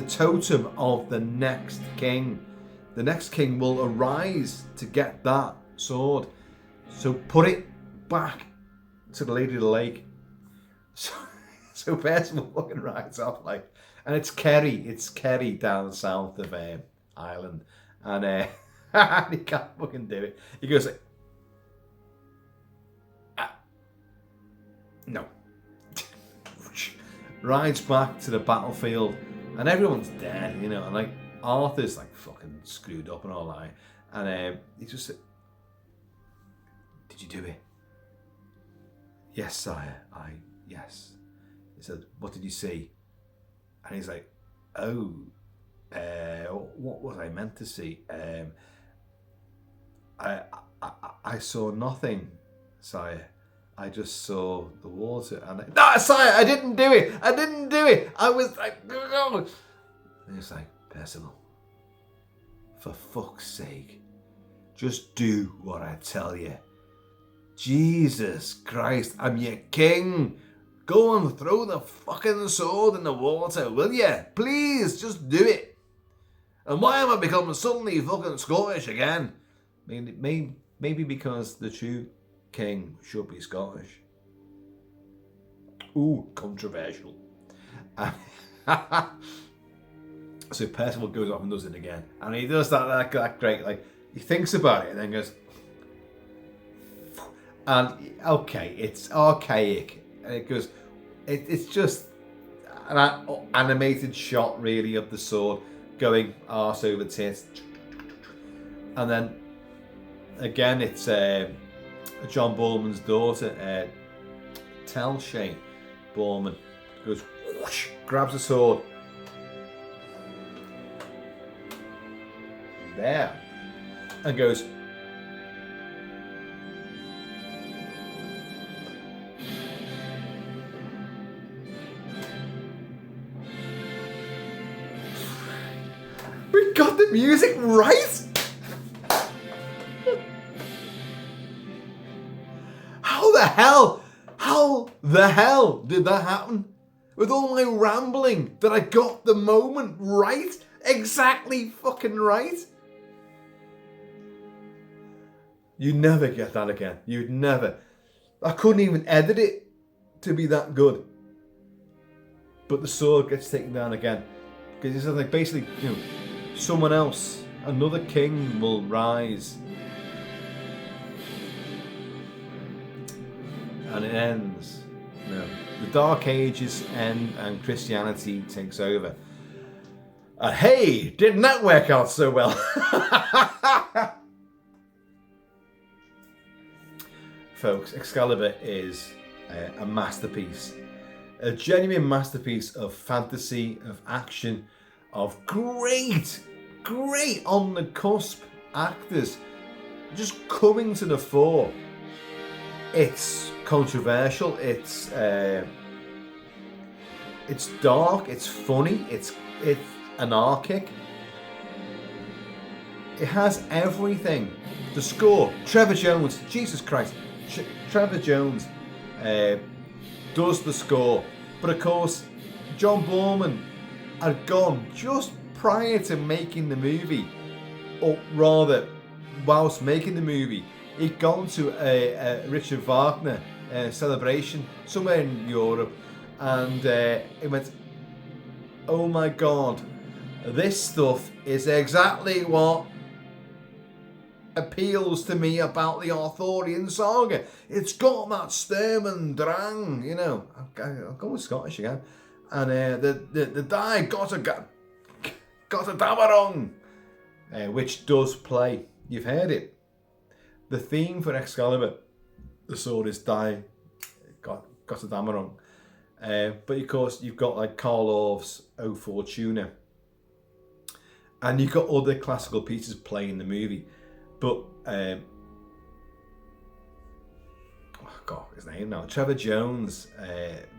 totem of the next king. The next king will arise to get that sword. So put it back to the Lady of the Lake. So Percival fucking rides off like, and it's Kerry down south of Ireland, and he can't fucking do it. He goes like, no, rides back to the battlefield, and everyone's dead, you know, and like Arthur's like fucking screwed up and all that, and he just said, "Did you do it?" "Yes, sire. Yes." He said, "What did you see?" And he's like, "Oh, what was I meant to see? I saw nothing, sire. I just saw the water." And "No, sire, I didn't do it. I didn't do it. I was like..." And he's like, "Percival, for fuck's sake, just do what I tell you. Jesus Christ, I'm your king. Go and throw the fucking sword in the water, will you? Please, just do it. And why am I becoming suddenly fucking Scottish again?" I mean, maybe because the true king should be Scottish. Ooh, controversial. So Percival goes off and does it again. And he does that great, like, he thinks about it and then goes... And, okay, it's archaic. And it goes, it's just an animated shot, really, of the sword going arse over tits. And then, again, it's John Boorman's daughter, Telshay Boorman, goes, whoosh, grabs the sword. There. And goes... We got the music right? How the hell did that happen? With all my rambling, that I got the moment right? Exactly fucking right? You'd never get that again. You'd never. I couldn't even edit it to be that good. But the sword gets taken down again. Because it's like basically, you know, someone else, another king will rise. And it ends. You know, the Dark Ages end and Christianity takes over. And hey, didn't that work out so well? folks, Excalibur is a masterpiece. A genuine masterpiece of fantasy, of action, of great on the cusp actors just coming to the fore. It's controversial, it's dark, it's funny, it's anarchic. It has everything. The score, Trevor Jones, Jesus Christ, Trevor Jones does the score. But of course, John Boorman had gone just prior to making the movie, or rather, whilst making the movie, he'd gone to a Richard Wagner celebration somewhere in Europe, and he went, "Oh my God, this stuff is exactly what appeals to me about the Arthurian saga. It's got that Sturm and Drang, you know." I'll go with Scottish again. And the die got a damarong, which does play. You've heard it. The theme for Excalibur, the sword is die got a damarong. But of course, you've got like Karl Orff's O Fortuna, and you've got other classical pieces playing in the movie. But oh God, his name now. Trevor Jones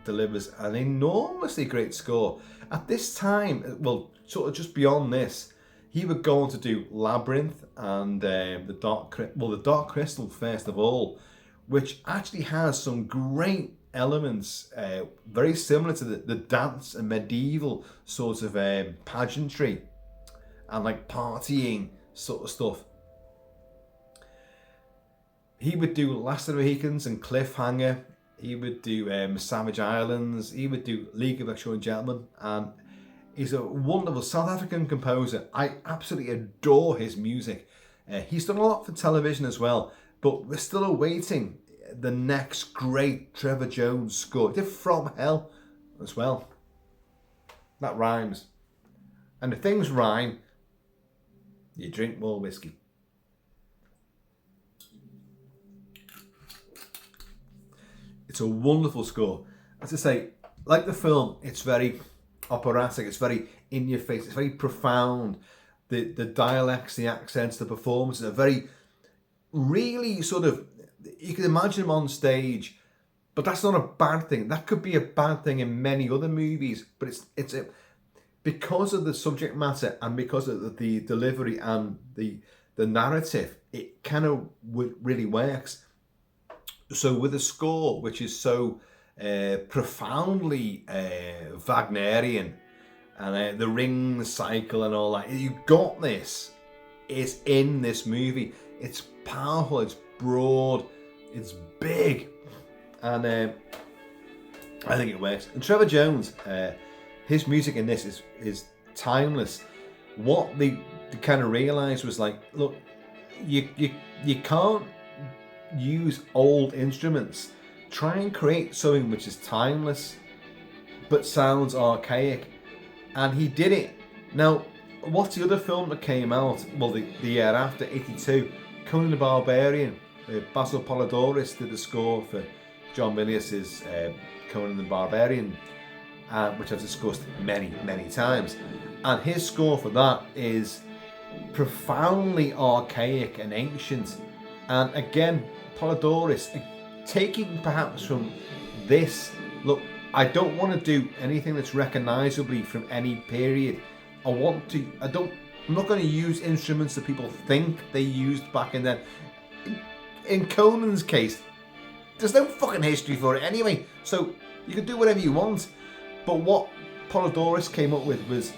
delivers an enormously great score. At this time, well, sort of just beyond this, he would go on to do Labyrinth and the Dark Crystal first of all, which actually has some great elements, very similar to the dance and medieval sort of pageantry and like partying sort of stuff. He would do Last of the Mohicans and Cliffhanger. He would do Savage Islands. He would do League of Extraordinary Gentlemen. And he's a wonderful South African composer. I absolutely adore his music. He's done a lot for television as well. But we're still awaiting the next great Trevor Jones score. He did From Hell as well. That rhymes. And if things rhyme, you drink more whiskey. It's a wonderful score. As I say, like the film, it's very operatic, it's very in your face, it's very profound. The dialects, the accents, the performances are very, really sort of, you can imagine them on stage, but that's not a bad thing. That could be a bad thing in many other movies, but it's because of the subject matter and because of the delivery and the narrative, it kind of really works. So with a score which is so profoundly Wagnerian, and the ring cycle and all that, you got this. It's in this movie. It's powerful. It's broad. It's big, and I think it works. And Trevor Jones, his music in this is timeless. What they kind of realised was like, look, you can't use old instruments. Try and create something which is timeless but sounds archaic, and he did it. Now, what's the other film that came out? Well, the year after, 82, Conan the Barbarian. Basil Polidoris did the score for John Milius's Conan the Barbarian, which I've discussed many times, and his score for that is profoundly archaic and ancient. And again, Polidoris, taking perhaps from this, look, I don't want to do anything that's recognisably from any period. I'm not going to use instruments that people think they used back in then. In Conan's case, there's no fucking history for it anyway, so you can do whatever you want. But what Polidoris came up with was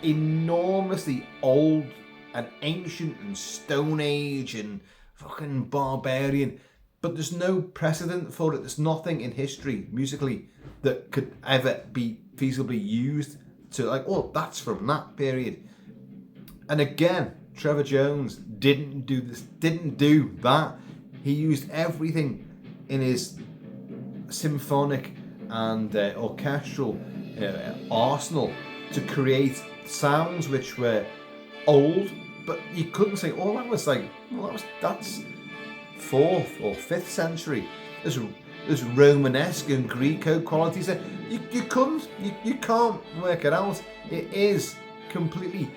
enormously old and ancient and Stone Age and fucking barbarian, but there's no precedent for it. There's nothing in history musically that could ever be feasibly used to like, oh, that's from that period. And again, Trevor Jones didn't do that. He used everything in his symphonic and orchestral arsenal to create sounds which were old, but you couldn't say, oh, that was like, well, 4th or 5th century. There's Romanesque and Greco qualities there. You can't work it out. It is completely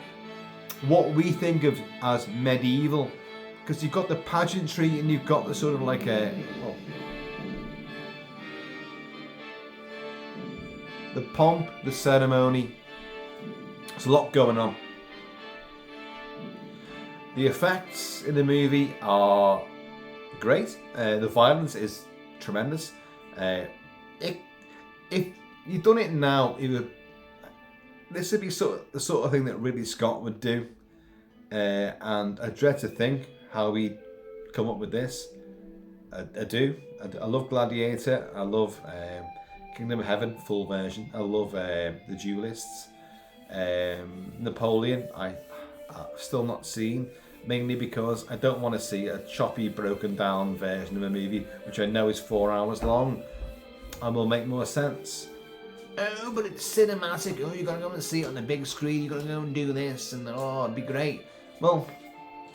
what we think of as medieval, because you've got the pageantry and you've got the sort of like the pomp, the ceremony. There's a lot going on. The effects in the movie are great. The violence is tremendous. If you'd done it now, this would be the sort of thing that Ridley Scott would do. And I dread to think how we come up with this. I do. I love Gladiator. I love Kingdom of Heaven full version. I love The Duelists. Napoleon I've still not seen, mainly because I don't want to see a choppy, broken down version of a movie which I know is 4 hours long and will make more sense. Oh, but it's cinematic. Oh, you gotta go and see it on the big screen. You gotta go and do this, and oh, it'd be great. Well,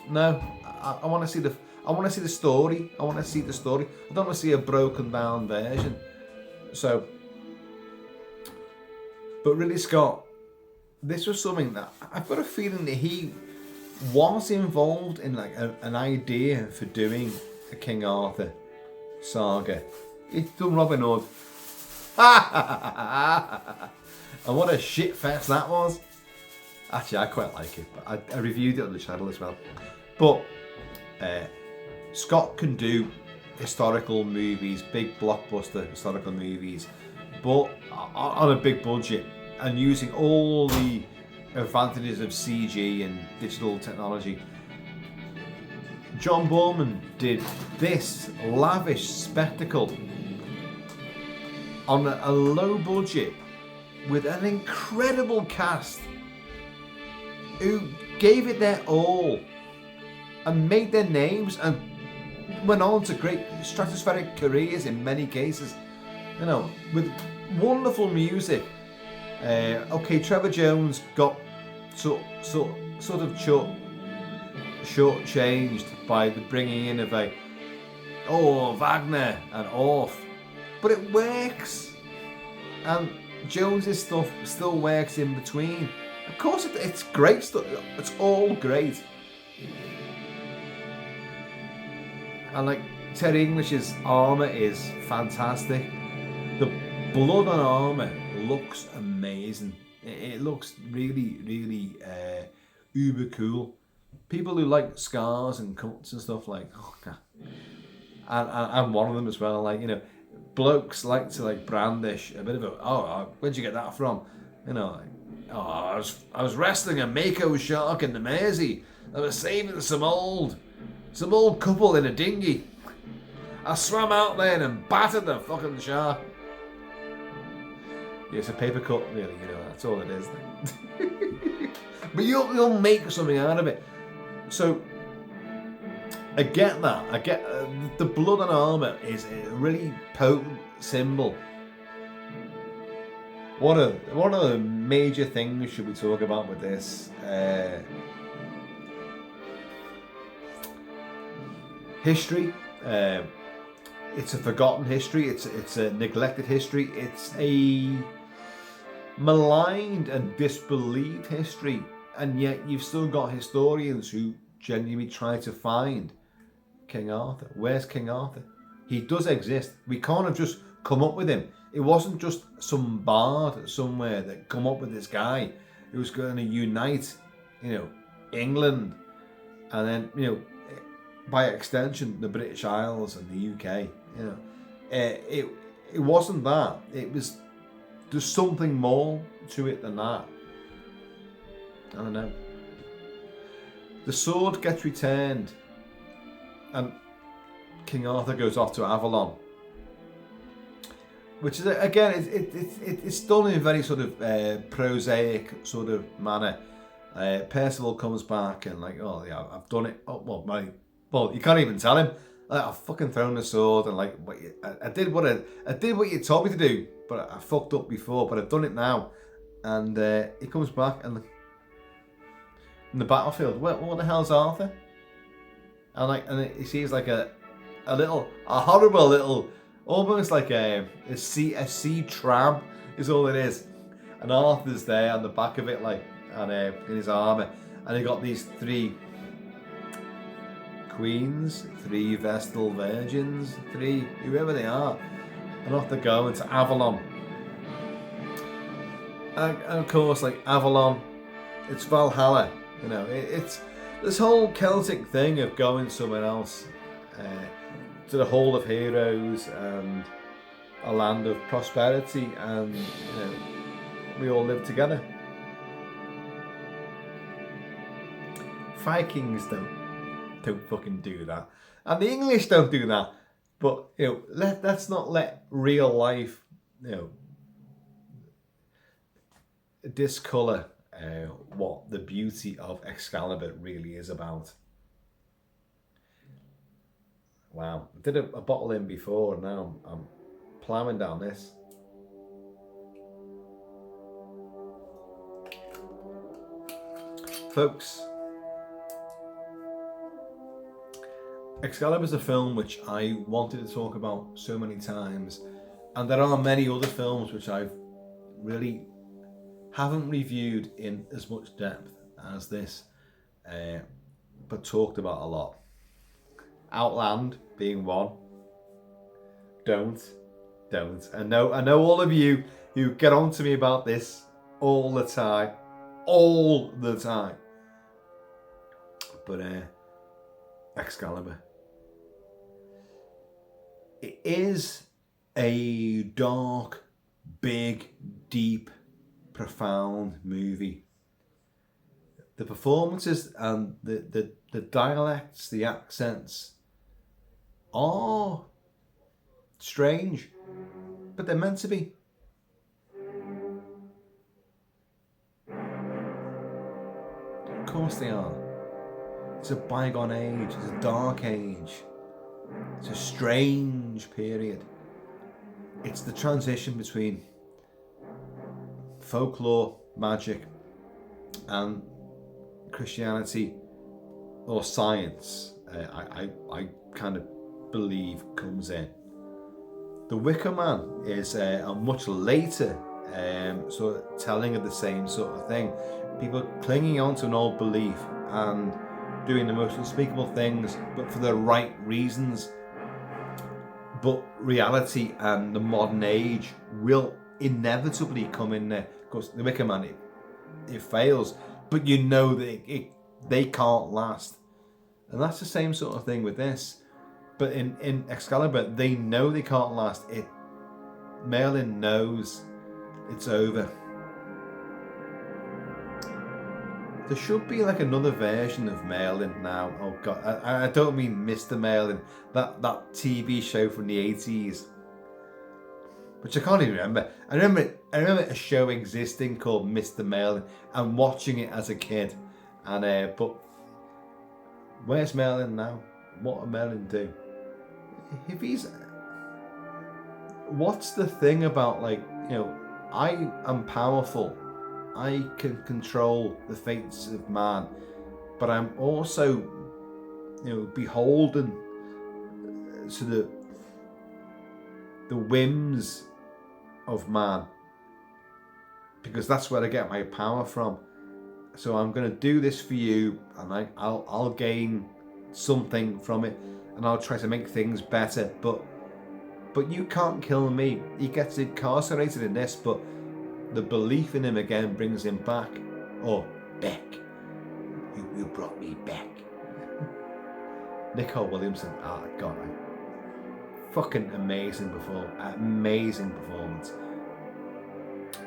no, I want to see the. I want to see the story. I want to see the story. I don't want to see a broken down version. So, but Ridley Scott, this was something that I've got a feeling that he was involved in, like an idea for doing a King Arthur saga. He's done Robin Hood. And what a shit fest that was. Actually, I quite like it, but I reviewed it on the channel as well. But Scott can do historical movies, big blockbuster historical movies, but on a big budget and using all the advantages of CG and digital technology. John Boorman did this lavish spectacle on a low budget with an incredible cast who gave it their all and made their names and went on to great stratospheric careers in many cases, you know, with wonderful music. Okay, Trevor Jones got sort of short-changed by the bringing in of Wagner and Orff, but it works, and Jones's stuff still works in between. Of course, it's great stuff. It's all great. And like Terry English's armour is fantastic. The blood on armour looks amazing. It looks really, really uber cool. People who like scars and cuts and stuff, like, oh god. And I'm one of them as well. Like, you know, blokes like to like brandish a bit of where'd you get that from? You know, like, I was wrestling a Mako shark in the Mersey. I was saving some old couple in a dinghy. I swam out there and battered the fucking shark. Yeah, it's a paper cut, really. You know, that's all it is. But you'll make something out of it. So I get that. I get the blood and armour is a really potent symbol. What are the major things should we talk about with this? History. It's a forgotten history. It's a neglected history. It's a maligned and disbelieved history. And yet you've still got historians who genuinely try to find King Arthur. Where's King Arthur? He does exist. We can't have just come up with him. It wasn't just some bard somewhere that come up with this guy who was going to unite, you know, England, and then, you know, by extension, the British Isles and the UK. You know, it wasn't that. It was, there's something more to it than that. I don't know. The sword gets returned, and King Arthur goes off to Avalon, which is, again, it's done in a very sort of prosaic sort of manner. Percival comes back and like, oh yeah, I've done it. Oh well, you can't even tell him. Like, I've fucking thrown the sword and like, I did what you told me to do, but I fucked up before, but I've done it now. And he comes back and in the battlefield, what the hell's Arthur? And he sees like a a horrible little, almost like a sea tram is all it is. And Arthur's there on the back of it, like, and in his armour, and he got these 3 queens, 3 Vestal virgins, 3 whoever they are, and off they go into Avalon. And of course, like Avalon, it's Valhalla. You know, it's this whole Celtic thing of going somewhere else, to the Hall of Heroes and a land of prosperity, and you know, we all live together. Vikings don't fucking do that, and the English don't do that. But you know, let's not let real life, you know, discolour what the beauty of Excalibur really is about. Wow, I did a bottle in before, and now I'm ploughing down this. Folks, Excalibur is a film which I wanted to talk about so many times, and there are many other films which I've really haven't reviewed in as much depth as this, but talked about a lot. Outland being one. Don't. I know all of you who get on to me about this all the time. But Excalibur. It is a dark, big, deep, profound movie. The performances and the dialects, the accents are strange, but they're meant to be. Of course they are. It's a bygone age, it's a dark age, it's a strange period. It's the transition between folklore, magic, and Christianity or science. I kind of believe comes in. The Wicker Man is a much later sort of telling of the same sort of thing. People clinging on to an old belief and doing the most unspeakable things, but for the right reasons. But reality and the modern age will inevitably come in there. Of course, the Wicker Man, it fails, but you know that they can't last. And that's the same sort of thing with this. But in Excalibur, they know they can't last. Merlin knows it's over. There should be like another version of Merlin now. Oh God, I don't mean Mr. Merlin, that TV show from the 80s, which I can't even remember. I remember a show existing called Mr. Merlin and watching it as a kid. And but where's Merlin now? What will Merlin do? If he's, what's the thing about, like, you know, I am powerful, I can control the fates of man, but I'm also, you know, beholden to the whims of man, because that's where I get my power from. So I'm going to do this for you, and I'll gain something from it, and I'll try to make things better, but you can't kill me. He gets incarcerated in this, but the belief in him again brings him back. Oh, Beck, you brought me back. Nicole Williamson, oh God, fucking amazing performance.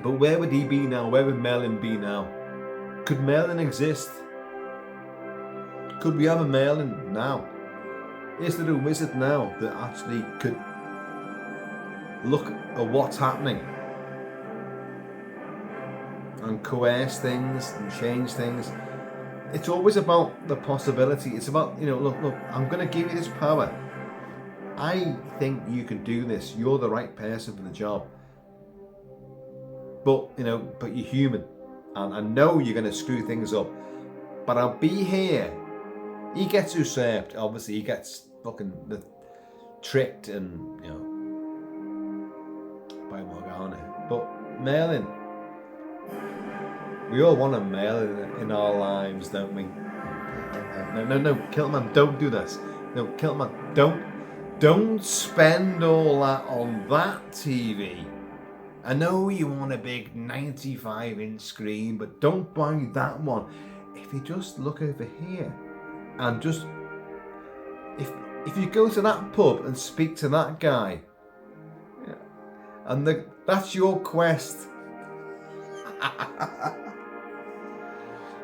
But where would he be now? Where would Merlin be now? Could Merlin exist? Could we have a Merlin now? Is there a wizard now that actually could look at what's happening and coerce things and change things? It's always about the possibility. It's about, you know, look, I'm going to give you this power. I think you can do this. You're the right person for the job. But, you know, but you're human. And I know you're going to screw things up. But I'll be here. He gets usurped. Obviously, he gets fucking tricked and, by Morgana. But Merlin, we all want a Merlin in our lives, don't we? No, Kilt-Man, don't do this. No, Kilt-Man, don't spend all that on that TV. I know you want a big 95-inch screen, but don't buy that one. If you just look over here and just, if you go to that pub and speak to that guy, and that's your quest.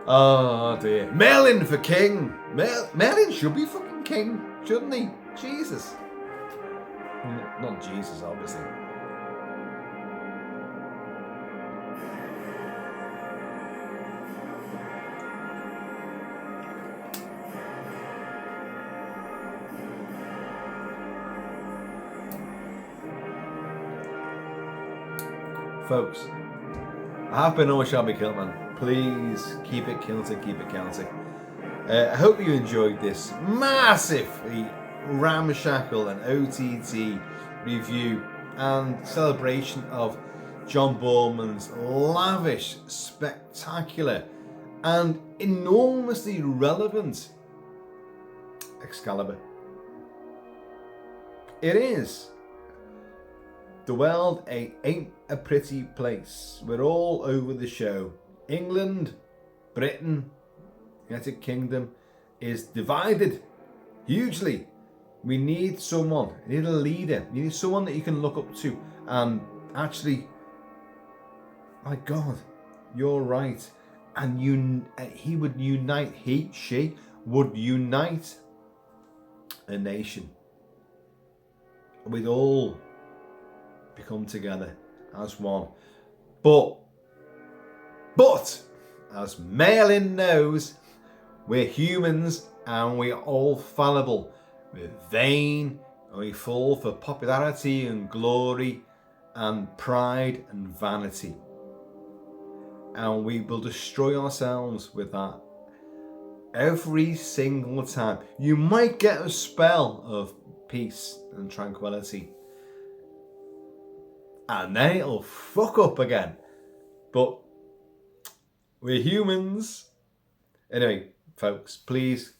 Oh dear. Merlin for king. Merlin should be fucking king, shouldn't he? Jesus. Not Jesus, obviously. Folks, I have been always shall be Kilt-Man. Please keep it kilting, keep it counting. I hope you enjoyed this massively ramshackle and OTT review and celebration of John Boorman's lavish, spectacular, and enormously relevant Excalibur. It is. The world ain't a pretty place. We're all over the show. England, Britain, United Kingdom is divided hugely. We need someone, we need a leader, we need someone that you can look up to and actually, my God, you're right. And she would unite a nation. We'd all become together as one. But as Merlin knows, we're humans and we're all fallible. We're vain and we fall for popularity and glory and pride and vanity. And we will destroy ourselves with that every single time. You might get a spell of peace and tranquility, and then it'll fuck up again. But we're humans. Anyway, folks, please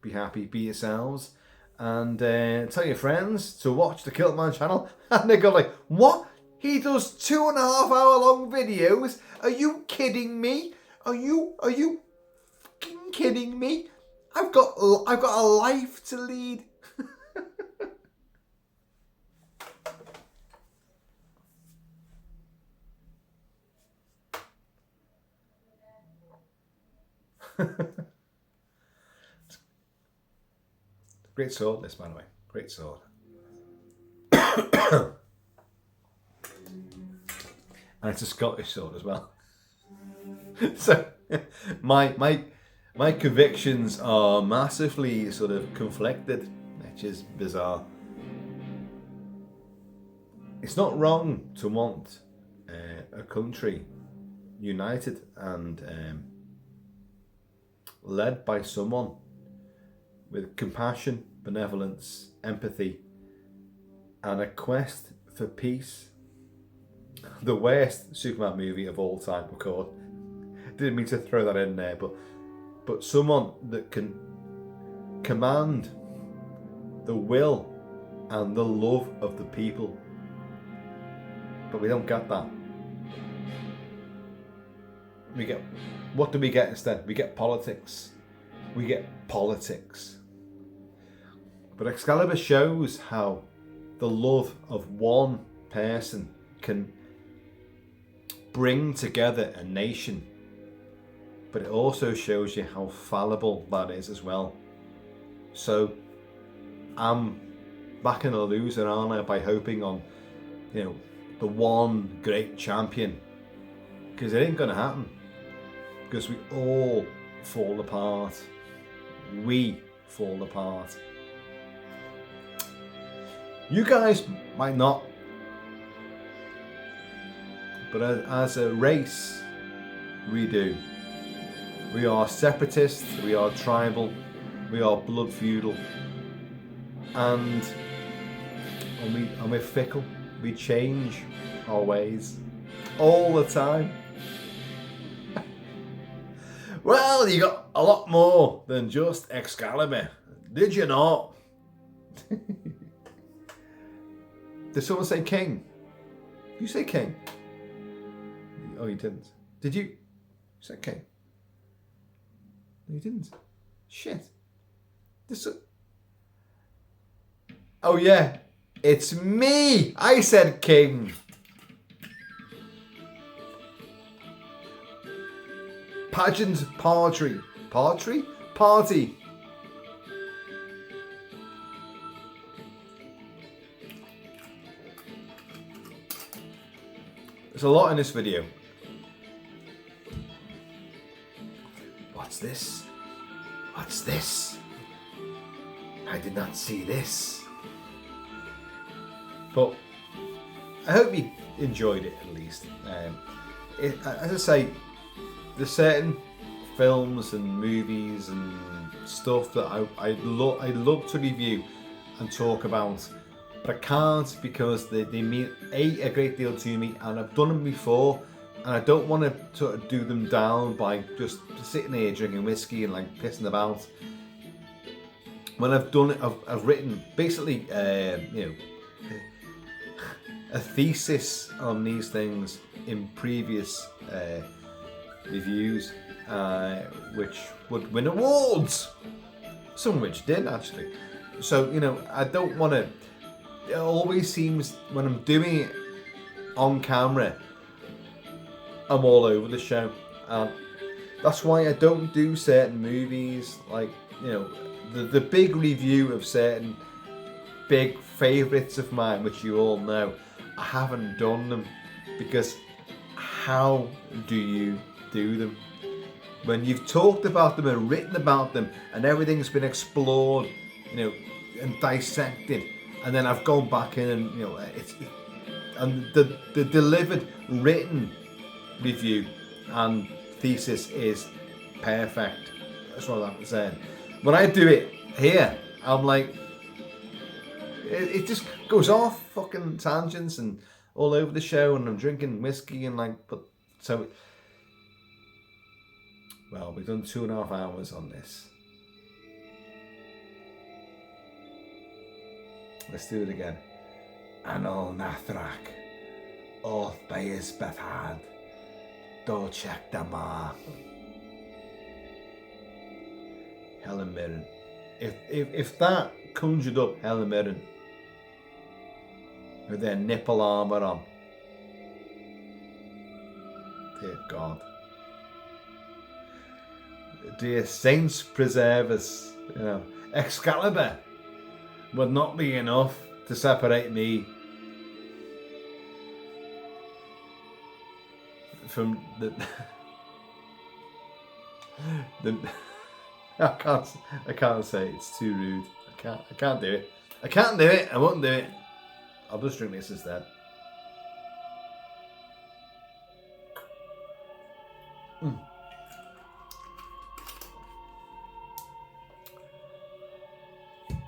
be happy, be yourselves, and tell your friends to watch the Kilt-Man channel. And they go like, what? He does 2.5 hour long videos? Are you kidding me? Are you fucking kidding me? I've got a life to lead. Great sword, this, by the way. Great sword. And it's a Scottish sword as well. So my convictions are massively sort of conflicted, which is bizarre. It's not wrong to want a country united and led by someone with compassion, benevolence, empathy, and a quest for peace. The worst Superman movie of all time, of course. Didn't mean to throw that in there, but someone that can command the will and the love of the people. But we don't get that. What do we get instead? We get politics. We get politics. But Excalibur shows how the love of one person can bring together a nation. But it also shows you how fallible that is as well. So I'm backing a loser, aren't I, by hoping on, the one great champion. Because it ain't gonna happen. Because we all fall apart. We fall apart. You guys might not. But as a race, we do. We are separatists, we are tribal, we are blood feudal. And and we're fickle. We change our ways all the time. Well, you got a lot more than just Excalibur, did you not? Did someone say king? Did you say king? Oh, you didn't. Did you? You said king. No, you didn't. Shit. Oh yeah, it's me. I said king. Pageant, party. Party. There's a lot in this video. What's this? What's this? I did not see this. But I hope you enjoyed it at least. As I say, there's certain films and movies and stuff that I'd love to review and talk about, but I can't because they mean a great deal to me, and I've done them before, and I don't want to sort of do them down by just sitting here drinking whiskey and like pissing about. When I've done it, I've written basically, a thesis on these things in previous reviews, which would win awards. Some of which did actually. So I don't want to. It always seems when I'm doing it on camera, I'm all over the show, and that's why I don't do certain movies like the big review of certain big favourites of mine, which you all know. I haven't done them because how do you do them when you've talked about them and written about them and everything's been explored, and dissected, and then I've gone back in and and the delivered written review and thesis is perfect. That's what I'm saying. When I do it here, I'm like, it just goes off fucking tangents and all over the show, and I'm drinking whiskey and well, we've done 2.5 hours on this. Let's do it again. Anol Nathrak, Oth Bayes Bethad, Do Check Dama. Helen Mirren. If that conjured up Helen Mirren with their nipple armour on, dear God. Dear saints preserve us. Excalibur would not be enough to separate me from the I can't say it. It's too rude. I can't do it. I can't do it. I won't do it. I'll just drink this instead.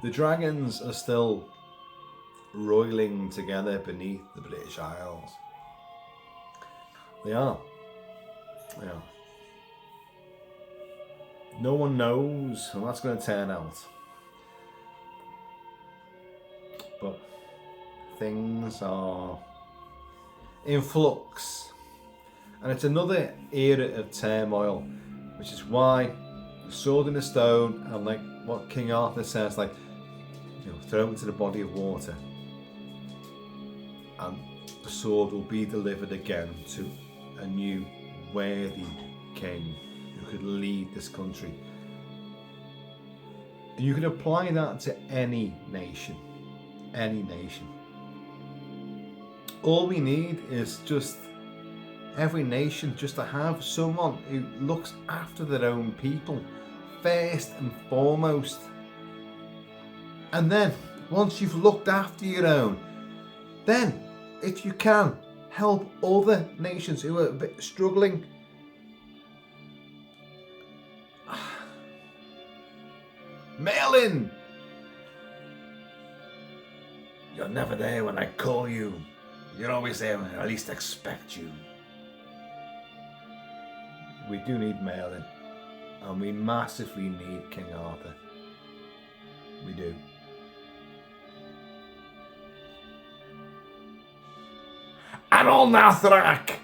The dragons are still roiling together beneath the British Isles. They are. They are. No one knows how that's going to turn out. But things are in flux. And it's another era of turmoil, which is why the sword in the stone, and like what King Arthur says, like, throw it into the body of water, and the sword will be delivered again to a new worthy king who could lead this country. And you can apply that to any nation. Any nation. All we need is just every nation just to have someone who looks after their own people first and foremost. And then, once you've looked after your own, then, if you can, help other nations who are a bit struggling. Mail in You're never there when I call you. You're always there when I least expect you. We do need Merlin. And we massively need King Arthur. We do. And on that track,